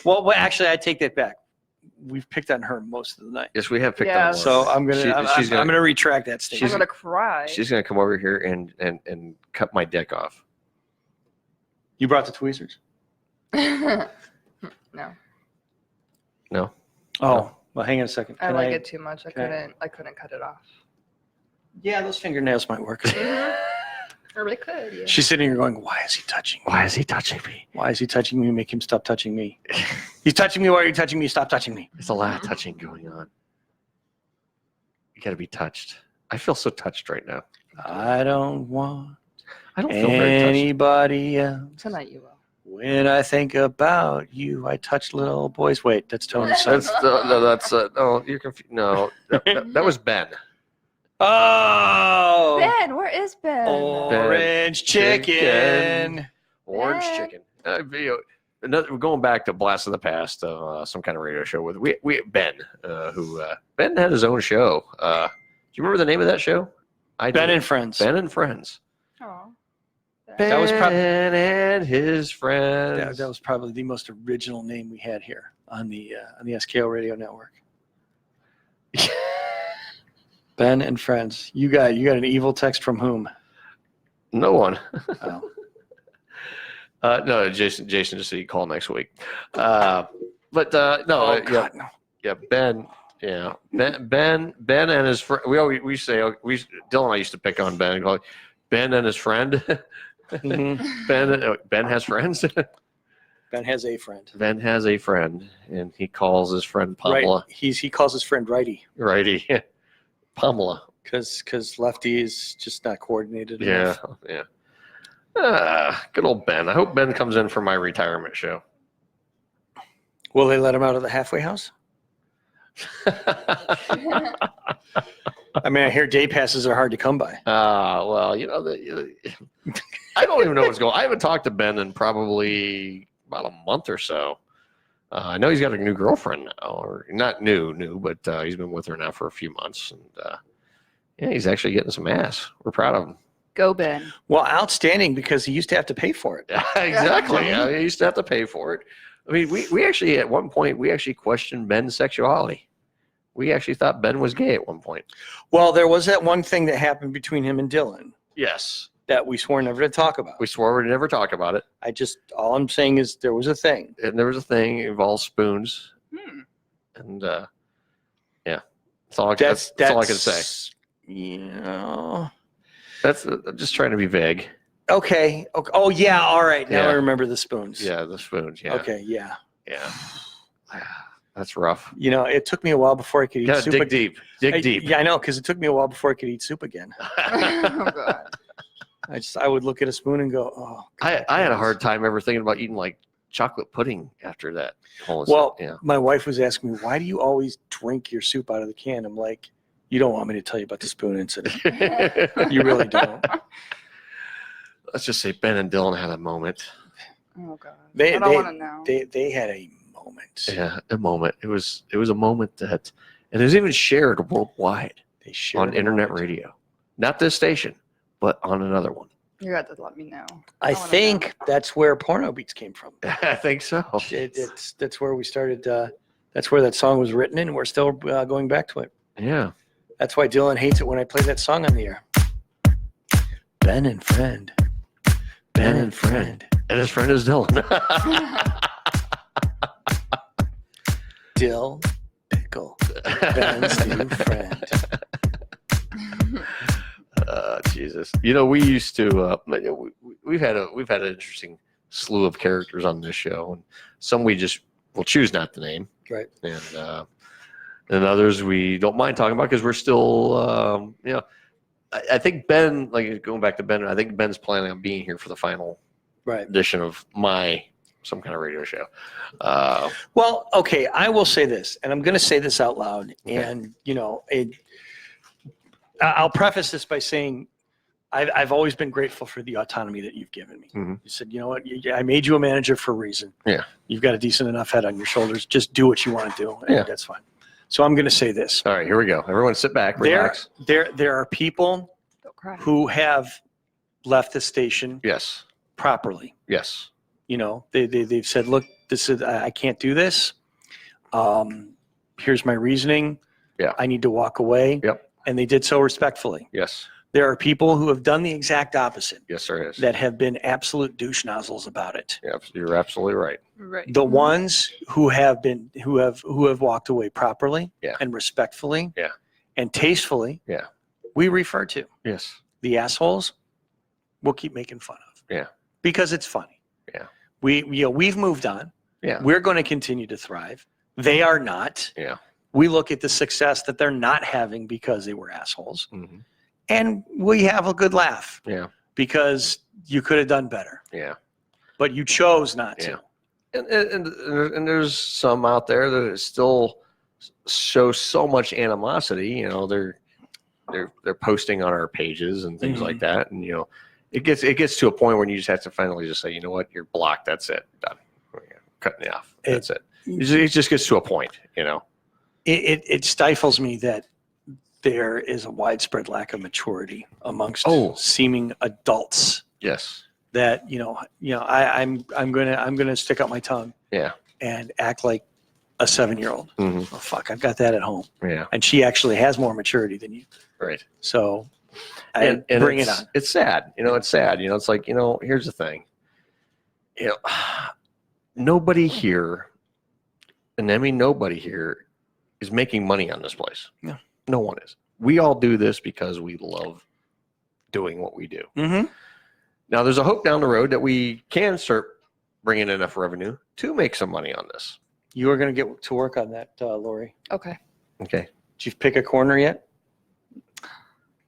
Well, actually, I take that back. We've picked on her most of the night. Yes, we have picked on her. So I'm gonna retract that statement. I'm gonna cry. She's gonna come over here and cut my dick off. You brought the tweezers? No. No. Oh, well, hang on a second. I like it too much. I couldn't cut it off. Yeah, those fingernails might work. Or they could, yeah. She's sitting here going, why is he touching me? Why is he touching me? Why is he touching me? Make him stop touching me. He's touching me. Why are you touching me? Stop touching me. There's a lot of touching going on. You got to be touched. I feel so touched right now. I don't want feel very touched. anybody else. Tonight you will. When I think about you, I touch little boys. Wait, that's Tony's son. No, you're confused. No, that was Ben. Oh, Ben, where is Ben? Orange chicken. Orange chicken. We're going back to Blast of the Past, some kind of radio show with we Ben, who Ben had his own show. Do you remember the name of that show? Ben and Friends. Ben and Friends. Oh. That was probably and his friends. That was probably the most original name we had here on the SKO radio network. Ben and Friends. You got an evil text from whom? No one. Oh. No, Jason just said he'd call next week. No. Oh, God, no. Yeah, Ben. Yeah, Ben and his friend. We say Dylan and I used to pick on Ben and go, Ben and his friend. Ben has friends. Ben has a friend. Ben has a friend, and he calls his friend Pamela. Right. He calls his friend Righty. Righty, Pamela. Because Lefty is just not coordinated Yeah, enough. yeah. Good old Ben. I hope Ben comes in for my retirement show. Will they let him out of the halfway house? I mean, I hear day passes are hard to come by. Well, I don't even know what's going on. I haven't talked to Ben in probably about a month or so. I know he's got a new girlfriend now, or not new, but he's been with her now for a few months. And yeah, he's actually getting some ass. We're proud of him. Go, Ben. Well, outstanding, because he used to have to pay for it. Exactly. Yeah, he used to have to pay for it. I mean, we actually, at one point, we actually questioned Ben's sexuality. We actually thought Ben was gay at one point. Well, there was that one thing that happened between him and Dylan. Yes. That we swore never to talk about. We swore we'd never talk about it. All I'm saying is there was a thing. And there was a thing. It involved spoons. And, yeah. That's all I can say. Yeah. That's just trying to be vague. Okay. Oh, yeah. All right. Now I remember the spoons. Yeah, the spoons. Yeah. Okay. Yeah. Yeah. That's rough. It took me a while before I could eat soup. Dig deep. Dig deep. Yeah, I know, because it took me a while before I could eat soup again. Oh, God. I would look at a spoon and go, oh. God, I had a hard time ever thinking about eating like chocolate pudding after that. My wife was asking me, why do you always drink your soup out of the can? I'm like, you don't want me to tell you about the spoon incident. You really don't. Let's just say Ben and Dylan had a moment. Oh, God. I don't want to know. They had a moment. Yeah, a moment. It was a moment that, and it was even shared worldwide. They shared on internet radio, not this station, but on another one. You got to let me know. I think that's where Porno Beats came from. I think so. That's where we started. That's where that song was written, and we're still going back to it. Yeah. That's why Dylan hates it when I play that song on the air. Ben and friend. Ben and friend. And his friend is Dylan. Dill Pickle. Ben's new friend. Jesus. We used to we've had an interesting slew of characters on this show, and some we just will choose not to name. Right. And others we don't mind talking about because we're still I think Ben, like going back to Ben, I think Ben's planning on being here for the final edition of some kind of radio show. Well, okay, I will say this, and I'm going to say this out loud, and I'll preface this by saying I've always been grateful for the autonomy that you've given me. Mm-hmm. You said, you know what, I made you a manager for a reason. Yeah. You've got a decent enough head on your shoulders. Just do what you want to do, and that's fine. So I'm going to say this. All right, here we go. Everyone sit back, relax. There are people who have left the station properly. Yes. They've said, look, I can't do this. Here's my reasoning. Yeah. I need to walk away. Yep. And they did so respectfully. Yes. There are people who have done the exact opposite. Yes, there is. That have been absolute douche nozzles about it. Yeah, you're absolutely right. Right. The ones who have walked away properly Yeah. and respectfully Yeah. and tastefully. Yeah. We refer to. Yes. The assholes we'll keep making fun of. Yeah. Because it's funny. Yeah. We've moved on. Yeah. We're going to continue to thrive. They are not. Yeah. We look at the success that they're not having because they were assholes. Mm-hmm. And we have a good laugh. Yeah. Because you could have done better. Yeah. But you chose not to. And there's some out there that still show so much animosity. They're posting on our pages and things like that. And it gets to a point where you just have to finally just say, you know what, you're blocked. That's it. Done. Cutting you off. That's it. It just gets to a point. It stifles me that there is a widespread lack of maturity amongst seeming adults. Yes. That I'm gonna stick out my tongue. Yeah. And act like a 7-year-old. Mm-hmm. Oh fuck, I've got that at home. Yeah. And she actually has more maturity than you. Right. So and bring it on. It's sad. It's sad. It's like, here's the thing. Nobody here, and I mean nobody here, is making money on this place. No. No one is. We all do this because we love doing what we do. Mm-hmm. Now, there's a hope down the road that we can start bringing enough revenue to make some money on this. You are going to get to work on that, Lori. Okay. Okay. Did you pick a corner yet?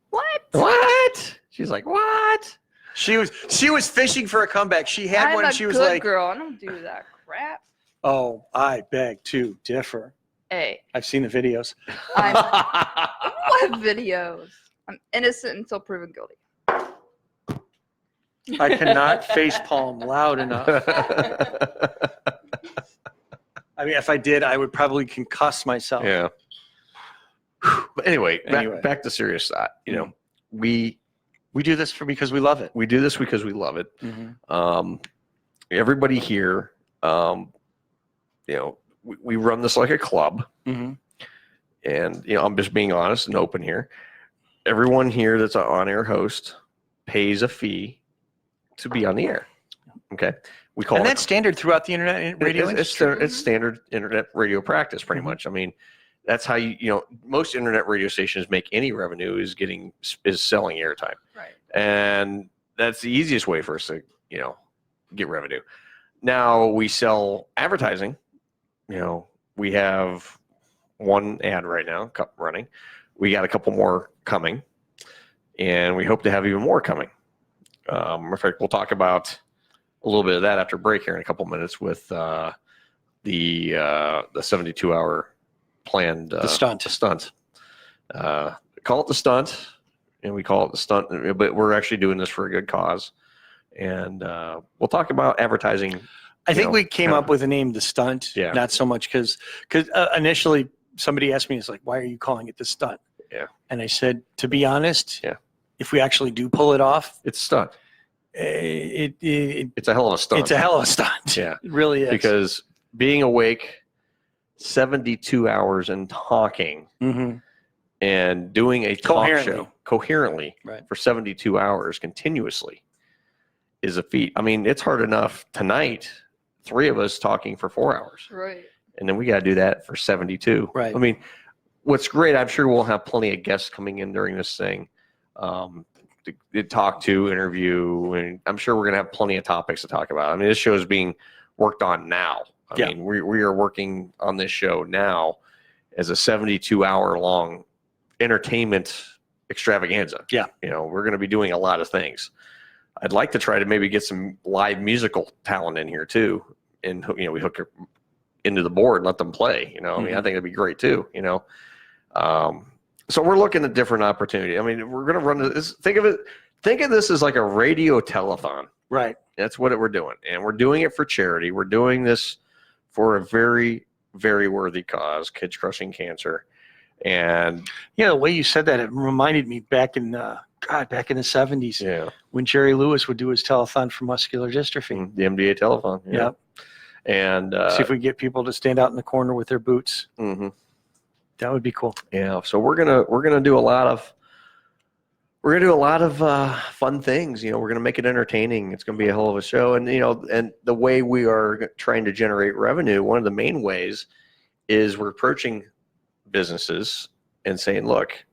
What? She's like, what? She was fishing for a comeback. She had I'm one. a She was good like, girl. I don't do that crap. "Oh, I beg to differ." Hey, I've seen the videos. what videos? I'm innocent until proven guilty. I cannot facepalm loud enough. I mean, if I did, I would probably concuss myself. Yeah. But anyway, back to serious side. You know, we do this because we love it. We do this because we love it. Mm-hmm. Everybody here, you know, we run this like a club. Mm-hmm. And, you know, I'm just being honest and open here. Everyone here that's an on-air host pays a fee to be on the air. Okay. We call and it that's standard throughout the internet radio industry. It's standard internet radio practice, pretty much. I mean, that's how you know, most internet radio stations make any revenue is selling airtime. Right. And that's the easiest way for us to, you know, get revenue. Now we sell advertising. You know, we have one ad right now running. We got a couple more coming, and we hope to have even more coming. In fact, we'll talk about a little bit of that after break here in a couple minutes with the 72-hour planned the stunt. Call it the stunt, and we call it the stunt, but we're actually doing this for a good cause. And we'll talk about advertising. I think we came up with the name The Stunt, not so much because initially somebody asked me, it's like, why are you calling it The Stunt? Yeah. And I said, to be honest, if we actually do pull it off, it's a stunt. It's a hell of a stunt. It's a hell of a stunt. Yeah. It really is. Because being awake 72 hours and talking and doing a talk show coherently for 72 hours continuously is a feat. I mean, it's hard enough tonight, 3 of us talking for 4 hours. Right. And then we got to do that for 72. Right. I mean, what's great, I'm sure we'll have plenty of guests coming in during this thing to talk to, interview, and I'm sure we're going to have plenty of topics to talk about. I mean, this show is being worked on now. I mean, we are working on this show now as a 72-hour long entertainment extravaganza. Yeah. You know, we're going to be doing a lot of things. I'd like to try to maybe get some live musical talent in here too. And, you know, we hook into the board and let them play, you know, I mean, I think it'd be great too, you know? So we're looking at different opportunity. I mean, we're going to run this, think of this as like a radio telethon. Right. That's what we're doing. And we're doing it for charity. We're doing this for a very, very worthy cause, kids crushing cancer. And yeah, the way you said that, it reminded me back in the 70s when Jerry Lewis would do his telethon for muscular dystrophy. The MDA telethon. Yeah. Yep. And see if we get people to stand out in the corner with their boots. Mm-hmm. That would be cool. Yeah. So we're gonna do a lot of fun things. You know, we're gonna make it entertaining. It's gonna be a hell of a show. And you know, and the way we are trying to generate revenue, one of the main ways is we're approaching businesses and saying, look,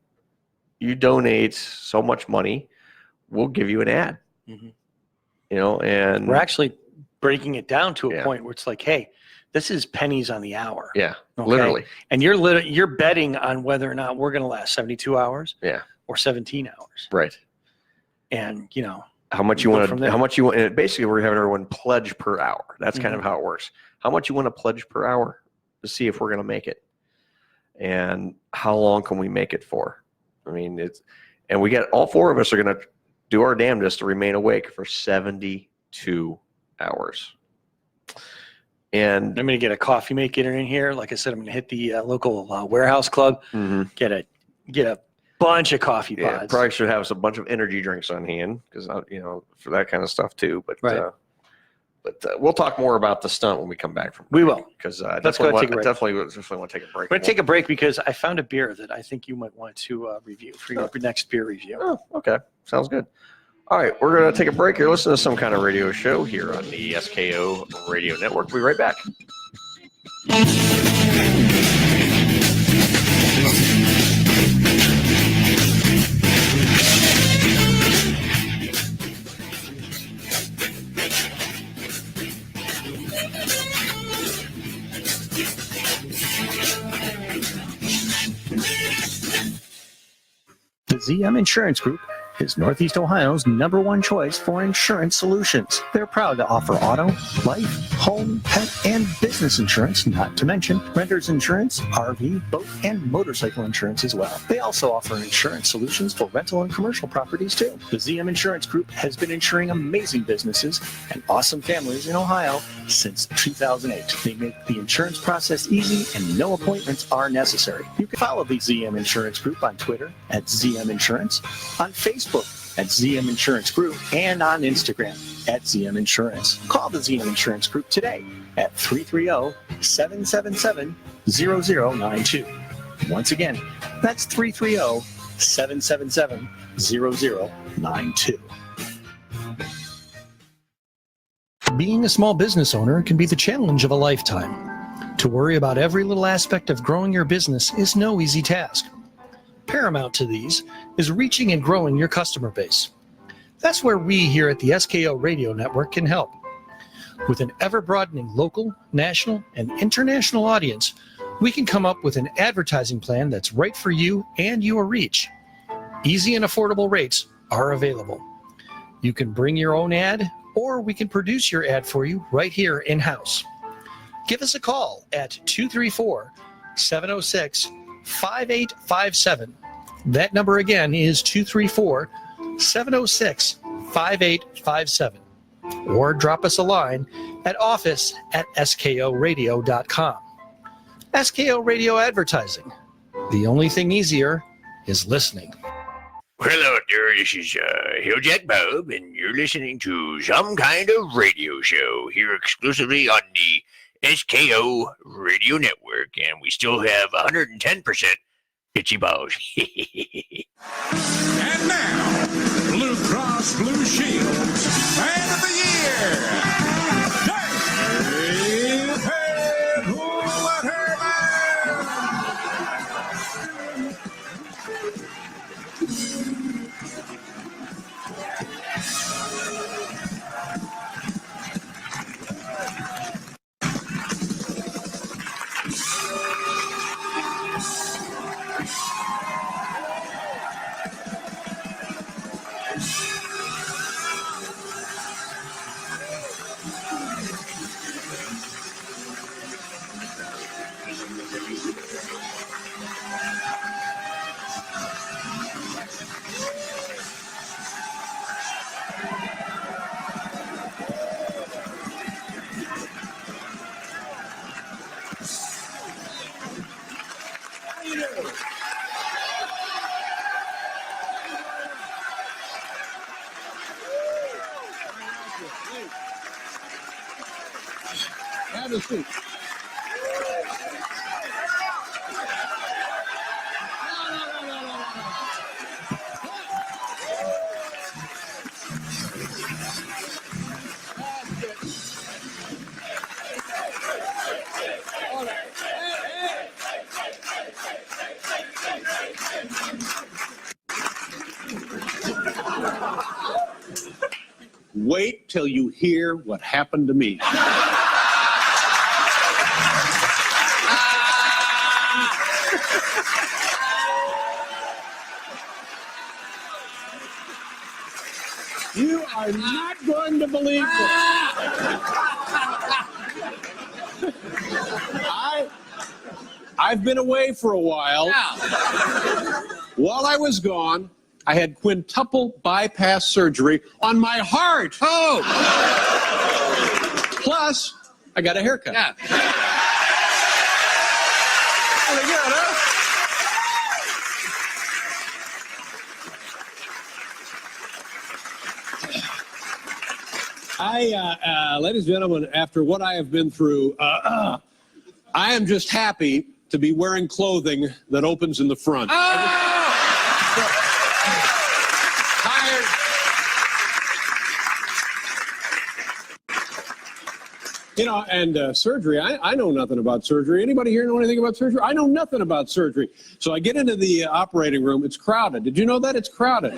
you donate so much money, we'll give you an ad. Mm-hmm. You know, and we're actually breaking it down to a point where it's like, hey, this is pennies on the hour. Yeah, okay? literally. And you're betting on whether or not we're going to last 72 hours. Yeah. Or 17 hours. Right. And you know how much you want to. How much you want. And basically, we're having everyone pledge per hour. That's kind of how it works. How much you want to pledge per hour to see if we're going to make it, and how long can we make it for? I mean, and we got all 4 of us are going to do our damnedest to remain awake for 72 hours. And I'm going to get a coffee maker in here. Like I said, I'm going to hit the local warehouse club. Get a bunch of coffee pods. Yeah, probably should have a bunch of energy drinks on hand because you know, for that kind of stuff too. But we'll talk more about the stunt when we come back from break. We will, because let's go take a break. Definitely want to take a break. We're going to take a break because I found a beer that I think you might want to review for your next beer review. Oh, okay, sounds good. All right, we're going to take a break here. Listen to some kind of radio show here on the SKO Radio Network. We'll be right back. ZM Insurance Group is Northeast Ohio's #1 choice for insurance solutions. They're proud to offer auto, life, home, pet, and business insurance, not to mention renters insurance, RV, boat, and motorcycle insurance as well. They also offer insurance solutions for rental and commercial properties too. The ZM Insurance Group has been insuring amazing businesses and awesome families in Ohio since 2008. They make the insurance process easy and no appointments are necessary. You can follow the ZM Insurance Group on Twitter at ZM Insurance, on Facebook at ZM Insurance Group, and on Instagram at ZM Insurance. Call the ZM Insurance Group today at 330-777-0092. Once again, that's 330-777-0092. Being a small business owner can be the challenge of a lifetime. To worry about every little aspect of growing your business is no easy task. Paramount to these is reaching and growing your customer base. That's where we here at the SKO Radio Network can help. With an ever-broadening local, national, and international audience, we can come up with an advertising plan that's right for you and your reach. Easy and affordable rates are available. You can bring your own ad, or we can produce your ad for you right here in-house. Give us a call at 234-706-5857. That number again is 234-706-5857. Or drop us a line at office@skoradio.com. SKO Radio Advertising. The only thing easier is listening. Hello there, this is Hilljack Bob, and you're listening to Some Kind of Radio Show here exclusively on the SKO Radio Network, and we still have 110% itchy balls. And now, Blue Cross Blue Shield Man of the Year, Dave Letterman. Have a seat. Wait till you hear what happened to me. You are not going to believe this. I've been away for a while. While I was gone, I had quintuple bypass surgery on my heart. Oh! Plus, I got a haircut. Yeah. Pretty good, huh? Ladies and gentlemen, after what I have been through, I am just happy to be wearing clothing that opens in the front. You know, and surgery, I know nothing about surgery. Anybody here know anything about surgery? I know nothing about surgery. So I get into the operating room. It's crowded. Did you know that? It's crowded.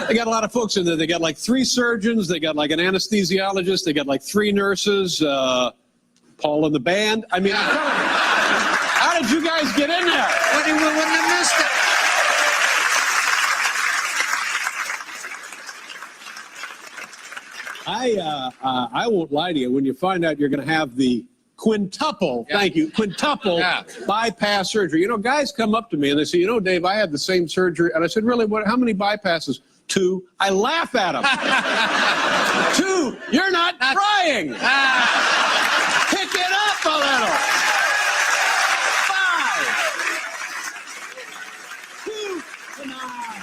They got a lot of folks in there. They got like 3 surgeons. They got like an anesthesiologist. They got like 3 nurses. Paul and the band. I mean, I'm telling you. How did you guys get in there? Wouldn't have missed it. I won't lie to you. When you find out you're going to have the quintuple, quintuple bypass surgery. You know, guys come up to me and they say, you know, Dave, I had the same surgery. And I said, really, how many bypasses? 2. I laugh at them. 2, you're not trying. Pick it up a little. 5. 2. Come on.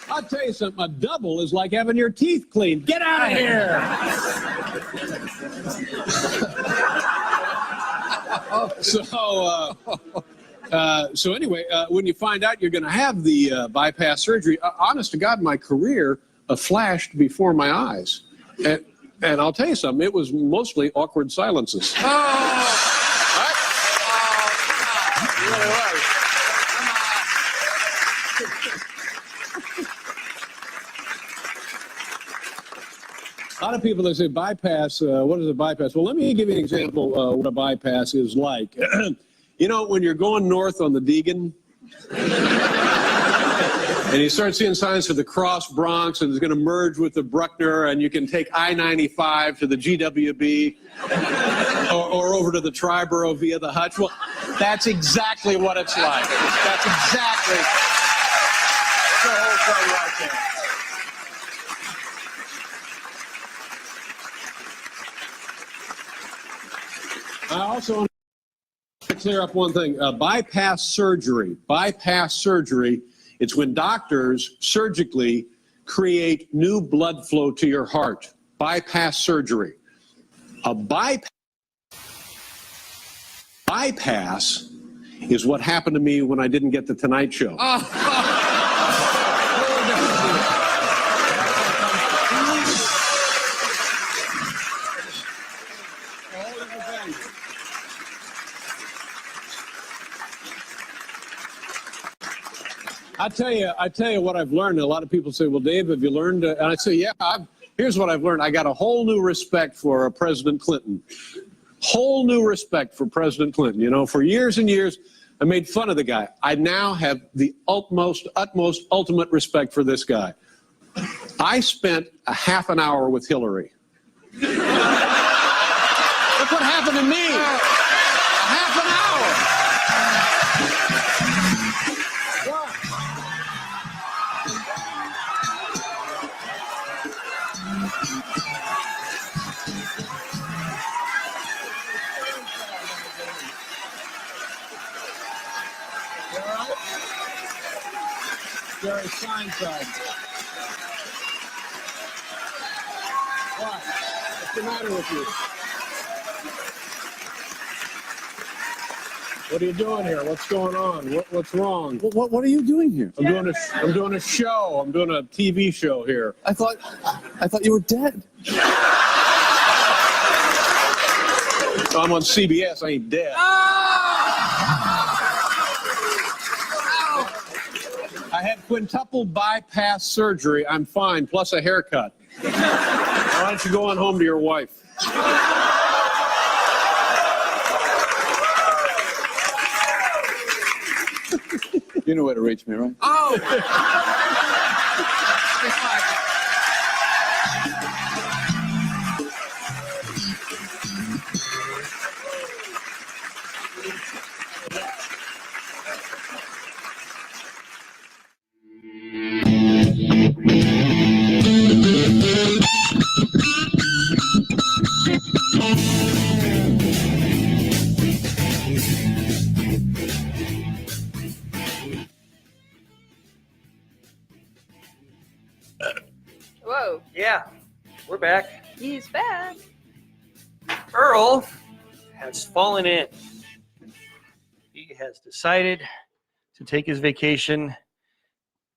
I'll tell you something, a double is like having your teeth cleaned. Get out of here! So anyway, when you find out you're going to have the bypass surgery, honest to God, my career flashed before my eyes. And I'll tell you something, it was mostly awkward silences. It really was. A lot of people, they say bypass, what is a bypass? Well, let me give you an example what a bypass is like. You know, when you're going north on the Deegan, and you start seeing signs for the Cross Bronx, and it's going to merge with the Bruckner, and you can take I-95 to the GWB, or over to the Triborough via the Hutch. Well, that's exactly what it's like. That's exactly the whole thing right there. I also want to clear up one thing. Bypass surgery, it's when doctors surgically create new blood flow to your heart. Bypass surgery. A bypass is what happened to me when I didn't get the Tonight Show. I tell you what I've learned. A lot of people say, well, Dave, have you learned? And I say, yeah, here's what I've learned. I got a whole new respect for President Clinton. Whole new respect for President Clinton. You know, for years and years, I made fun of the guy. I now have the utmost, ultimate respect for this guy. I spent a half an hour with Hillary. Look what happened to me. A half an hour. Jerry Seinfeld. What? What's the matter with you? What are you doing here? What's going on? What's wrong? What are you doing here? I'm doing a show. I'm doing a TV show here. I thought you were dead. I'm on CBS. I ain't dead. I had quintuple bypass surgery. I'm fine, plus a haircut. Why don't you go on home to your wife? You know where to reach me, right? Oh! Whoa. Yeah, we're back. He's back. Earl has fallen in. He has decided to take his vacation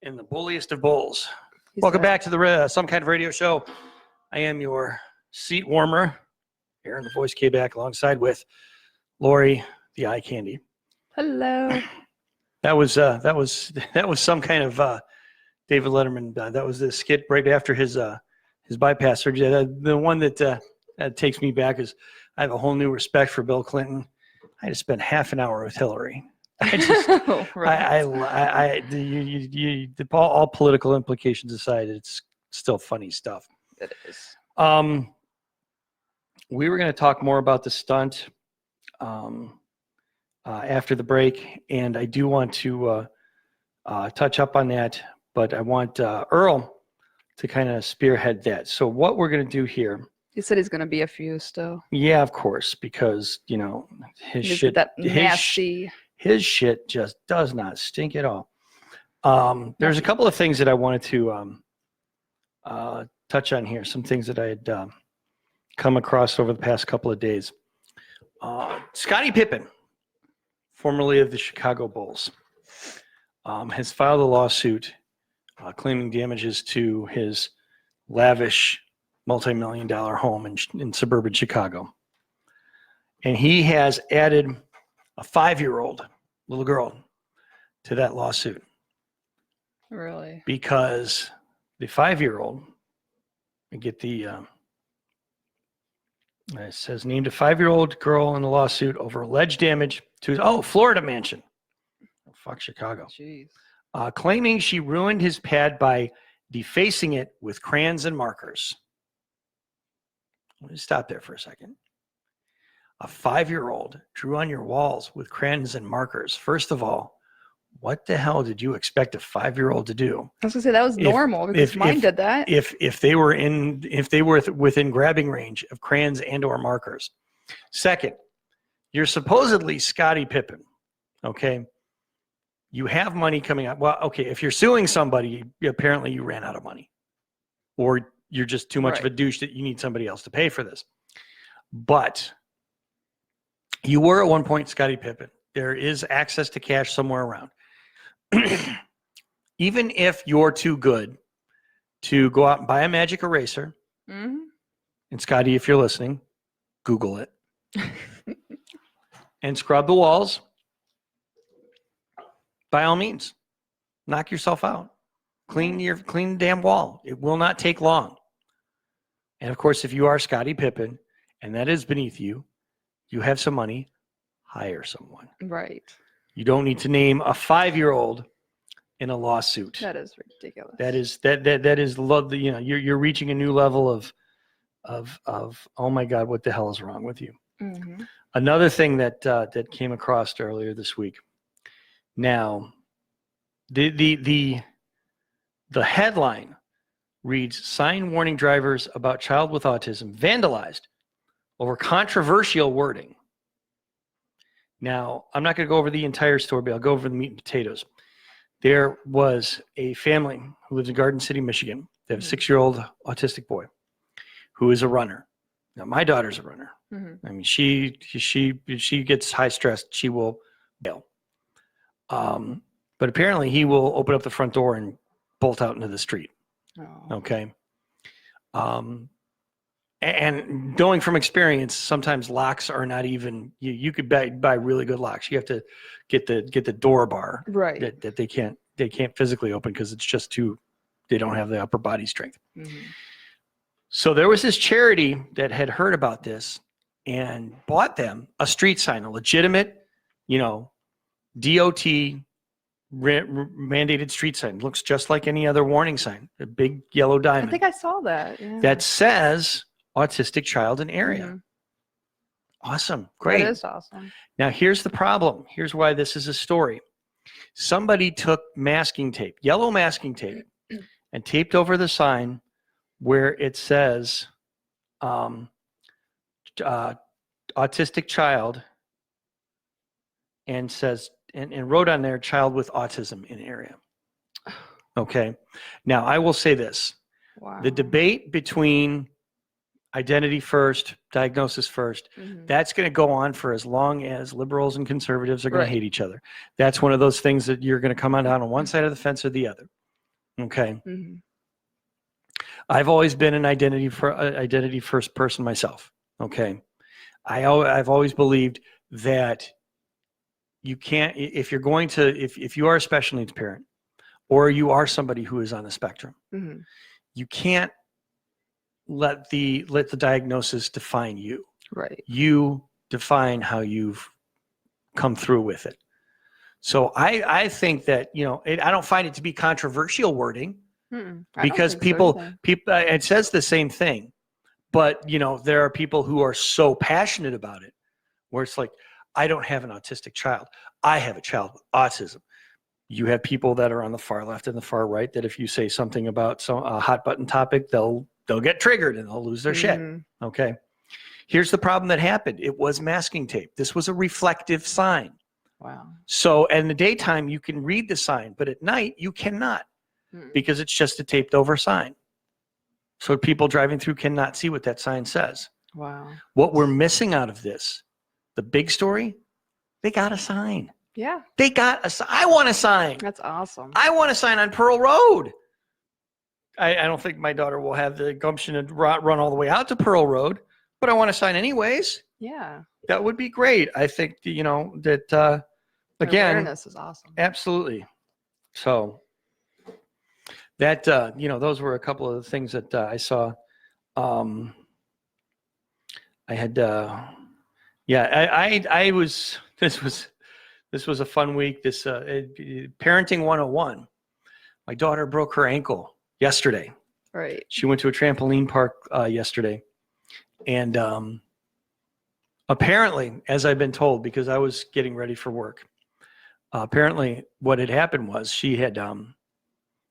in the bulliest of bulls. Welcome back to the Some Kind of Radio Show. I am your seat warmer, Aaron the Voice Kaback, alongside with Lori the Eye Candy. Hello. That was some kind of David Letterman. That was the skit right after his bypass surgery. The one that takes me back is I have a whole new respect for Bill Clinton. I had to spend half an hour with Hillary. All political implications aside, it's still funny stuff. It is. We were going to talk more about the stunt after the break, and I do want to touch up on that, but I want Earl to kind of spearhead that. So what we're going to do here. He said he's going to be a few still. Yeah, of course, because, his shit. That nasty. His shit just does not stink at all. There's a couple of things that I wanted to touch on here. Some things that I had come across over the past couple of days. Scottie Pippen, formerly of the Chicago Bulls, has filed a lawsuit claiming damages to his lavish multi-million-dollar home in suburban Chicago. And he has added a 5-year-old little girl to that lawsuit. Really? Because the 5-year-old, I get the, it says named a 5-year-old girl in the lawsuit over alleged damage to his, Florida mansion. Oh, fuck Chicago. Jeez. Claiming she ruined his pad by defacing it with crayons and markers. Let me stop there for a second. A 5-year-old drew on your walls with crayons and markers. First of all, what the hell did you expect a 5-year-old to do? I was gonna say that was normal because mine did that. If they were within grabbing range of crayons and or markers. Second, you're supposedly Scottie Pippen. Okay. You have money coming up. Well, okay, if you're suing somebody, apparently you ran out of money. Or you're just too much of a douche that you need somebody else to pay for this. But you were at one point Scottie Pippen. There is access to cash somewhere around. Even if you're too good to go out and buy a magic eraser, and Scotty, if you're listening, Google it, and scrub the walls, by all means, knock yourself out. Clean the damn wall. It will not take long. And of course, if you are Scottie Pippen and that is beneath you, you have some money, hire someone. Right. You don't need to name a 5-year-old in a lawsuit. That is ridiculous. That is you're reaching a new level of oh my God, what the hell is wrong with you? Mm-hmm. Another thing that came across earlier this week. Now, the headline reads, "Sign warning drivers about child with autism vandalized over controversial wording." Now, I'm not going to go over the entire story, but I'll go over the meat and potatoes. There was a family who lives in Garden City, Michigan. They have a 6-year-old autistic boy who is a runner. Now, my daughter's a runner. Mm-hmm. I mean, she gets high stressed. She will bail. But apparently he will open up the front door and bolt out into the street. Oh. Okay. And knowing from experience, sometimes locks are not even, you could buy really good locks. You have to get the door bar right that they can't physically open because it's just they don't have the upper body strength. Mm-hmm. So there was this charity that had heard about this and bought them a street sign, a legitimate, DOT mandated street sign. Looks just like any other warning sign, a big yellow diamond. I think I saw that. Yeah. That says autistic child in area. Mm-hmm. Awesome. Great. That is awesome. Now, here's the problem. Here's why this is a story. Somebody took masking tape, yellow masking tape, and taped over the sign where it says autistic child and says, and wrote on there, child with autism in area. Okay. Now, I will say this. Wow. The debate between identity first, diagnosis first, that's going to go on for as long as liberals and conservatives are going to hate each other. That's one of those things that you're going to come on one side of the fence or the other. Okay. Mm-hmm. I've always been an identity first person myself. Okay. I've always believed that you can't, if you're going to, if you are a special needs parent or you are somebody who is on the spectrum, you can't let the diagnosis define you. Right. You define how you've come through with it. So I think that, I don't find it to be controversial wording because people, it says the same thing, but there are people who are so passionate about it where it's like, I don't have an autistic child. I have a child with autism. You have people that are on the far left and the far right that if you say something about a hot button topic, they'll get triggered and they'll lose their shit. Okay. Here's the problem that happened. It was masking tape. This was a reflective sign. Wow. So in the daytime, you can read the sign, but at night you cannot because it's just a taped over sign. So people driving through cannot see what that sign says. Wow. What we're missing out of this, the big story, they got a sign. Yeah. They got a sign. I want a sign. That's awesome. I want a sign on Pearl Road. I don't think my daughter will have the gumption to run all the way out to Pearl Road, but I want a sign anyways. Yeah. That would be great. I think, that, again, awareness is awesome. Absolutely. So that, those were a couple of the things that I saw. I had, I was, this was a fun week. This Parenting 101. My daughter broke her ankle yesterday. Right. She went to a trampoline park yesterday. And apparently, as I've been told, because I was getting ready for work, apparently what had happened was she had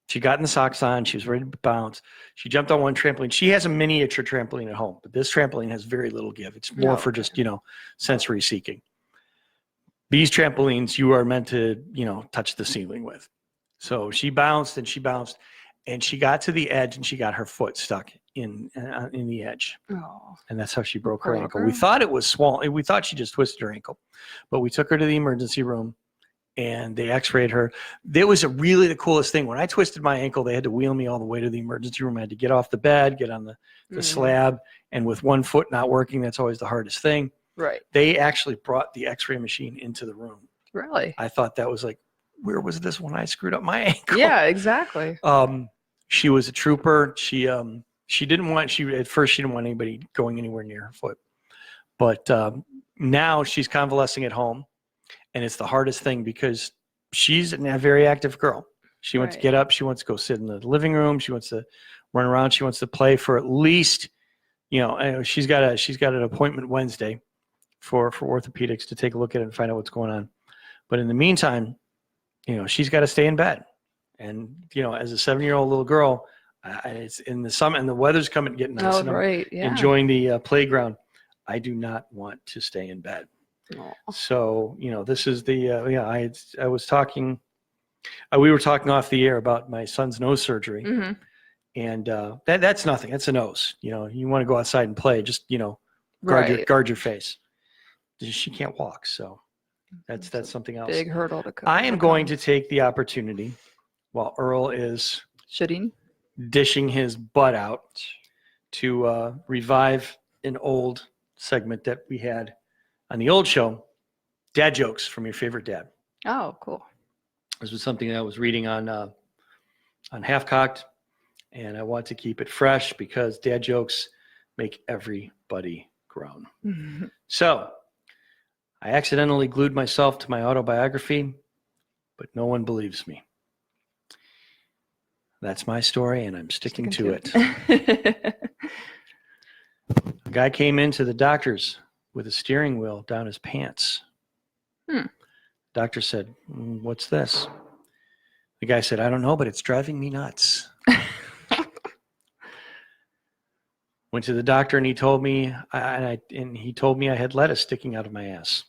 she got in the socks on, she was ready to bounce. She jumped on one trampoline. She has a miniature trampoline at home, but this trampoline has very little give. It's more for just, sensory seeking. These trampolines you are meant to, touch the ceiling with. So she bounced and she bounced and she got to the edge and she got her foot stuck in the edge. Oh. And that's how she broke her ankle. We thought it was swollen. We thought she just twisted her ankle, but we took her to the emergency room and they x-rayed her. There was really the coolest thing. When I twisted my ankle, they had to wheel me all the way to the emergency room. I had to get off the bed, get on the slab. And with one foot not working, that's always the hardest thing. Right. They actually brought the x-ray machine into the room. Really? I thought that was like, where was this when I screwed up my ankle? Yeah, exactly. She was a trooper. At first she didn't want anybody going anywhere near her foot. But now she's convalescing at home. And it's the hardest thing because she's a very active girl. She wants to get up. She wants to go sit in the living room. She wants to run around. She wants to play for at least, she's got an appointment Wednesday for orthopedics to take a look at it and find out what's going on. But in the meantime, she's got to stay in bed. And, as a 7-year-old little girl, it's in the summer and the weather's getting nice. And I'm enjoying the playground. I do not want to stay in bed. So, this is I was talking, we were talking off the air about my son's nose surgery. Mm-hmm. And that's nothing. That's a nose. You want to go outside and play, just, guard your face. She can't walk. So that's something else. Big hurdle to come. I am going to take the opportunity while Earl is dishing his butt out to revive an old segment that we had on the old show, dad jokes from your favorite dad. Oh, cool. This was something that I was reading on Half Cocked, and I want to keep it fresh because dad jokes make everybody groan. Mm-hmm. So I accidentally glued myself to my autobiography, but no one believes me. That's my story, and I'm sticking to it. A guy came into the doctor's with a steering wheel down his pants. Doctor said, "What's this?" The guy said, "I don't know, but it's driving me nuts." Went to the doctor and he told me, I had lettuce sticking out of my ass.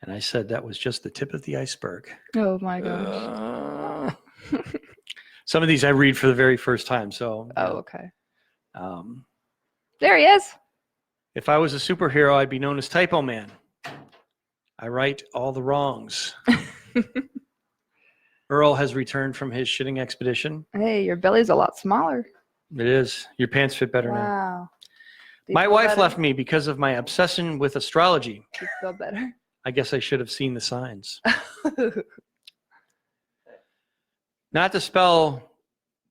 And I said that was just the tip of the iceberg. Oh my gosh. Some of these I read for the very first time. So. Oh, okay. There he is. If I was a superhero, I'd be known as Typo Man. I right all the wrongs. Earl has returned from his shitting expedition. Hey, your belly's a lot smaller. It is. Your pants fit better now. Wow. My wife left me because of my obsession with astrology. You feel better? I guess I should have seen the signs. Not to spell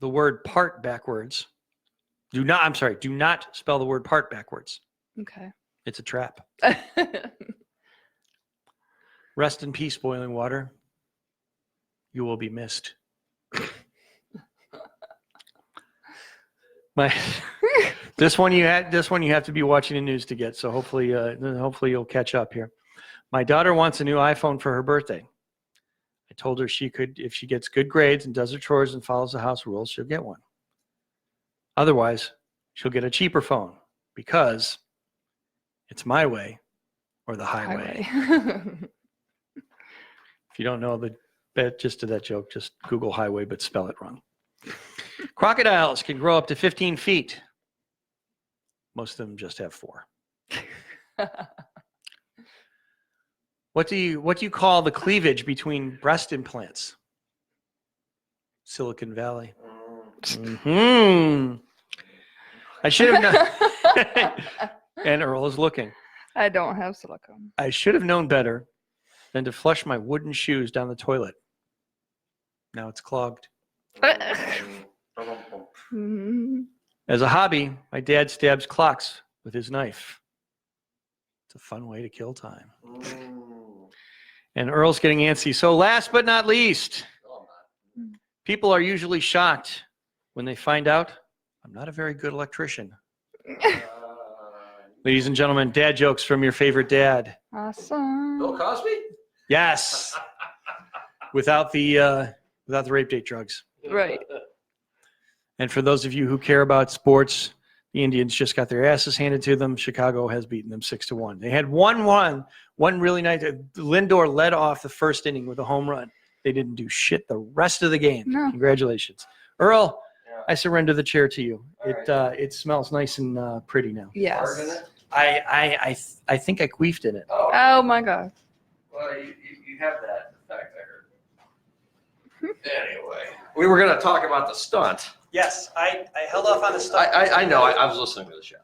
the word part backwards. Do not spell the word part backwards. Okay. It's a trap. Rest in peace, Boiling Water. You will be missed. This one you have to be watching the news to get. So hopefully you'll catch up here. My daughter wants a new iPhone for her birthday. I told her she could, if she gets good grades and does her chores and follows the house rules, she'll get one. Otherwise, she'll get a cheaper phone because it's my way or the highway. If you don't know the gist of that joke, just Google highway, but spell it wrong. Crocodiles can grow up to 15 feet. Most of them just have 4. What do you call the cleavage between breast implants? Silicon Valley. I should have known. And Earl is looking. I don't have silicone. I should have known better than to flush my wooden shoes down the toilet. Now it's clogged. As a hobby, my dad stabs clocks with his knife. It's a fun way to kill time. And Earl's getting antsy. So last but not least, people are usually shocked when they find out I'm not a very good electrician. Ladies and gentlemen, dad jokes from your favorite dad. Awesome. Bill Cosby? Yes. Without the rape date drugs. Right. And for those of you who care about sports, the Indians just got their asses handed to them. Chicago has beaten them 6-1. They had one really nice. Lindor led off the first inning with a home run. They didn't do shit the rest of the game. No. Congratulations, Earl. I surrender the chair to you. It smells nice and pretty now. Yes. I think I queefed in it. Oh my God. Well, you have that effect, I heard. Anyway, we were going to talk about the stunt. Yes, I held off on the stunt. I know. I was listening to the show.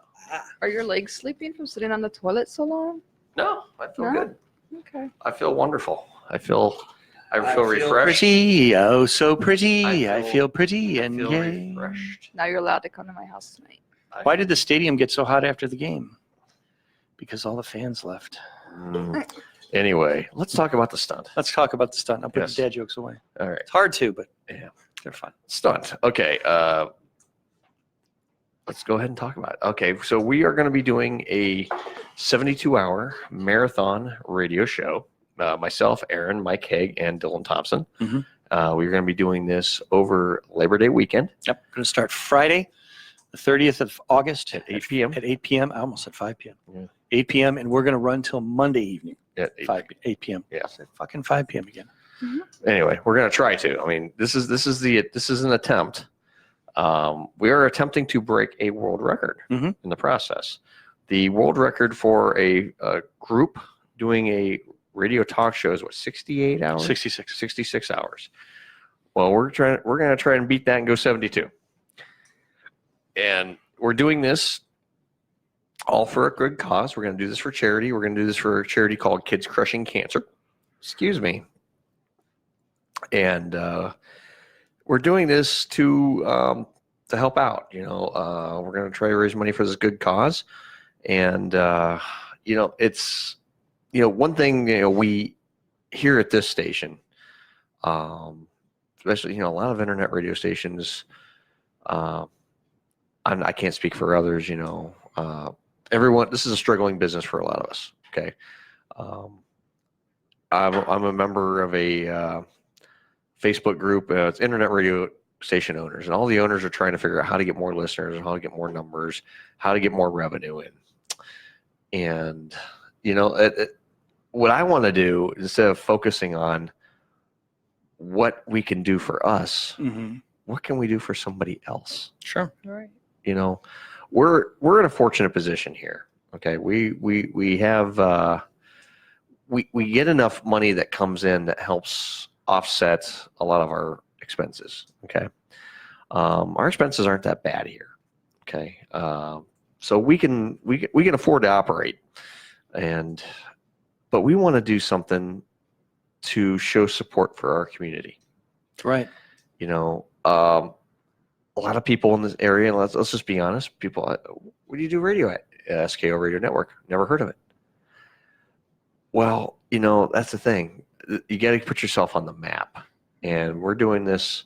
Are your legs sleeping from sitting on the toilet so long? No, I feel good. Okay. I feel wonderful. I feel refreshed. Pretty, oh so pretty. I feel pretty and gay. Refreshed. Now you're allowed to come to my house tonight. Why did the stadium get so hot after the game? Because all the fans left. Anyway, let's talk about the stunt. Let's talk about the stunt. I'll put Yes. the dad jokes away. All right. It's hard to, but Yeah. they're fun. Stunt. Okay. Let's go ahead and talk about it. Okay. So we are going to be doing a 72-hour marathon radio show. Myself, Aaron, Mike Haig, and Dylan Thompson. Mhm. We're going to be doing this over Labor Day weekend. Yep. Going to start Friday, the 30th of August at 8 p.m. At 8 p.m. I almost said 5 p.m. Yeah. 8 p.m. and we're going to run till Monday evening. At 8 p.m. Yeah. I said fucking 5 p.m. again. Anyway, we're going to try to. I mean, this is an attempt. We are attempting to break a world record in the process. The world record for a group doing a radio talk show is what, 68 hours? 66 hours. Well, we're going to try and beat that and go 72. And we're doing this all for a good cause. We're going to do this for charity. We're going to do this for a charity called Kids Crushing Cancer. Excuse me. And we're doing this to help out. You know, we're going to try to raise money for this good cause. And it's one thing we here at this station, especially a lot of internet radio stations. I can't speak for others. Everyone. This is a struggling business for a lot of us. Okay. I'm a member of a Facebook group. It's internet radio station owners, and all the owners are trying to figure out how to get more listeners, how to get more numbers, how to get more revenue in. And what I want to do, instead of focusing on what we can do for us, what can we do for somebody else? Sure. Right. We're in a fortunate position here. Okay, we have we get enough money that comes in that helps offset a lot of our expenses. Okay, our expenses aren't that bad here. Okay, so we can afford to operate, but we want to do something to show support for our community. Right. A lot of people in this area, and let's just be honest, people, what do you do radio at? SKO Radio Network. Never heard of it. Well, that's the thing. You got to put yourself on the map. And we're doing this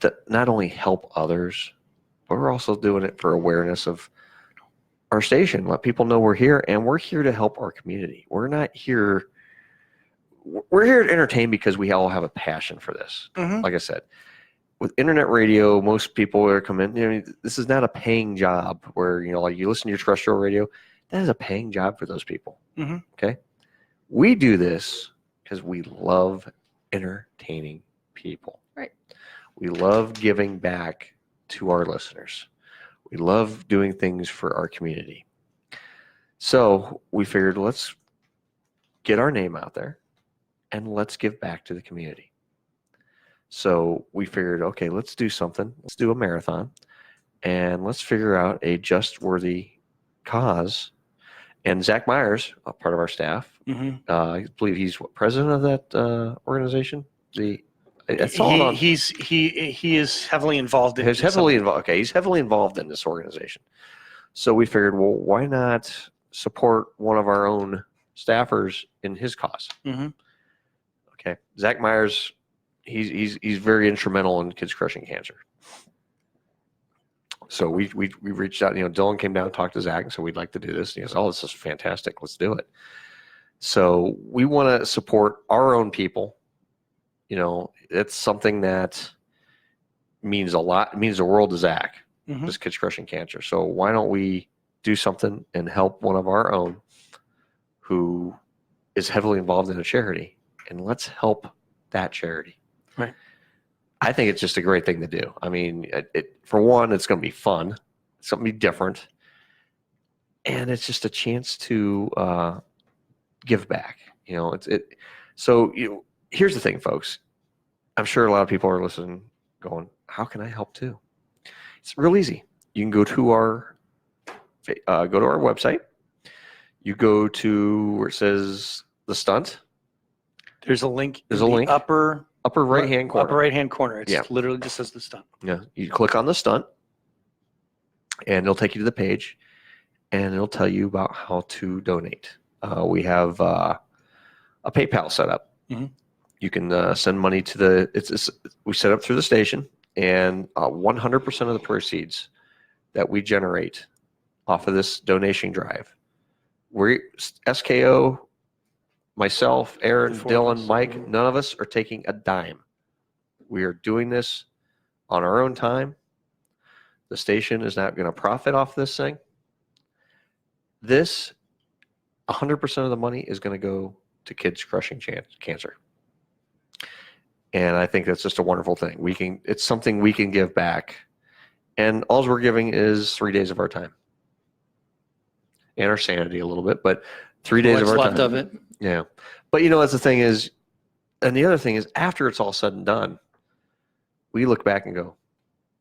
to not only help others, but we're also doing it for awareness of our station. Let people know we're here, and we're here to help our community. We're here to entertain because we all have a passion for this. Like I said, with internet radio, most people are coming. This is not a paying job where like you listen to your terrestrial radio. That is a paying job for those people. Okay, we do this because we love entertaining people. Right. We love giving back to our listeners. We love doing things for our community. So we figured, let's get our name out there and let's give back to the community. So we figured, okay, let's do something. Let's do a marathon and let's figure out a just worthy cause. And Zach Myers, a part of our staff, I believe he's president of that organization. He is heavily involved in he's heavily involved in this organization. So we figured, well, why not support one of our own staffers in his cause? Okay, Zach Myers, he's very instrumental in kids crushing cancer. So we reached out. Dylan came down and talked to Zach and said, we'd like to do this. And he goes, oh, this is fantastic. Let's do it. So we want to support our own people. It's something that means a lot. It means the world to Zach, this kids crushing cancer. So why don't we do something and help one of our own who is heavily involved in a charity, and let's help that charity. Right. I think it's just a great thing to do. I mean, for one, it's going to be fun. It's going to be different. And it's just a chance to give back. So here's the thing, folks. I'm sure a lot of people are listening going, how can I help too? It's real easy. You can go to our website. You go to where it says the stunt. There's a link. There's a link. Upper right hand corner. Upper right hand corner. It's literally just says the stunt. Yeah. You click on the stunt and it'll take you to the page and it'll tell you about how to donate. We have a PayPal set up. You can send money to we set up through the station, and 100% of the proceeds that we generate off of this donation drive, SKO, myself, Aaron, Dylan, Mike, none of us are taking a dime. We are doing this on our own time. The station is not going to profit off this thing. 100% of the money is going to go to kids crushing cancer. And I think that's just a wonderful thing. It's something we can give back. And all we're giving is 3 days of our time. And our sanity a little bit, but 3 days of our time. What's left of it. Yeah. But that's the thing is, and the other thing is, after it's all said and done, we look back and go,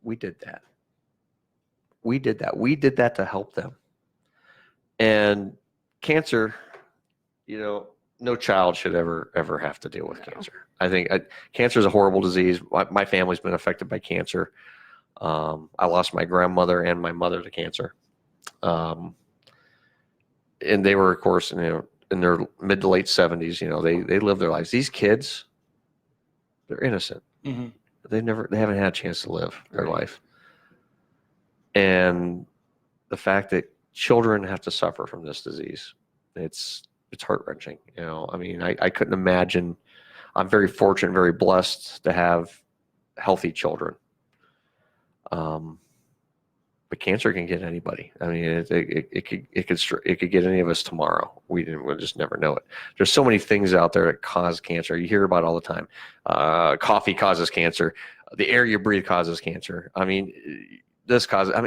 we did that. We did that. We did that to help them. And cancer, no child should ever have to deal with cancer. I think cancer is a horrible disease. My family's been affected by cancer. I lost my grandmother and my mother to cancer. And they were, of course, in their mid to late 70s. They live their lives. These kids, they're innocent. They haven't had a chance to live their life. And the fact that children have to suffer from this disease, it's heart-wrenching. I mean, I couldn't imagine. I'm very fortunate, very blessed to have healthy children. But cancer can get anybody. I mean, it could get any of us tomorrow. We'll just never know it. There's so many things out there that cause cancer. You hear about it all the time. Coffee causes cancer. The air you breathe causes cancer. I mean,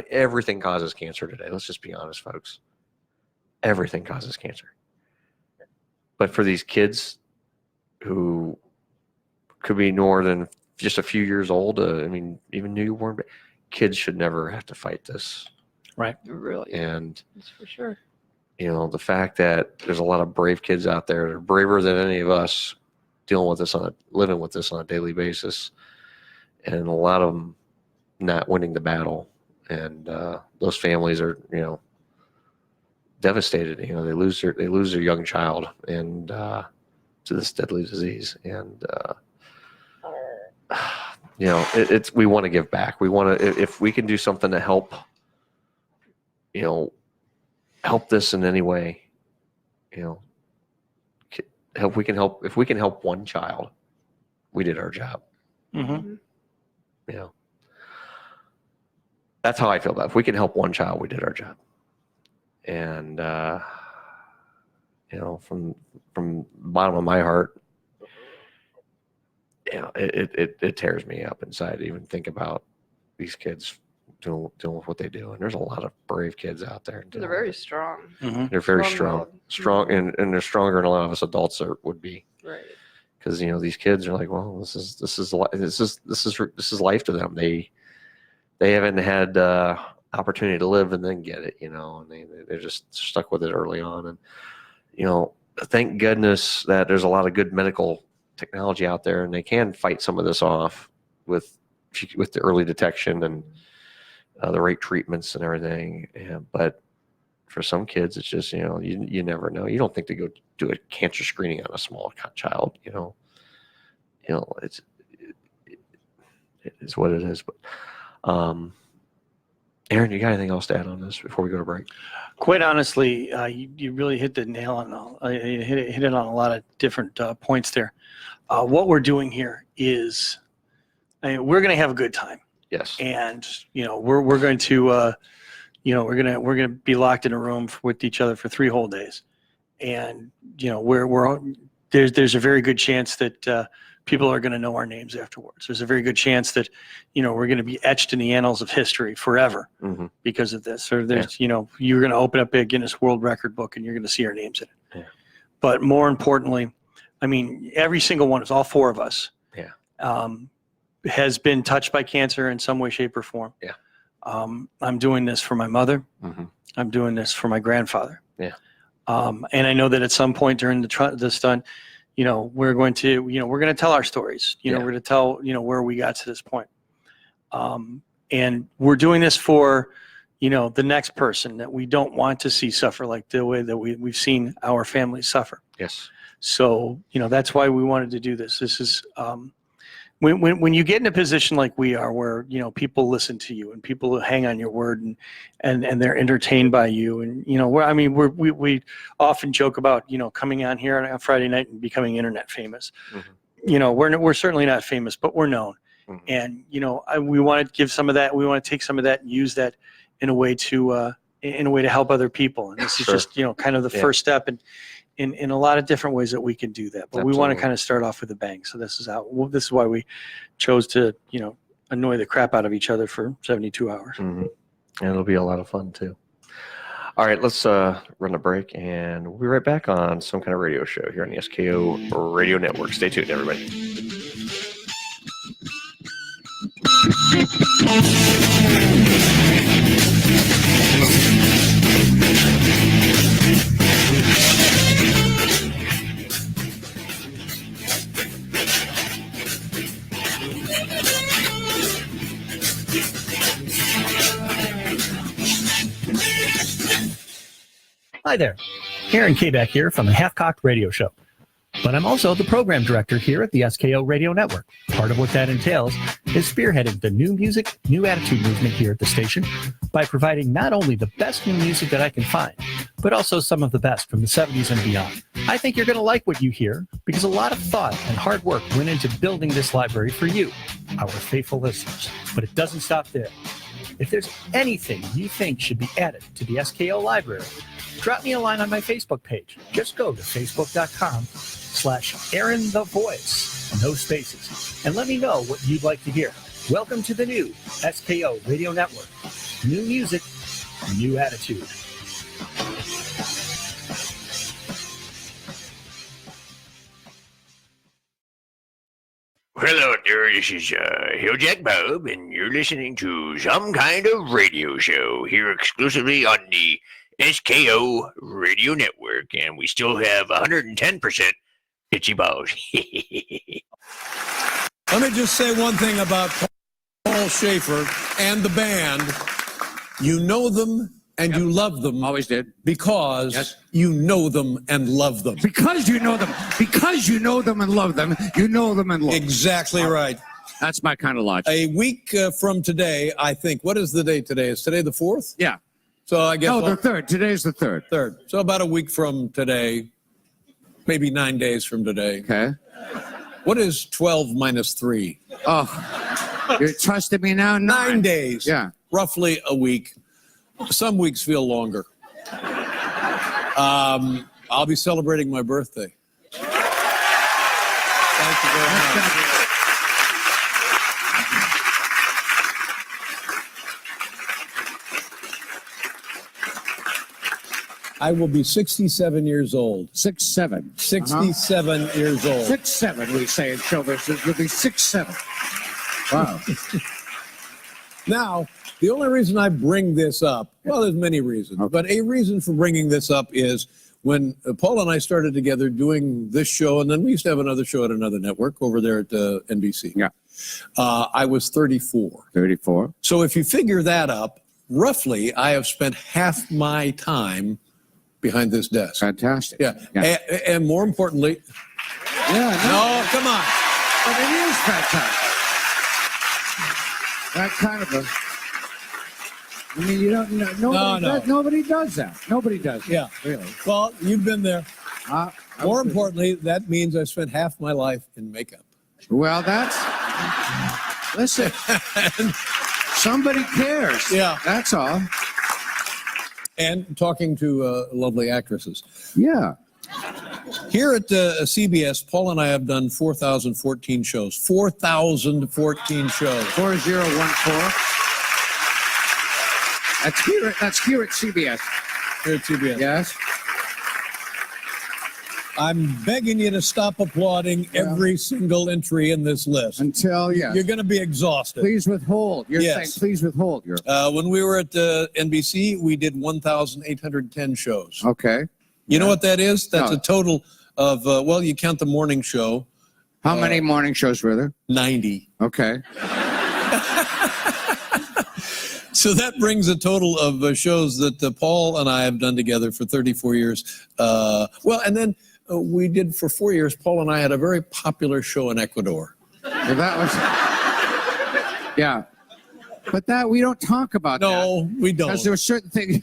everything causes cancer today. Let's just be honest, folks. Everything causes cancer. But for these kids who could be more than just a few years old, even newborn, kids should never have to fight this. Right. Really. And that's for sure. The fact that there's a lot of brave kids out there that are braver than any of us living with this on a daily basis, and a lot of them not winning the battle. And those families are, devastated. They lose their young child, and this deadly disease. And you know, it's we want to give back. We want to, if we can do something to help, you know, help this in any way, you know, if we can help one child, we did our job. Mm-hmm. You know, that's how I feel about it. If we can help one child, we did our job. And you know, from the bottom of my heart, you know, it tears me up inside to even think about these kids dealing with what they do. And there's a lot of brave kids out there. They're very strong. Mm-hmm. They're very strong, and they're stronger than a lot of us adults would be. Right. Because you know, these kids are like, well, this is life to them. They haven't had opportunity to live and then get it, you know, and they're just stuck with it early on. And you know, thank goodness that there's a lot of good medical technology out there, and they can fight some of this off with the early detection and the right treatments and everything. But for some kids, it's just, you know, you never know. You don't think to go do a cancer screening on a small child, you know. It is what it is. But Aaron, you got anything else to add on this before we go to break? Quite honestly, you really hit the nail on you hit it on a lot of different points there. What we're doing here is, we're going to have a good time. Yes. And you know, we're going to, you know, we're going to be locked in a room with each other for 3 whole days, and you know, there's a very good chance that people are going to know our names afterwards. There's a very good chance that, you know, we're going to be etched in the annals of history forever because of this. Or there's, you know, you're going to open up a Guinness World Record book and you're going to see our names in it. Yeah. But more importantly, I mean, every single one of us, all 4 of us, has been touched by cancer in some way, shape, or form. Yeah. I'm doing this for my mother. I'm doing this for my grandfather. Yeah. And I know that at some point during the stunt, you know, we're going to tell our stories. You know, we're going to tell, you know, where we got to this point. And we're doing this for, you know, the next person that we don't want to see suffer like the way that we've seen our families suffer. Yes. So, you know, that's why we wanted to do this. This is, when you get in a position like we are, where, you know, people listen to you and people hang on your word and they're entertained by you. And, you know, we often joke about, you know, coming on here on a Friday night and becoming internet famous. You know, we're certainly not famous, but we're known. And, you know, we want to give some of that. We want to take some of that and use that in a way to help other people. And this is just, you know, kind of the first step in a lot of different ways that we can do that. But we want to kind of start off with a bang. So this is why we chose to, you know, annoy the crap out of each other for 72 hours. And it'll be a lot of fun too. All right, let's run a break, and we'll be right back on Some Kind of Radio Show here on the SKO Radio Network. Stay tuned, everybody. Hi there, Aaron Kaback here from the Half-Cocked Radio Show. But I'm also the program director here at the SKO Radio Network. Part of what that entails is spearheading the new music, new attitude movement here at the station by providing not only the best new music that I can find, but also some of the best from the 70s and beyond. I think you're going to like what you hear because a lot of thought and hard work went into building this library for you, our faithful listeners. But it doesn't stop there. If there's anything you think should be added to the SKO library, drop me a line on my Facebook page. Just go to facebook.com/Aaron the Voice, no spaces, and let me know what you'd like to hear. Welcome to the new SKO Radio Network. New music, new attitude. Hello there, this is Hilljack Bob, and you're listening to Some Kind of Radio Show here exclusively on the SKO Radio Network, and we still have 110% itchy balls. Let me just say one thing about Paul Schaefer and the band. You know them And you love them. Always did. Because you know them and love them. Because you know them. Because you know them and love them. You know them and love them. Exactly right. That's my kind of logic. A week from today, I think. What is the date today? Is today the 4th? Yeah. So I guess. No, the 3rd. Today's the 3rd. 3rd. So about a week from today, maybe 9 days from today. Okay. What is 12 minus 3? Oh, you're trusting me now? 9 days. Yeah. Roughly a week. Some weeks feel longer. I'll be celebrating my birthday. Thank you very much. I will be 67 years old. 6'7". 67 years old. 6'7", we say in show business. You'll be 6'7". Wow. Now, the only reason I bring this up, well, there's many reasons, but a reason for bringing this up is when Paul and I started together doing this show, and then we used to have another show at another network over there at NBC. Yeah. I was 34. 34. So if you figure that up, roughly, I have spent half my time behind this desk. Fantastic. Yeah. And more importantly, no, come on. But it is fantastic. That kind of a. I mean, you don't. Nobody does that. Nobody does. Yeah, really. Well, you've been there. More importantly, that means I spent half my life in makeup. Well, that's. Listen. Somebody cares. Yeah, that's all. And talking to lovely actresses. Yeah. Here at CBS, Paul and I have done 4,014 shows. 4,014 shows. 4014. That's here at CBS. Here at CBS. Yes. I'm begging you to stop applauding every single entry in this list. Until, You're going to be exhausted. Please withhold. You're saying please withhold. When we were at NBC, we did 1,810 shows. Okay. You know what that is? That's a total of, well, you count the morning show. How many morning shows were there? 90. Okay. So that brings a total of shows that Paul and I have done together for 34 years. Well, and then we did for 4 years, Paul and I had a very popular show in Ecuador. Well, that was, yeah. But that, we don't talk about that. No, we don't. Because there were certain things.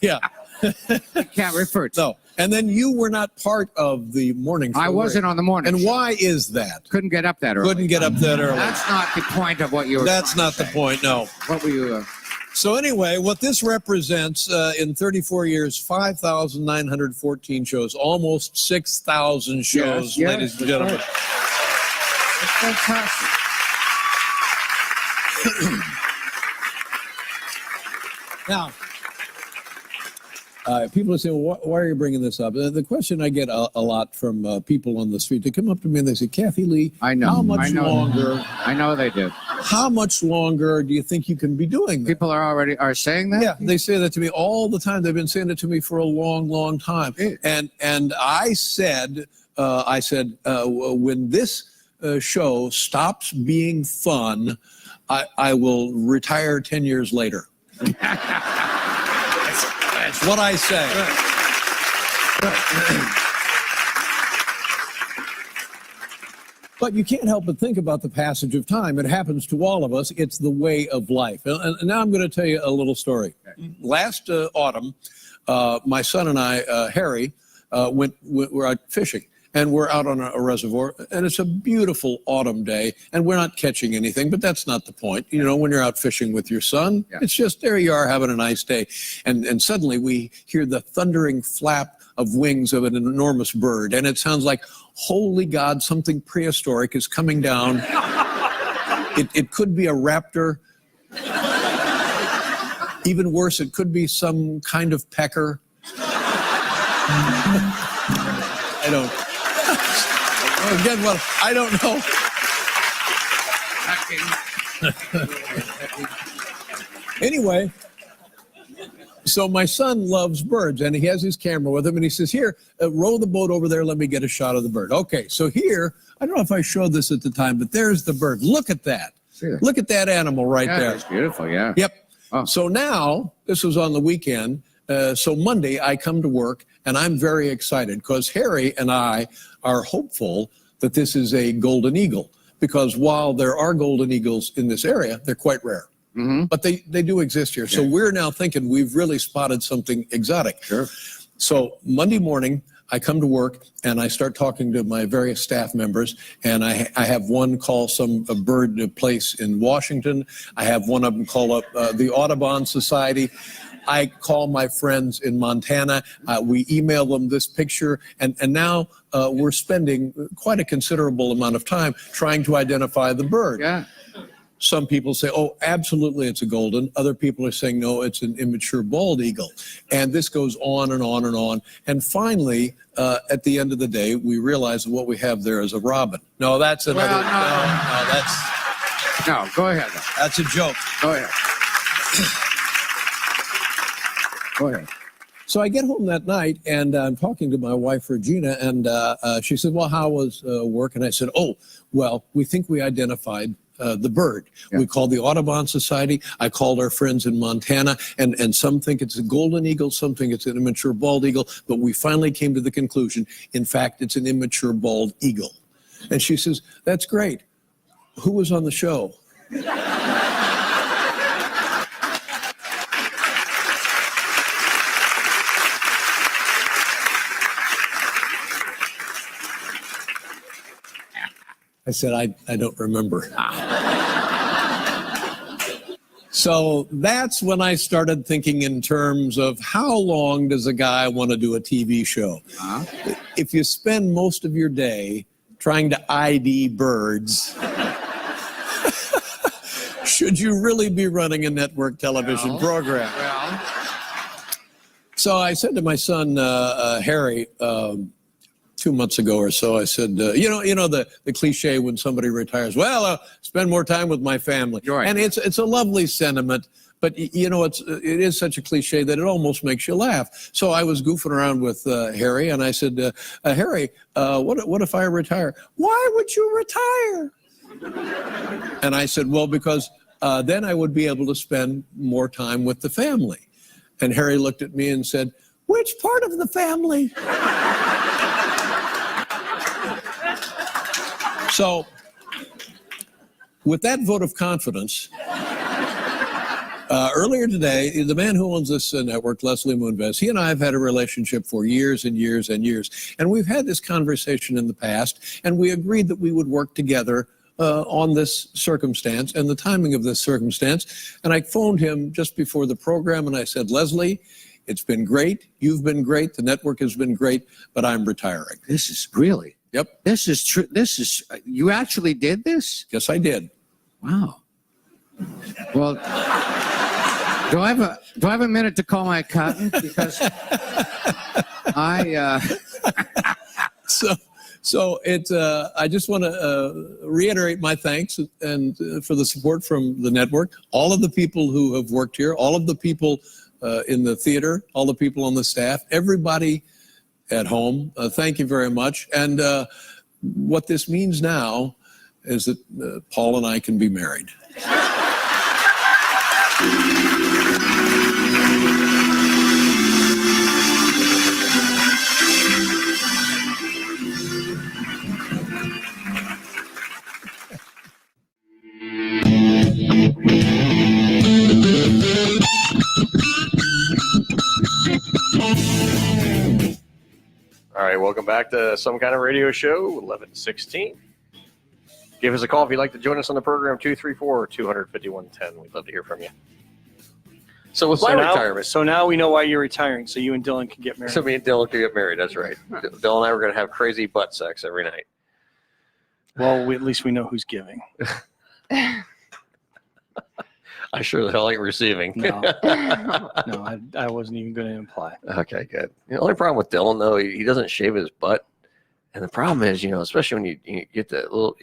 Yeah. You can't refer to. No. And then you were not part of the morning show. I wasn't on the morning And show. why is that? Couldn't get up that early. Couldn't get up that early. That's not the point of what you were That's not the point, no. What were you... So anyway, what this represents in 34 years, 5,914 shows, almost 6,000 shows, ladies and gentlemen. That's fantastic. Now, people are saying, well, why are you bringing this up? The question I get a lot from people on the street, they come up to me and they say, Kathy Lee, I know. How much longer? I know they do. How much longer do you think you can be doing that? People are saying that? Yeah, they say that to me all the time. They've been saying it to me for a long, long time. And I said, when this show stops being fun, I will retire 10 years later. That's what I say. But you can't help but think about the passage of time. It happens to all of us. It's the way of life. And now I'm going to tell you a little story. Last autumn, my son and I, Harry, were out fishing. And we're out on a reservoir, and it's a beautiful autumn day, and we're not catching anything, but that's not the point. You know, when you're out fishing with your son, it's just there you are having a nice day. And suddenly we hear the thundering flap of wings of an enormous bird, and it sounds like, holy God, something prehistoric is coming down. It could be a raptor. Even worse, it could be some kind of pecker. I don't. Again, well, I don't know. Anyway, so my son loves birds, and he has his camera with him, and he says, here, row the boat over there, let me get a shot of the bird. Okay, so here, I don't know if I showed this at the time, but there's the bird. Look at that. Look at that animal right there. It's beautiful, yeah. Yep. So now, this was on the weekend, so Monday I come to work, and I'm very excited because Harry and I are hopeful that this is a golden eagle, because while there are golden eagles in this area, they're quite rare. But they do exist here. So we're now thinking we've really spotted something exotic. Sure. So Monday morning, I come to work and I start talking to my various staff members, and I have one call a bird place in Washington. I have one of them call up the Audubon Society. I call my friends in Montana. We email them this picture, and now we're spending quite a considerable amount of time trying to identify the bird. Yeah. Some people say, oh, absolutely, it's a golden. Other people are saying, no, it's an immature bald eagle. And this goes on and on and on. And finally, at the end of the day, we realize that what we have there is a robin. No, that's another. No, go ahead. That's a joke. Go ahead. Go ahead. So I get home that night, and I'm talking to my wife, Regina, and she said, well, how was work? And I said, oh, well, we think we identified the bird. Yeah. We called the Audubon Society. I called our friends in Montana, and some think it's a golden eagle, some think it's an immature bald eagle, but we finally came to the conclusion, in fact, it's an immature bald eagle. And she says, that's great. Who was on the show? I said, I don't remember. So that's when I started thinking in terms of how long does a guy want to do a TV show? If you spend most of your day trying to ID birds, should you really be running a network television program? So I said to my son, Harry, 2 months ago or so, I said, you know the cliche when somebody retires, well, spend more time with my family. Right. And it's a lovely sentiment, but you know, it is such a cliche that it almost makes you laugh. So I was goofing around with Harry, and I said, Harry, what if I retire? Why would you retire? And I said, well, because then I would be able to spend more time with the family. And Harry looked at me and said, which part of the family? So, with that vote of confidence, earlier today, the man who owns this network, Leslie Moonves, he and I have had a relationship for years and years and years. And we've had this conversation in the past, and we agreed that we would work together on this circumstance and the timing of this circumstance. And I phoned him just before the program, and I said, Leslie, it's been great. You've been great. The network has been great, but I'm retiring. This is really? Yep. This is true. You actually did this? Yes, I did. Wow. Well, do I have a minute to call my accountant? Because So it's. I just want to reiterate my thanks and for the support from the network. All of the people who have worked here, all of the people in the theater, all the people on the staff, everybody at home. Thank you very much. And what this means now is that Paul and I can be married. All right, welcome back to Some Kind of Radio Show, 1116. Give us a call if you'd like to join us on the program, 234-251-10. We'd love to hear from you. So with my retirement. So now we know why you're retiring, so you and Dylan can get married. So me and Dylan can get married, that's right. Dylan and I were going to have crazy butt sex every night. Well, at least we know who's giving. I sure the hell ain't receiving. No, I wasn't even going to imply. Okay, good. The only problem with Dylan, though, he doesn't shave his butt. And the problem is, especially when you get that little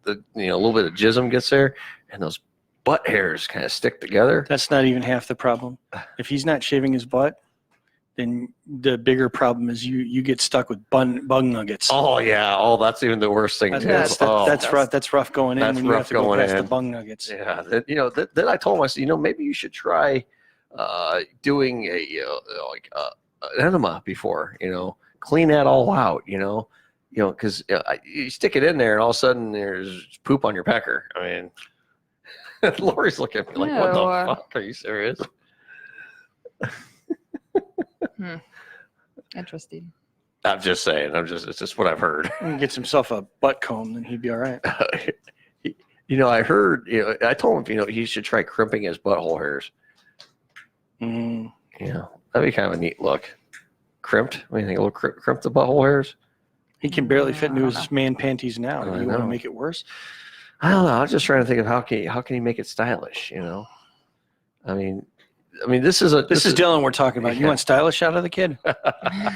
bit of jism gets there, and those butt hairs kind of stick together. That's not even half the problem. If he's not shaving his butt, then the bigger problem is you get stuck with bug nuggets. Oh yeah. Oh, that's even the worst thing. That's rough. That's rough going in. That's when you rough have to go going past in. the bug nuggets. Yeah. Then I told myself, maybe you should try doing an enema before. Clean that all out. Because you stick it in there, and all of a sudden there's poop on your pecker. I mean, Lori's looking at me like, "What the fuck? Are you serious?" Interesting. I'm just saying. It's just what I've heard. He gets himself a butt comb, then he'd be all right. I heard. I told him, he should try crimping his butthole hairs. Mm. Yeah, that'd be kind of a neat look. Crimped? What do you think? A little crimp the butthole hairs? He can barely fit into his man panties now. You want to make it worse? I don't know. I was just trying to think of how can he make it stylish? I mean, this is Dylan we're talking about. You want stylish out of the kid?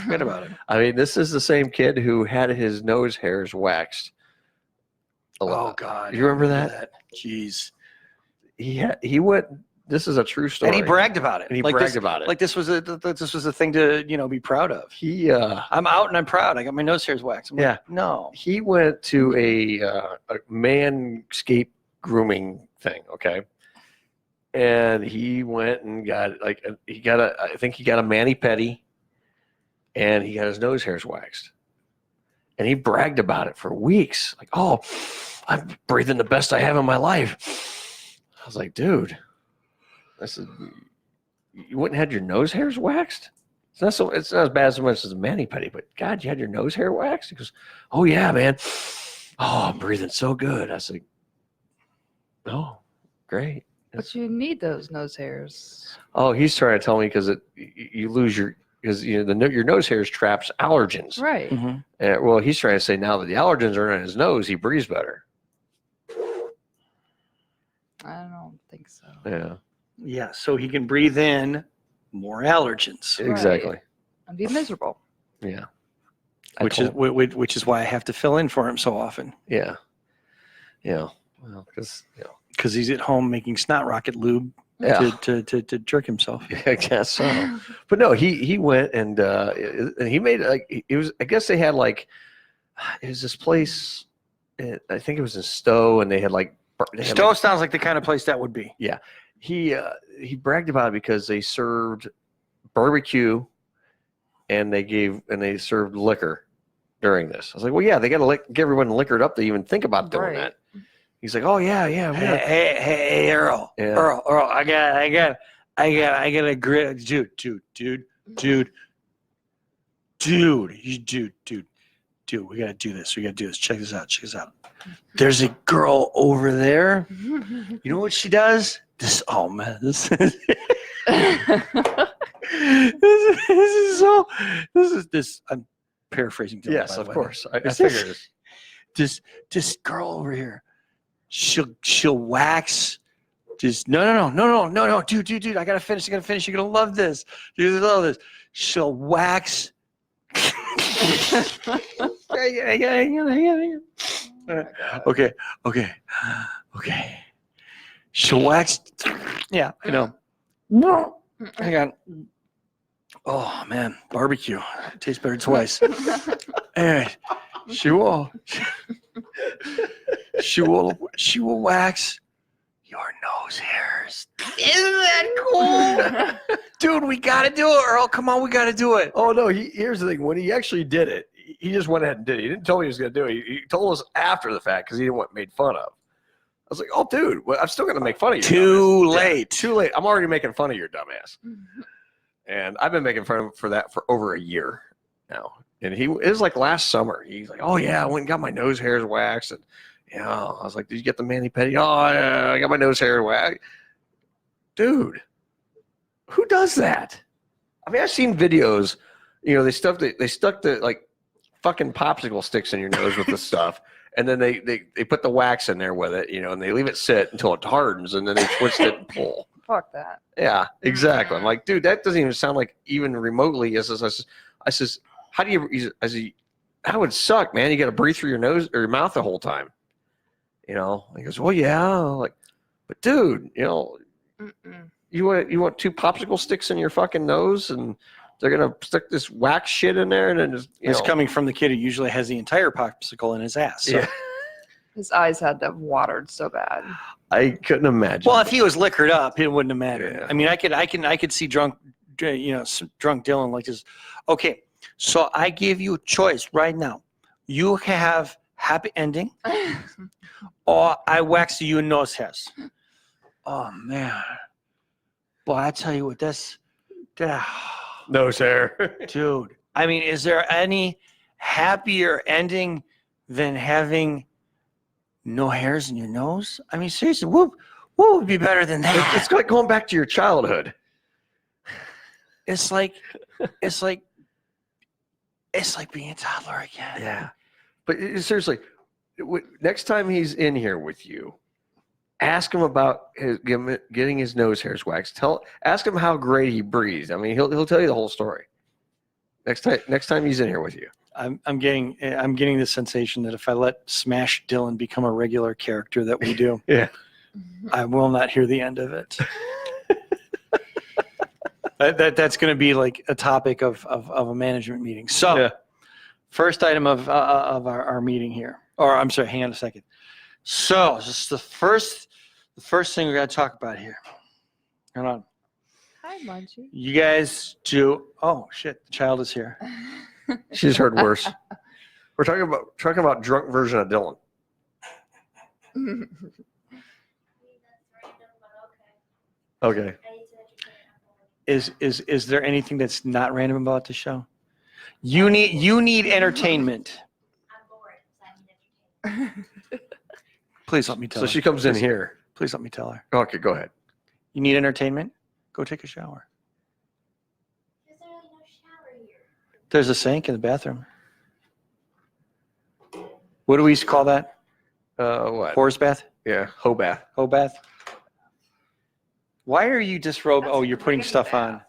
Forget about it. I mean, this is the same kid who had his nose hairs waxed. Oh God! You remember that? Jeez. He went. This is a true story. And he bragged about it. And he bragged about it. Like this was a thing to be proud of. I'm out and I'm proud. I got my nose hairs waxed. I'm like, no. He went to a manscape grooming thing. Okay. And he went and got I think he got a mani-pedi, and he got his nose hairs waxed. And he bragged about it for weeks. Like, oh, I'm breathing the best I have in my life. I was like, dude, you wouldn't have had your nose hairs waxed? It's not as bad as much as a mani-pedi, but God, you had your nose hair waxed? He goes, oh yeah, man. Oh, I'm breathing so good. I was like, oh, great. But you need those nose hairs. Oh, he's trying to tell me because you lose your nose hairs traps allergens. Right. Mm-hmm. Well, he's trying to say now that the allergens are in his nose, he breathes better. I don't think so. Yeah. Yeah, so he can breathe in more allergens. Exactly. Right. And be miserable. Yeah. Which is why I have to fill in for him so often. Yeah. Yeah. Well, because he's at home making snot rocket lube to jerk himself. I guess so. But no, he went and he made it was. I guess they had it was this place. I think it was in Stowe, and they had Stowe sounds like the kind of place that would be. Yeah. He bragged about it because they served barbecue and they served liquor during this. I was like, well, yeah, they got to get everyone liquored up to even think about doing that. He's like, oh yeah. Hey, Earl. Yeah. Earl, I got a great dude. We gotta do this. Check this out. There's a girl over there. You know what she does? This is I'm paraphrasing. Dylan, yes, by the of way. course. I figured this girl over here. She'll wax. No, dude. I gotta finish. You're gonna love this. You're gonna love this. She'll wax. Okay. She'll wax. Yeah, I know. Hang on. Oh man, barbecue. It tastes better twice. Anyway, she will wax your nose hairs. Isn't that cool? Dude, we gotta do it, Earl. Come on, we gotta do it. Oh no, here's the thing. When he actually did it, he just went ahead and did it. He didn't tell me he was gonna do it. He told us after the fact because he didn't want made fun of. I was like, oh dude, well, I'm still gonna make fun of you. Too late. I'm already making fun of your dumbass. And I've been making fun of him for that for over a year now. And it was like last summer. He's like, oh yeah, I went and got my nose hairs waxed. And I was like, did you get the mani-pedi? Oh yeah, I got my nose hair waxed. Dude, who does that? I mean, I've seen videos. They stuck the fucking popsicle sticks in your nose with the stuff, and then they put the wax in there with it, and they leave it sit until it hardens, and then they twist it and pull. Fuck that. Yeah, exactly. I'm like, dude, that doesn't even sound like even remotely. I says, how do you? That would suck, man. You got to breathe through your nose or your mouth the whole time. He goes, well, yeah, but dude, you want 2 popsicle sticks in your fucking nose and They're gonna stick this wax shit in there, and then just It's coming from the kid who usually has the entire popsicle in his ass. So. Yeah. His eyes had to have watered so bad. I couldn't imagine. Well, if he was liquored up, it wouldn't have mattered. Yeah. I mean, I could see drunk Dylan like this. Okay, so I give you a choice right now. You have happy ending, or I wax you nose hairs. Oh man, boy, I tell you what, that nose hair, dude. I mean, is there any happier ending than having no hairs in your nose? I mean, seriously, what would be better than that? It's like going back to your childhood. It's like being a toddler again. Yeah. But seriously, next time he's in here with you, ask him about getting his nose hairs waxed. Ask him how great he breathes. I mean, he'll tell you the whole story. Next time he's in here with you. I'm getting the sensation that if I let Smash Dylan become a regular character that we do, yeah, I will not hear the end of it. That's going to be like a topic of a management meeting. So, yeah. First item of our meeting here, or I'm sorry, hang on a second. So this is the first thing we got to talk about here. Hold on. Hi, Munchie. You guys do. Oh shit, the child is here. She's heard worse. We're talking about drunk version of Dylan. Okay. Is there anything that's not random about the show? You need entertainment. Please let me tell her. So she comes in here. Please let me tell her. Okay, go ahead. You need entertainment? Go take a shower. There's a sink in the bathroom. What do we used to call that? What? Horse bath? Yeah, hoe bath. Hoe bath? Why are you disrobed? Oh, you're putting stuff on.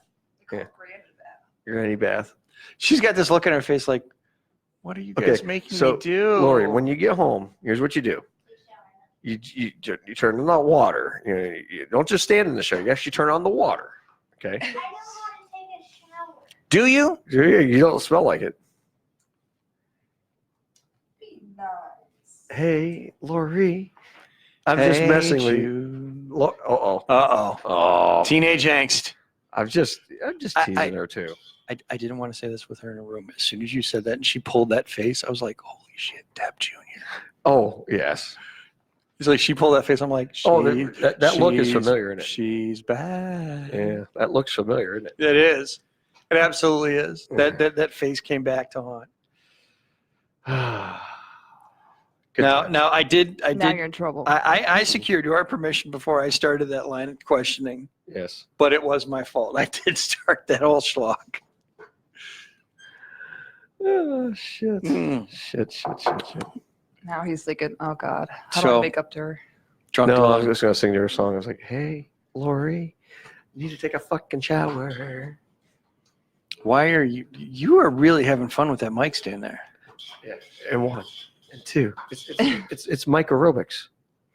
Yeah. Granny bath. She's got this look on her face like, what are you guys making me do? Lori, when you get home, here's what you do. You turn on the water. You don't just stand in the shower. You actually turn on the water. Okay. I don't want to take a shower. Do you? You don't smell like it. Be nice. Hey, Lori. I'm just messing with you. Oh. Teenage angst. I'm just teasing her too. I didn't want to say this with her in a room. As soon as you said that and she pulled that face, I was like, holy shit, Deb Jr. Oh, yes. It's like she pulled that face. I'm like, that look is familiar, isn't it? She's back. Yeah, that looks familiar, isn't it? It is. It absolutely is. That face came back to haunt. Now I did. Now you're in trouble. I secured your permission before I started that line of questioning. Yes. But it was my fault. I did start that whole schlock. Oh, shit. Shit. Now he's thinking, oh God, how do I make up to her? No, I was just going to sing to her song. I was like, hey, Lori, you need to take a fucking shower. Why are you are really having fun with that mic stand there. Yeah. And one. And two. It's mic aerobics.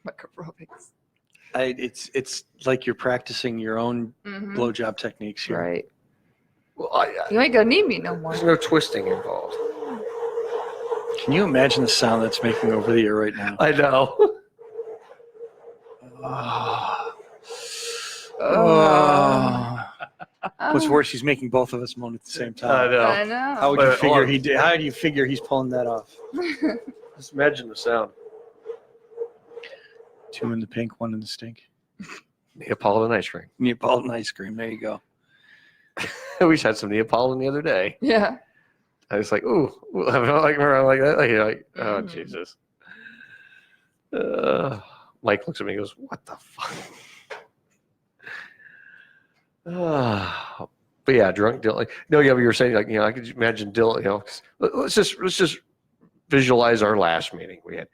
Mic aerobics. It's like you're practicing your own blowjob techniques here. Right. Well, you ain't gonna need me no more. There's no twisting involved. Can you imagine the sound that's making over the air right now? I know. What's worse, he's making both of us moan at the same time. I know. How would you figure he did? How do you figure he's pulling that off? Just imagine the sound. 2 in the pink, 1 in the stink. Neapolitan ice cream. Neapolitan ice cream. There you go. We just had some Neapolitan the other day. Yeah. I was like, ooh, I'm not like around like that. Like, oh, Jesus. Mike looks at me and goes, what the fuck? But yeah, drunk Dylan. No, yeah, but you were saying, like, I could imagine Dylan, let's just visualize our last meeting we had.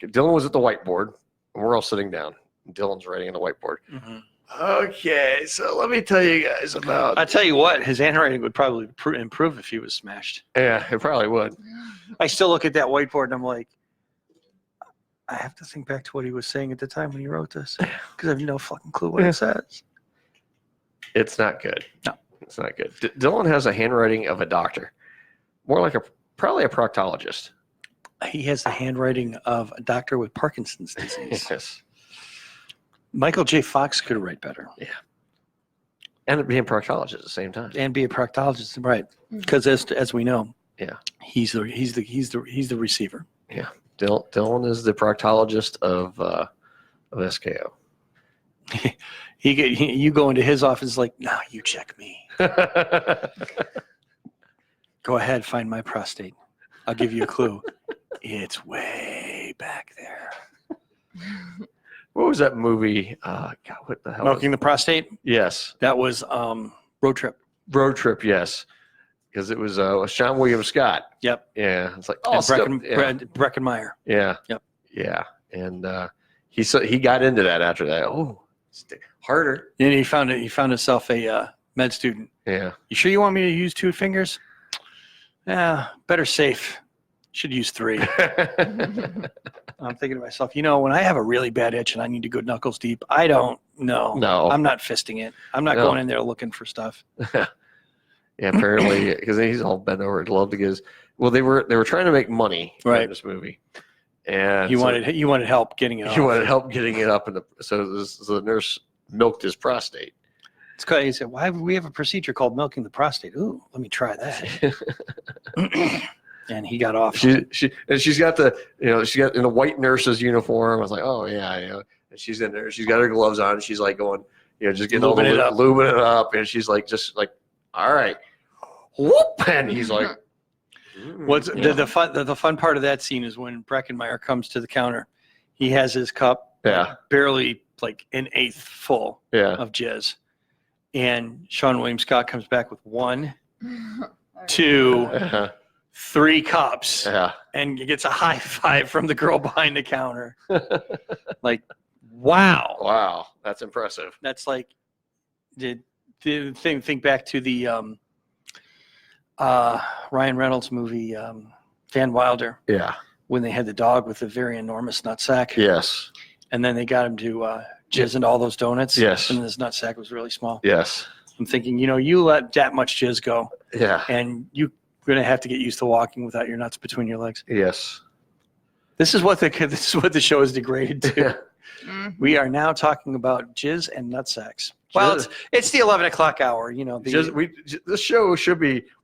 Dylan was at the whiteboard, and we're all sitting down. And Dylan's writing on the whiteboard. Mm-hmm. Okay, so let me tell you guys about. I tell you what, his handwriting would probably improve if he was smashed. Yeah, it probably would. I still look at that whiteboard and I'm like, I have to think back to what he was saying at the time when he wrote this because I have no fucking clue what it says. It's not good. It's not good. Dylan has a handwriting of a doctor, more like probably a proctologist. He has the handwriting of a doctor with Parkinson's disease. Yes. Michael J. Fox could write better. Yeah. And be a proctologist at the same time. And be a proctologist, right? Because as we know, yeah, he's the receiver. Yeah. Dylan is the proctologist of SKO. You go into his office like, no, you check me. Go ahead, find my prostate. I'll give you a clue. It's way back there. What was that movie? God, what the hell? Milking the Prostate? Yes. That was Road Trip. Road Trip, yes. Because it was Sean William Scott. Yep. Yeah. It's like Breckenmeyer. Yeah. Yep. Yeah. And he got into that after that. Oh, harder. And he found himself a med student. Yeah. You sure you want me to use 2 fingers? Yeah, better safe. Should use 3. I'm thinking to myself, when I have a really bad itch and I need to go knuckles deep, I don't know. No. I'm not fisting it. I'm not going in there looking for stuff. Yeah, apparently, because he's all bent over. He'd love to get his. Well, they were trying to make money in this movie, and you wanted help getting it. He wanted help getting it up, so the nurse milked his prostate. It's because he said, "Why we have a procedure called milking the prostate?" Ooh, let me try that. And he got off. She's got she's got in a white nurse's uniform. I was like, oh yeah. And she's in there. She's got her gloves on. She's like going, just getting lubing it up, and she's like, just like, all right, whoop, and he's like, what's the fun part of that scene is when Breckenmeyer comes to the counter. He has his cup, barely like an eighth full of jizz, and Sean William Scott comes back with 1, 2. 3 cups, and gets a high five from the girl behind the counter. Like, wow, that's impressive. That's like, think back to the Ryan Reynolds movie, Van Wilder. Yeah, when they had the dog with the very enormous nutsack. Yes, and then they got him to jizz into all those donuts. Yes, and this nutsack was really small. Yes, I'm thinking, you let that much jizz go. Yeah, and you're going to have to get used to walking without your nuts between your legs. Yes. This is what the show is degraded to. We are now talking about jizz and nutsacks. Well, it's the 11 o'clock hour. This show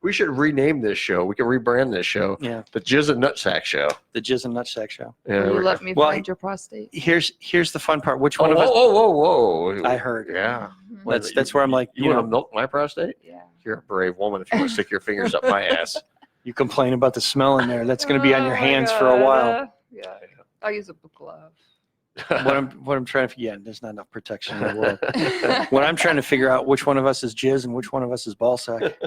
we should rename this show. We can rebrand this show. Yeah. The Jizz and Nutsack Show. The Jizz and Nutsack Show. Yeah, you let me find your prostate. Here's the fun part. Which one of us? Whoa. I heard. Yeah. That's where I'm like, you want to milk my prostate? Yeah. You're a brave woman if you want to stick your fingers up my ass. You complain about the smell in there. That's going to be on your hands for a while. Yeah. I'll use a glove. What I'm trying to there's not enough protection in the world. What I'm trying to figure out, which one of us is jizz and which one of us is ball sack.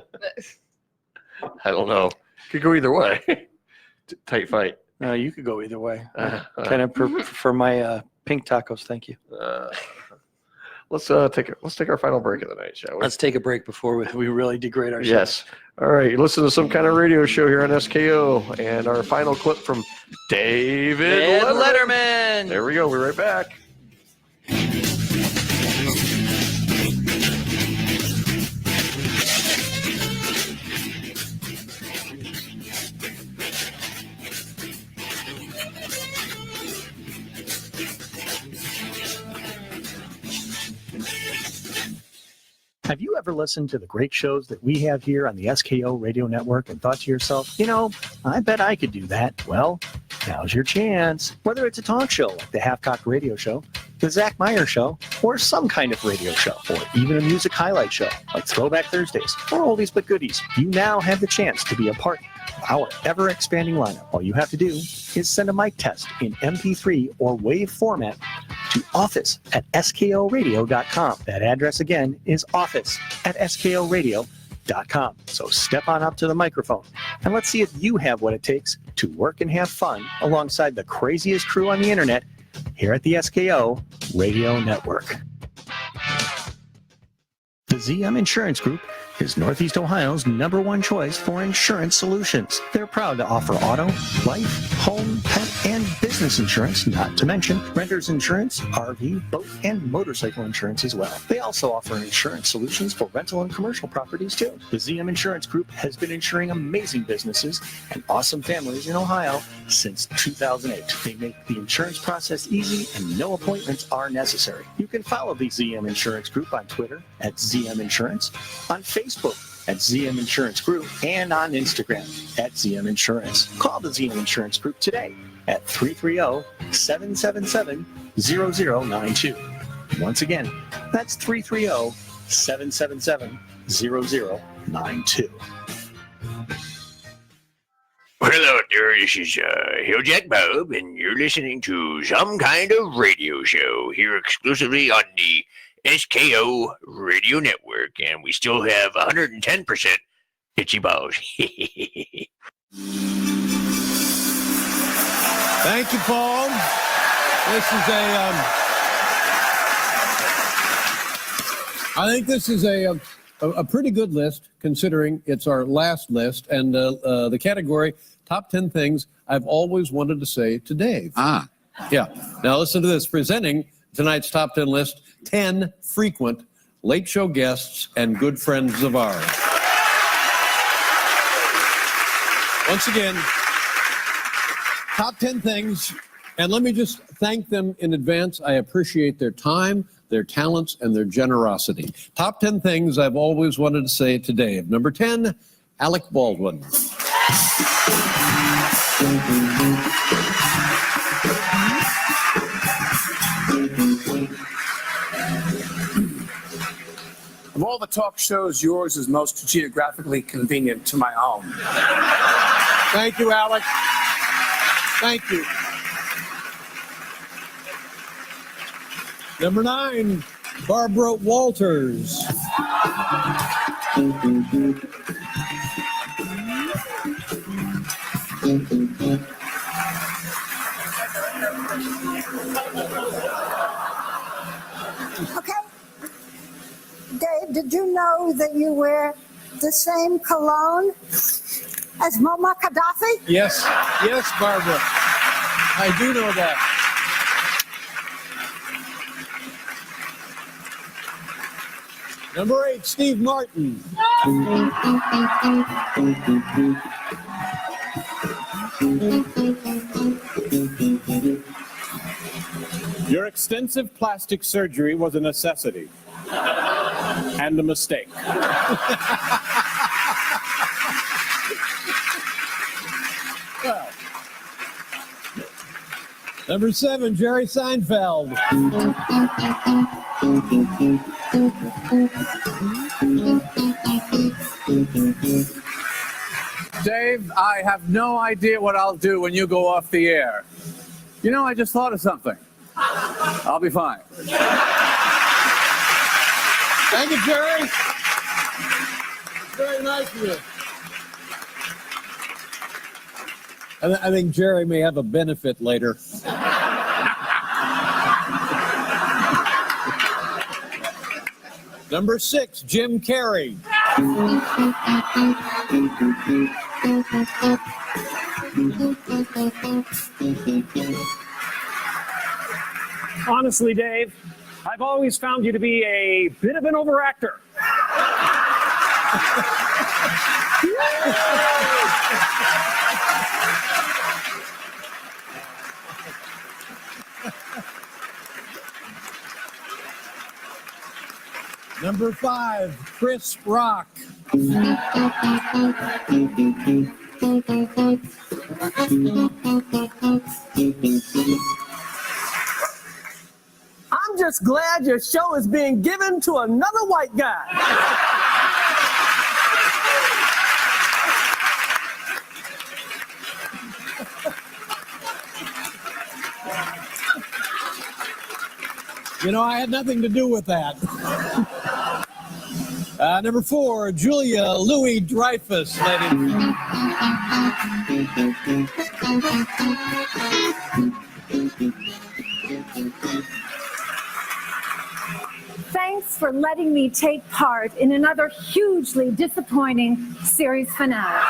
I don't know. Could go either way. Tight fight. You could go either way. Kind of prefer my pink tacos, thank you. Let's take our final break of the night, shall we? Let's take a break before we really degrade ourselves. Yes. All right. You listen to Some Kind of Radio Show here on SKO, and our final clip from David Letterman. There we go. We're right back. Have you ever listened to the great shows that we have here on the SKO Radio Network and thought to yourself, I bet I could do that? Well, now's your chance. Whether it's a talk show like the Half-Cock Radio Show, the Zach Meyer Show, or some kind of radio show, or even a music highlight show like Throwback Thursdays or Oldies But Goodies, you now have the chance to be a part of our ever-expanding lineup. All you have to do is send a mic test in MP3 or WAV format to office@skoradio.com. That address again is office@skoradio.com. So step on up to the microphone and let's see if you have what it takes to work and have fun alongside the craziest crew on the internet here at the SKO Radio Network. The ZM Insurance Group is Northeast Ohio's #1 choice for insurance solutions. They're proud to offer auto, life, home, pet, and business insurance, not to mention renter's insurance, RV, boat, and motorcycle insurance as well. They also offer insurance solutions for rental and commercial properties too. The ZM Insurance Group has been insuring amazing businesses and awesome families in Ohio since 2008. They make the insurance process easy and no appointments are necessary. You can follow the ZM Insurance Group on Twitter at ZM Insurance, on Facebook at ZM Insurance Group, and on Instagram at ZM Insurance. Call the ZM Insurance Group today at 330-777-0092. Once again, that's 330-777-0092. Well, hello there, this is Jack Bob, and you're listening to Some Kind of Radio Show here exclusively on the SKO Radio Network, and we still have 110% itchy balls. Thank you, Paul. This is I think this is a pretty good list, considering it's our last list, and the category, top 10 things I've always wanted to say to Dave. Ah. Yeah. Now listen to this. Presenting tonight's top 10 list, 10 frequent late show guests and good friends of ours. Once again, top 10 things, and let me just thank them in advance. I appreciate their time, their talents, and their generosity. Top 10 things I've always wanted to say to Dave. Number 10, Alec Baldwin. Of all the talk shows, yours is most geographically convenient to my home. Thank you, Alec. Thank you. Number 9, Barbara Walters. Okay. Dave, did you know that you wear the same cologne as Muammar Gaddafi? Yes, yes, Barbara. I do know that. Number 8, Steve Martin. Your extensive plastic surgery was a necessity and a mistake. Well, number 7, Jerry Seinfeld. Dave, I have no idea what I'll do when you go off the air. You know, I just thought of something. I'll be fine. Thank you, Jerry. Very nice of you. I think Jerry may have a benefit later. Number 6, Jim Carrey. Honestly, Dave, I've always found you to be a bit of an overactor. Number 5, Chris Rock. I'm just glad your show is being given to another white guy. You know, I had nothing to do with that. Number 4, Julia Louis-Dreyfus, ladies. Thanks for letting me take part in another hugely disappointing series finale.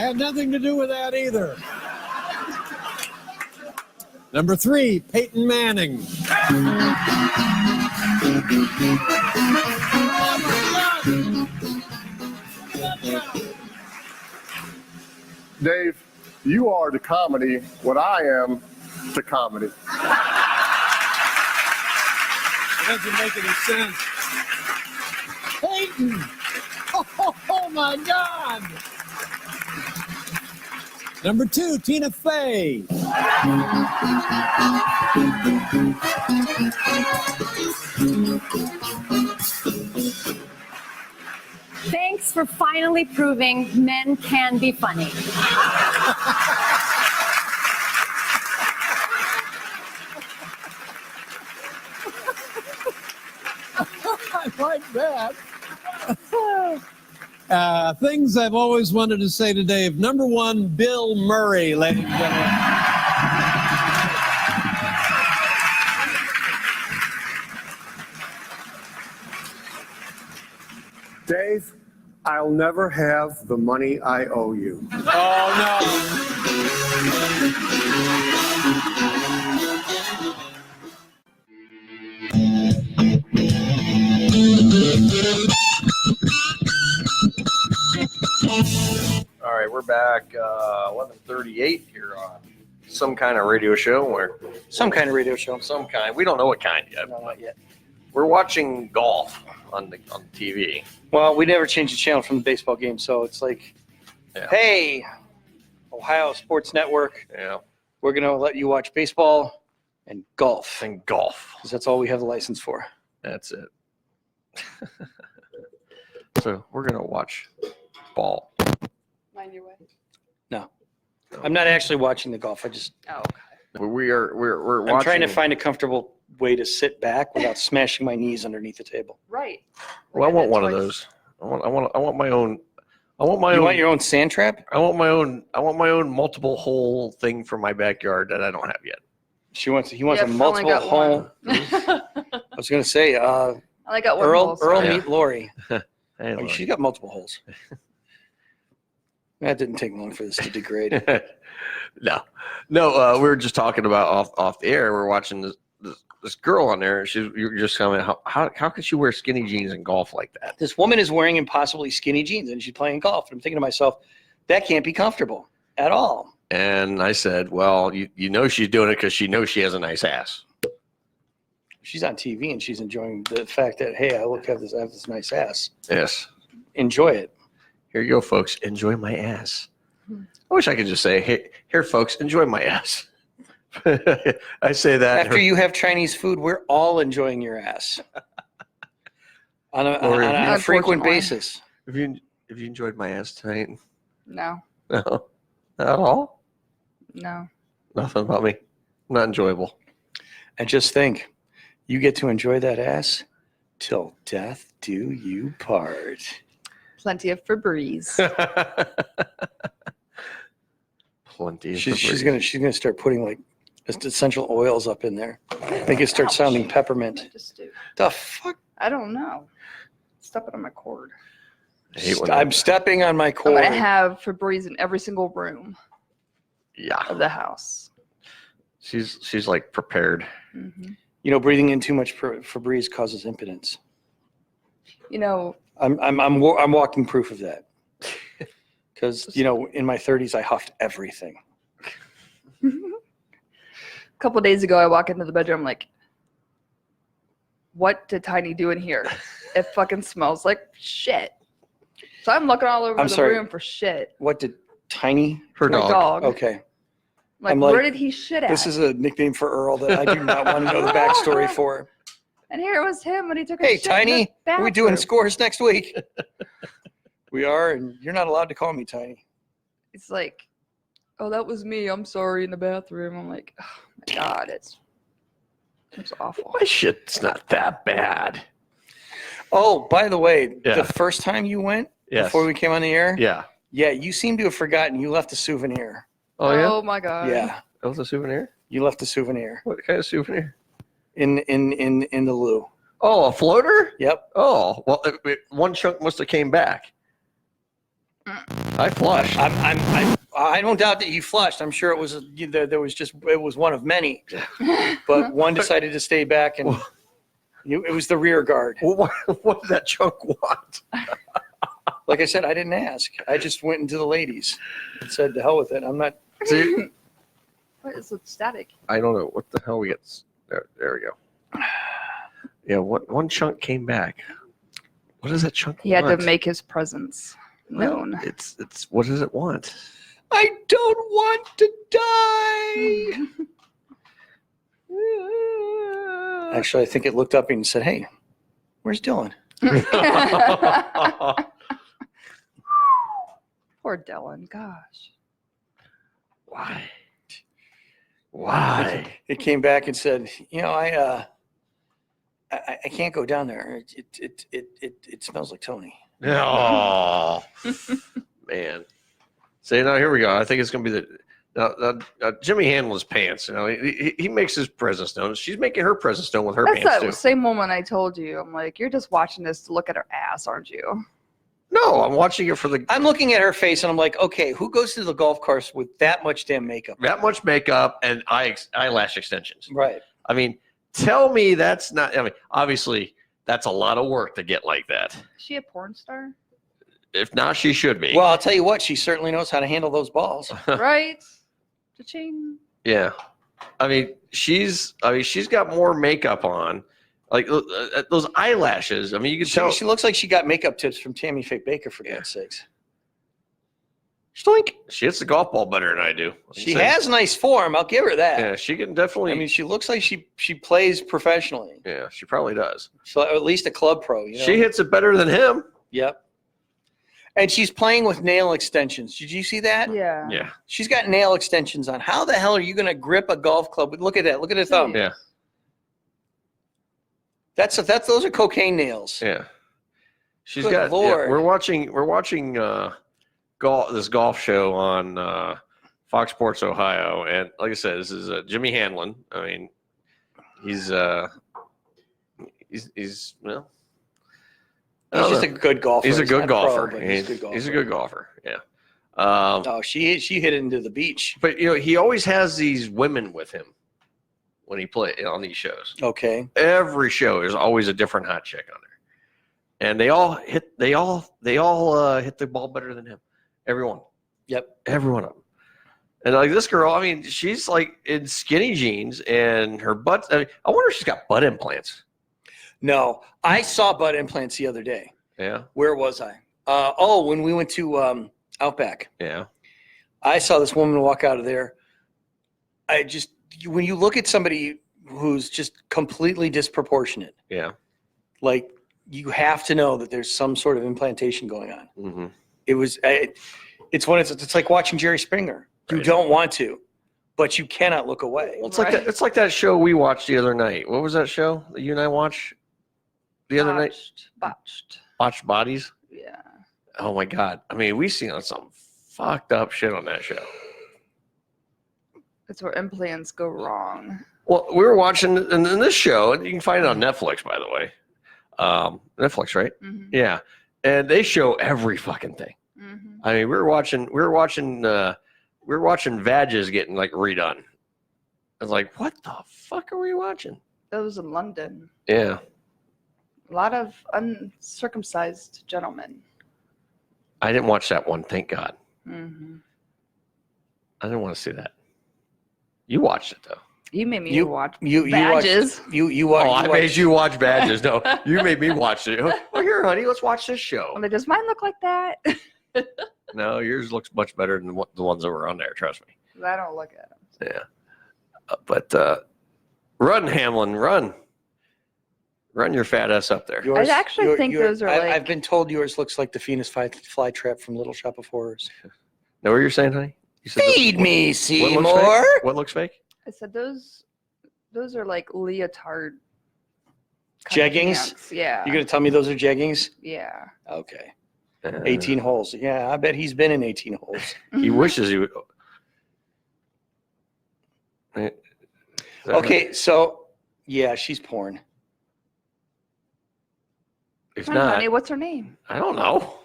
had nothing to do with that either. Number 3, Peyton Manning. Dave, you are to comedy what I am to comedy. It doesn't make any sense. Peyton! Oh my God! Number 2, Tina Fey. Thanks for finally proving men can be funny. I like that. Things I've always wanted to say to Dave. Number 1, Bill Murray, ladies and gentlemen. Dave, I'll never have the money I owe you. Oh, no. All right, we're back 11:38 here on some kind of radio show. Some kind of radio show. Some kind. We don't know what kind yet. No, not yet. We're watching golf on the TV. Well, we never changed the channel from the baseball game, so it's like, hey, Ohio Sports Network. Yeah. We're going to let you watch baseball and golf. And golf. Because that's all we have the license for. That's it. So we're going to watch ball. Mind your way. No. I'm not actually watching the golf. I just. Oh, okay. We're watching. I'm trying to find a comfortable way to sit back without smashing my knees underneath the table. Right. Well, I want one of those. I want my own. I want my You own. want your own sand trap? I want my own multiple hole thing for my backyard that I don't have yet. He wants a finally multiple got hole. one. I was going to say, I only got one Earl, hole, so- meet Lori. Hey, Lori. She's got multiple holes. That didn't take long for this to degrade. No, we were just talking about off the air. We're watching this girl on there. You're just telling me how could she wear skinny jeans and golf like that? This woman is wearing impossibly skinny jeans and she's playing golf. And I'm thinking to myself, that can't be comfortable at all. And I said, well, you know she's doing it because she knows she has a nice ass. She's on TV and she's enjoying the fact that, hey, I have this nice ass. Yes. Enjoy it. Here you go, folks. Enjoy my ass. I wish I could just say, hey, here, folks, enjoy my ass. I say that. After you have Chinese food, we're all enjoying your ass on a frequent basis. Have you enjoyed my ass tonight? No. No, not at all. No. Nothing about me. Not enjoyable. And just think, you get to enjoy that ass till death do you part. Plenty of Febreze. Plenty. She's gonna start putting like essential oils up in there. Make it start sounding peppermint. Just do. The fuck? I don't know. Stepping on my cord. I'm stepping on my I'm cord. gonna have Febreze in every single room. Of the house. She's like prepared. Mm-hmm. You know, breathing in too much Febreze causes impotence. You know. I'm walking proof of that. Because, in my 30s, I huffed everything. A couple of days ago, I walk into the bedroom, like, what did Tiny do in here? It fucking smells like shit. So I'm looking all over the room for shit. What did Tiny? Her My dog. Okay. Like, where did he shit at? This is a nickname for Earl that I do not want to know the backstory for. And here it was him when he took a Hey, shit in the Tiny, are we doing bathroom. scores next week? We are, and you're not allowed to call me Tiny. It's like, oh, that was me. I'm sorry in the bathroom. I'm like, oh my God, it's awful. My shit's not that bad. Oh, by the way, Yeah. the first time you went Yes. before we came on the air, Yeah. you seem to have forgotten you left a souvenir. Oh, yeah? Oh my God. Yeah, That was a souvenir? you left a souvenir What kind of souvenir? in the loo. Oh, a floater? Yep. Oh, well, one chunk must have came back. I flushed. I don't doubt that you flushed. I'm sure it was it was one of many, but one decided to stay back, and it was the rear guard. What did that chunk want? Like I said, I didn't ask. I just went into the ladies and said, "To hell with it." I'm not. See, What is it static? I don't know what the hell we get. There we go. Yeah, one chunk came back. What does that chunk He had want? to make his presence known. It's what does it want? I don't want to die. Actually, I think it looked up and said, "Hey, where's Dylan?" Poor Dylan. Gosh. Why? It came back and said, "You know, I can't go down there. It smells like Tony." Oh, man. See, now here we go. I think it's going to be now, Jimmy Hanlon's pants. You know, he makes his presence known. She's making her presence known with her That's pants that too. same woman I told you. I'm like, you're just watching this to look at her ass, aren't you? No, I'm watching it for the. I'm looking at her face and I'm like, okay, who goes to the golf course with that much damn makeup? That much makeup and eyelash extensions. Right. I mean, tell me that's not. I mean, obviously, that's a lot of work to get like that. Is she a porn star? If not, she should be. Well, I'll tell you what, she certainly knows how to handle those balls. Right? Cha-ching. Yeah, I mean, she's got more makeup on, like those eyelashes. I mean, you can tell She looks like she got makeup tips from Tammy Faye Baker, for God's sakes. Stoink. She hits the golf ball better than I do. She has nice form. I'll give her that. Yeah, she can definitely. I mean, she looks like she plays professionally. Yeah, she probably does. So at least a club pro. You know? She hits it better than him. Yep. And she's playing with nail extensions. Did you see that? Yeah. Yeah. She's got nail extensions on. How the hell are you going to grip a golf club? Look at that. Look at her thumb. Yeah. Those are cocaine nails. Yeah. She's Good got. Lord. Yeah, we're watching this golf show on Fox Sports Ohio, and like I said, this is Jimmy Hanlon. I mean, he's well. He's just a good golfer. He's a good not golfer. pro, but he's a good golfer. He's a good golfer. Yeah. Oh, she hit it into the beach. But you know, he always has these women with him when he plays on these shows. Okay. Every show there's always a different hot chick on there, and they all hit the ball better than him. Everyone. Yep. Every one of them. And like this girl, I mean, she's like in skinny jeans and her butt. I wonder if she's got butt implants. No, I saw butt implants the other day. Yeah. Where was I? When we went to Outback. Yeah. I saw this woman walk out of there. When you look at somebody who's just completely disproportionate, Yeah. like you have to know that there's some sort of implantation going on. Mm-hmm. It's like watching Jerry Springer. You don't want to, but you cannot look away. Well, it's like that show we watched the other night. What was that show that you and I watched the other night? Botched Bodies. Yeah. Oh my God! I mean, we seen some fucked up shit on that show. That's where implants go wrong. Well, we were watching in this show, and you can find it on Netflix, by the way. Netflix, right? Mm-hmm. Yeah, and they show every fucking thing. Mm-hmm. I mean, we were watching Vages getting like redone. I was like, what the fuck are we watching? That was in London. Yeah. A lot of uncircumcised gentlemen. I didn't watch that one, thank God. Mm-hmm. I didn't want to see that. You watched it though. You made me watch you Badges. I made you watch Badges. No, you made me watch it. Well, here, honey, let's watch this show. I'm like, does mine look like that? No, yours looks much better than the ones that were on there. Trust me. I don't look at them. Yeah, but run, Hamlin, run your fat ass up there. I actually think those are like. I've been told yours looks like the Venus flytrap from Little Shop of Horrors. Know what you're saying, honey? You said Feed me, Seymour. What looks fake? I said those are like leotard kind of jeggings. pants. Yeah. You're gonna tell me those are jeggings? Yeah. Okay. 18 holes. Yeah, I bet he's been in 18 holes. He wishes he would. Okay, so yeah, she's porn. If Come on, not, honey, what's her name? I don't know.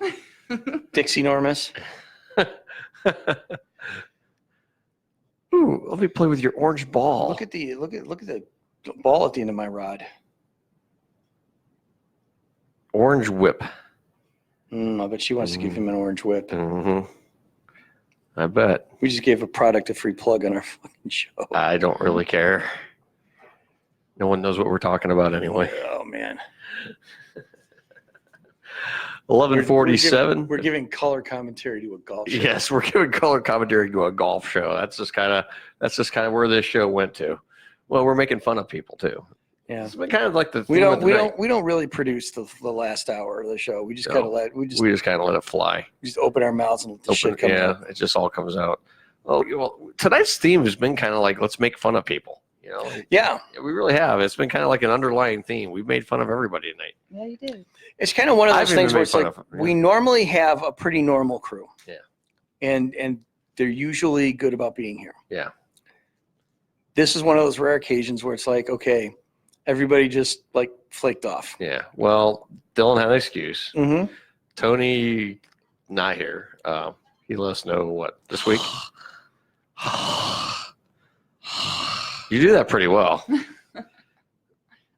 Dixie Normus. Ooh, let me play with your orange ball. Look at the ball at the end of my rod. Orange whip. I bet she wants to give him an orange whip. Mm-hmm. I bet. We just gave a product a free plug on our fucking show. I don't really care. No one knows what we're talking about anyway. Oh, man. 11:47. We're giving color commentary to a golf show. Yes, we're giving color commentary to a golf show. That's just kind of where this show went to. Well, we're making fun of people too. Yeah, it's kind of like the we don't really produce the last hour of the show. We just kind of let it fly. We just open our mouths and let the shit come out. It just all comes out. Oh well, tonight's theme has been kind of like let's make fun of people. You know? Yeah, we really have. It's been kind of like an underlying theme. We've made fun of everybody tonight. Yeah, you did. It's kind of one of those things where it's like we normally have a pretty normal crew. Yeah. And they're usually good about being here. Yeah. This is one of those rare occasions where it's like, okay, everybody just like flaked off. Yeah. Well, Dylan had an excuse. Mm-hmm. Tony not here. He let us know what this week. You do that pretty well.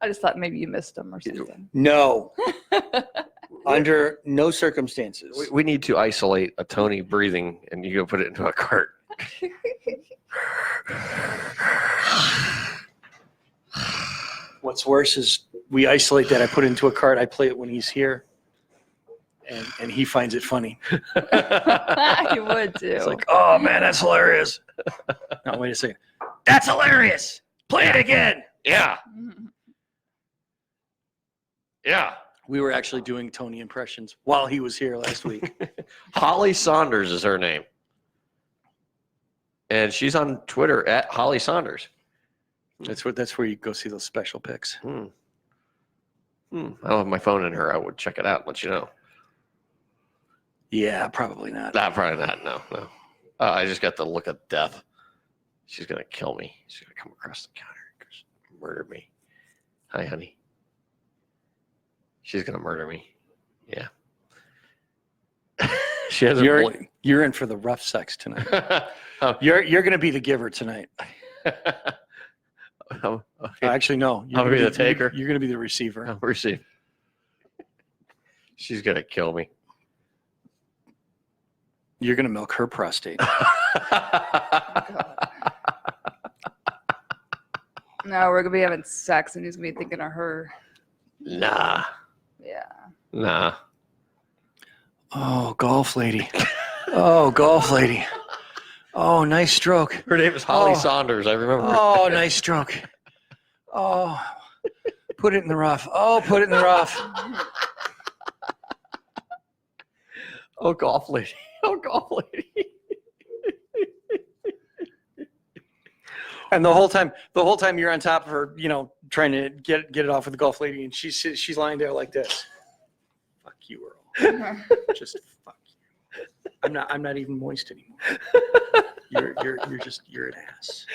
I just thought maybe you missed him or something. No. Under no circumstances. We need to isolate a Tony breathing, and you go put it into a cart. What's worse is we isolate that. I put it into a cart. I play it when he's here, and he finds it funny. You would too. It's like, oh man, that's hilarious. No, wait a second. That's hilarious. Play it again. Yeah. Yeah. We were actually doing Tony impressions while he was here last week. Holly Saunders is her name. And she's on Twitter at Holly Saunders. That's where you go see those special pics. I don't have my phone in her. I would check it out and let you know. Yeah, probably not. Nah, probably not. No. I just got the look of death. She's going to kill me. She's going to come across the counter and murder me. Hi, honey. She's going to murder me. Yeah. She hasn't. You're in for the rough sex tonight. You're going to be the giver tonight. Actually, no. I'll be the taker. You're going to be the receiver. I'll receive. She's going to kill me. You're going to milk her prostate. No, we're going to be having sex and he's going to be thinking of her. Nah. Yeah. Nah. Oh, golf lady. Oh, golf lady. Oh, nice stroke. Her name is Holly Saunders. I remember. Oh, nice stroke. Oh, put it in the rough. Oh, put it in the rough. Oh, golf lady. Oh, golf lady. And the whole time you're on top of her, trying to get it off with the golf lady, and she's lying there like this. Fuck you, Earl. Just fuck you. I'm not even moist anymore. You're an ass.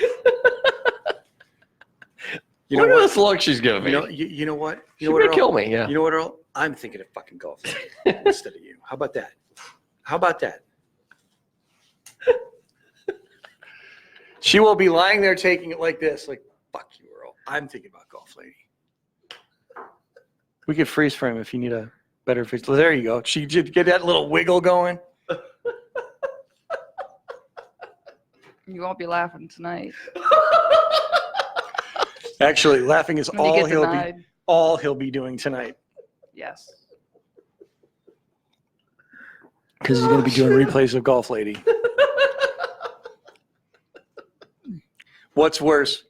Look at this look she's giving me. You know what? She's gonna kill me. Yeah. You know what, Earl? I'm thinking of fucking golf instead of you. How about that? She will be lying there taking it like this, like, fuck you, Earl. I'm thinking about golf lady. We could freeze frame if you need a better freeze. Well, there you go. She did get that little wiggle going. You won't be laughing tonight. Actually, laughing is When you get all he'll be doing tonight. Yes. Because he's going to be doing replays of golf lady. What's worse?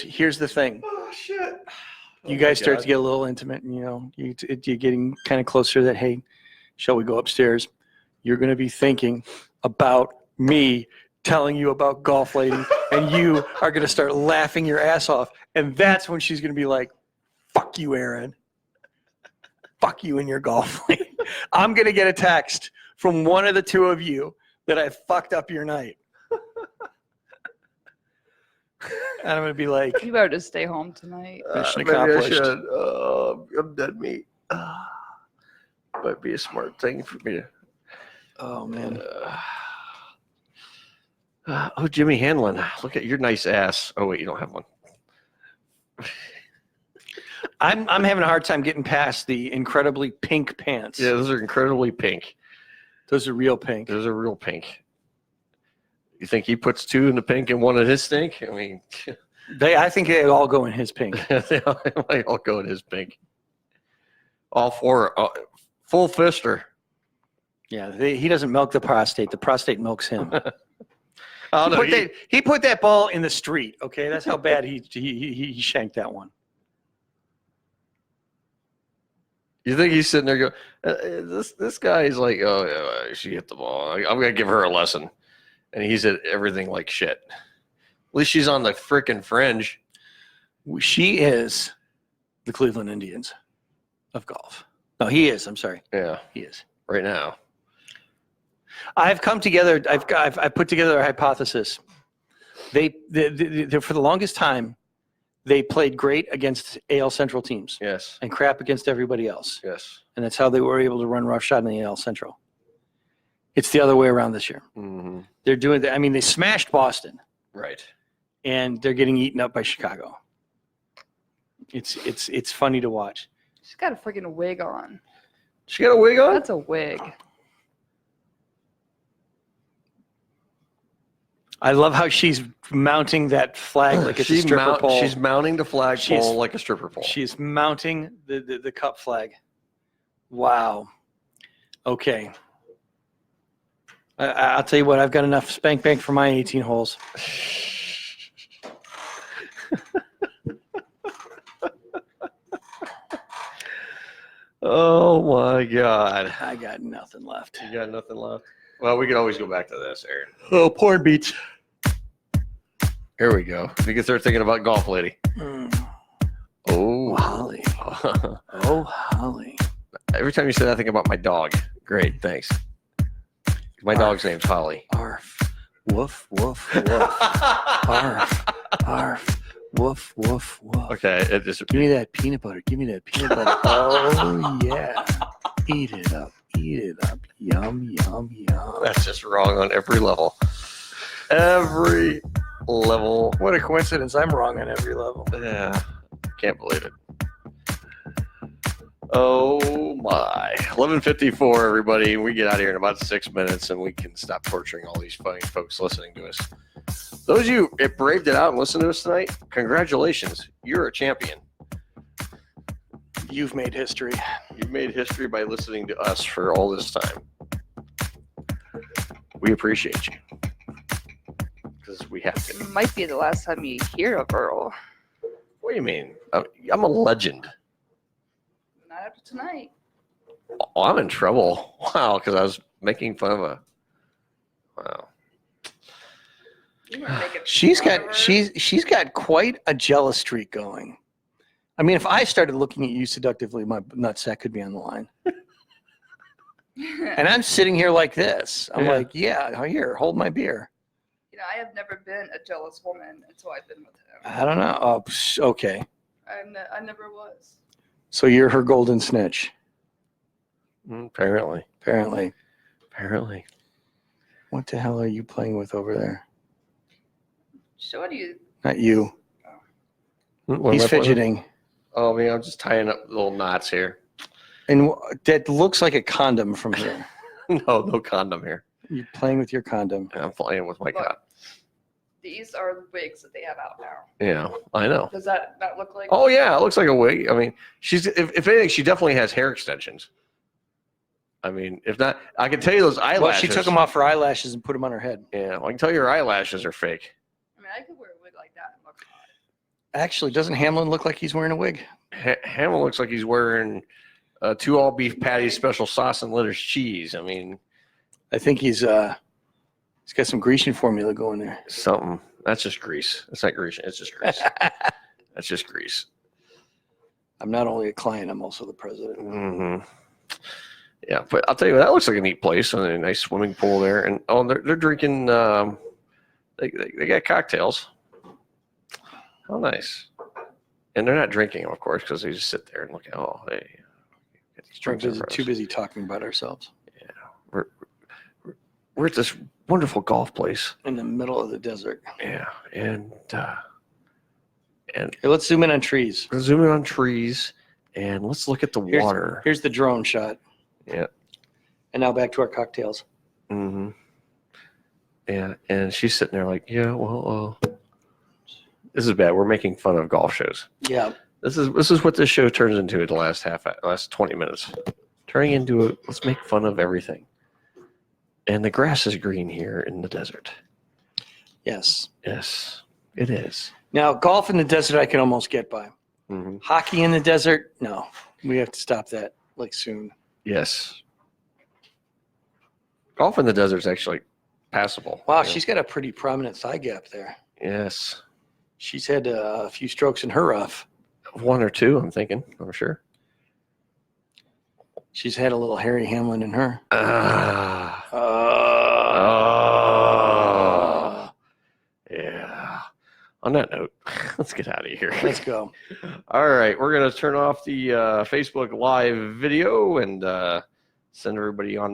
Here's the thing. Oh, shit. You guys start to get a little intimate, and you're getting kind of closer that, hey, shall we go upstairs? You're going to be thinking about me telling you about golf lady, and you are going to start laughing your ass off. And that's when she's going to be like, fuck you, Aaron. Fuck you and your golf lady. I'm going to get a text from one of the two of you that I fucked up your night. And I'm going to be like, you better just stay home tonight. Mission Maybe accomplished. I should. I'm dead meat. Might be a smart thing for me to. Oh man. Oh, Jimmy Hanlon, look at your nice ass. Oh wait, you don't have one. I'm having a hard time getting past the incredibly pink pants. Yeah, those are incredibly pink. Those are real pink. Those are real pink. You think he puts 2 in the pink and 1 in his stink? I mean, I think they all go in his pink. they all go in his pink. All 4, full fister. Yeah, he doesn't milk the prostate. The prostate milks him. Oh, He put that ball in the street. Okay, that's how bad he shanked that one. You think he's sitting there going, this guy is like, oh, yeah, she hit the ball. I'm going to give her a lesson. And he's at everything like shit. At least she's on the freaking fringe. She is the Cleveland Indians of golf. No, he is. I'm sorry. Yeah. He is. Right now. I've come together. I've put together a hypothesis. They for the longest time, they played great against AL Central teams. Yes. And crap against everybody else. Yes. And that's how they were able to run roughshod in the AL Central. It's the other way around this year. Mm-hmm. They're doing that. I mean, they smashed Boston. Right. And they're getting eaten up by Chicago. It's funny to watch. She's got a freaking wig on. She got a wig on? That's a wig. I love how she's mounting that flag like it's a stripper pole. She's mounting the flagpole like a stripper pole. She's mounting the cup flag. Wow. Okay. I'll tell you what, I've got enough spank bank for my 18 holes. Oh my God. I got nothing left. You got nothing left? Well, we could always go back to this, Aaron. Oh, porn beach. Here we go. You can start thinking about golf, lady. Oh, Holly. Oh, Holly. Every time you say that, I think about my dog. Great, thanks. My dog's name's Holly. Arf. Woof, woof, woof. Arf. Arf. Woof, woof, woof. Okay, it just give me that peanut butter. Give me that peanut butter. Oh, yeah. Eat it up. Eat it up. Yum, yum, yum. That's just wrong on every level. Every level. What a coincidence. I'm wrong on every level. Yeah. Can't believe it. Oh my. 11:54, everybody. We get out of here in about 6 minutes and we can stop torturing all these fine folks listening to us. Those of you that braved it out and listened to us tonight, congratulations. You're a champion. You've made history. You've made history by listening to us for all this time. We appreciate you. Because we have to. It might be the last time you hear of Earl. What do you mean? I'm a legend. Not after tonight. Oh, I'm in trouble. Wow, because I was making fun of a. Wow. You weren't making She's fun got of her. she's got quite a jealous streak going. I mean, if I started looking at you seductively, my nutsack could be on the line. And I'm sitting here like this. I'm like, yeah, here, hold my beer. You know, I have never been a jealous woman until I've been with him. I don't know. Oh, okay. I never was. So you're her golden snitch. Apparently. Apparently. What the hell are you playing with over there? So what do you? Not you. What He's am I playing? fidgeting. Oh, man, I'm just tying up little knots here. And that looks like a condom from here. No condom here. You're playing with your condom. I'm playing with my Look. God. These are the wigs that they have out now. Yeah, I know. Does that not look like? Oh, yeah, it looks like a wig. I mean, she's if anything, she definitely has hair extensions. I mean, if not, I can tell you those eyelashes. Well, she took them off her eyelashes and put them on her head. Yeah, well, I can tell you her eyelashes are fake. I mean, I could wear a wig like that and look hot. Actually, doesn't Hamlin look like he's wearing a wig? Hamill looks like he's wearing 2 all beef patties, special sauce, and lettuce cheese. I mean, I think he's got some Grecian formula going there. Something. That's just grease. It's not Grecian. It's just grease. That's just grease. I'm not only a client, I'm also the president. Mm-hmm. Yeah, but I'll tell you what, that looks like a neat place. And a nice swimming pool there. And they're drinking. They got cocktails. How nice. And they're not drinking them, of course, because they just sit there and look at, oh, hey, get these drinks. We're too busy talking about ourselves. Yeah, we're at this wonderful golf place in the middle of the desert. Yeah, and Here, let's zoom in on trees. Let's zoom in on trees, and let's look at the water. Here's the drone shot. Yeah. And now back to our cocktails. Mm-hmm. Yeah, and she's sitting there like, yeah, well, this is bad. We're making fun of golf shows. Yeah. This is what this show turns into the last 20 minutes. Turning into let's make fun of everything. And the grass is green here in the desert. Yes. Yes, it is. Now, golf in the desert, I can almost get by. Mm-hmm. Hockey in the desert, no. We have to stop that soon. Yes. Golf in the desert is actually passable. Wow, she's got a pretty prominent thigh gap there. Yes. She's had a few strokes in her rough. One or two, I'm thinking. I'm sure. She's had a little Harry Hamlin in her. Yeah. On that note, let's get out of here. Let's go. All right. We're going to turn off the Facebook Live video and send everybody on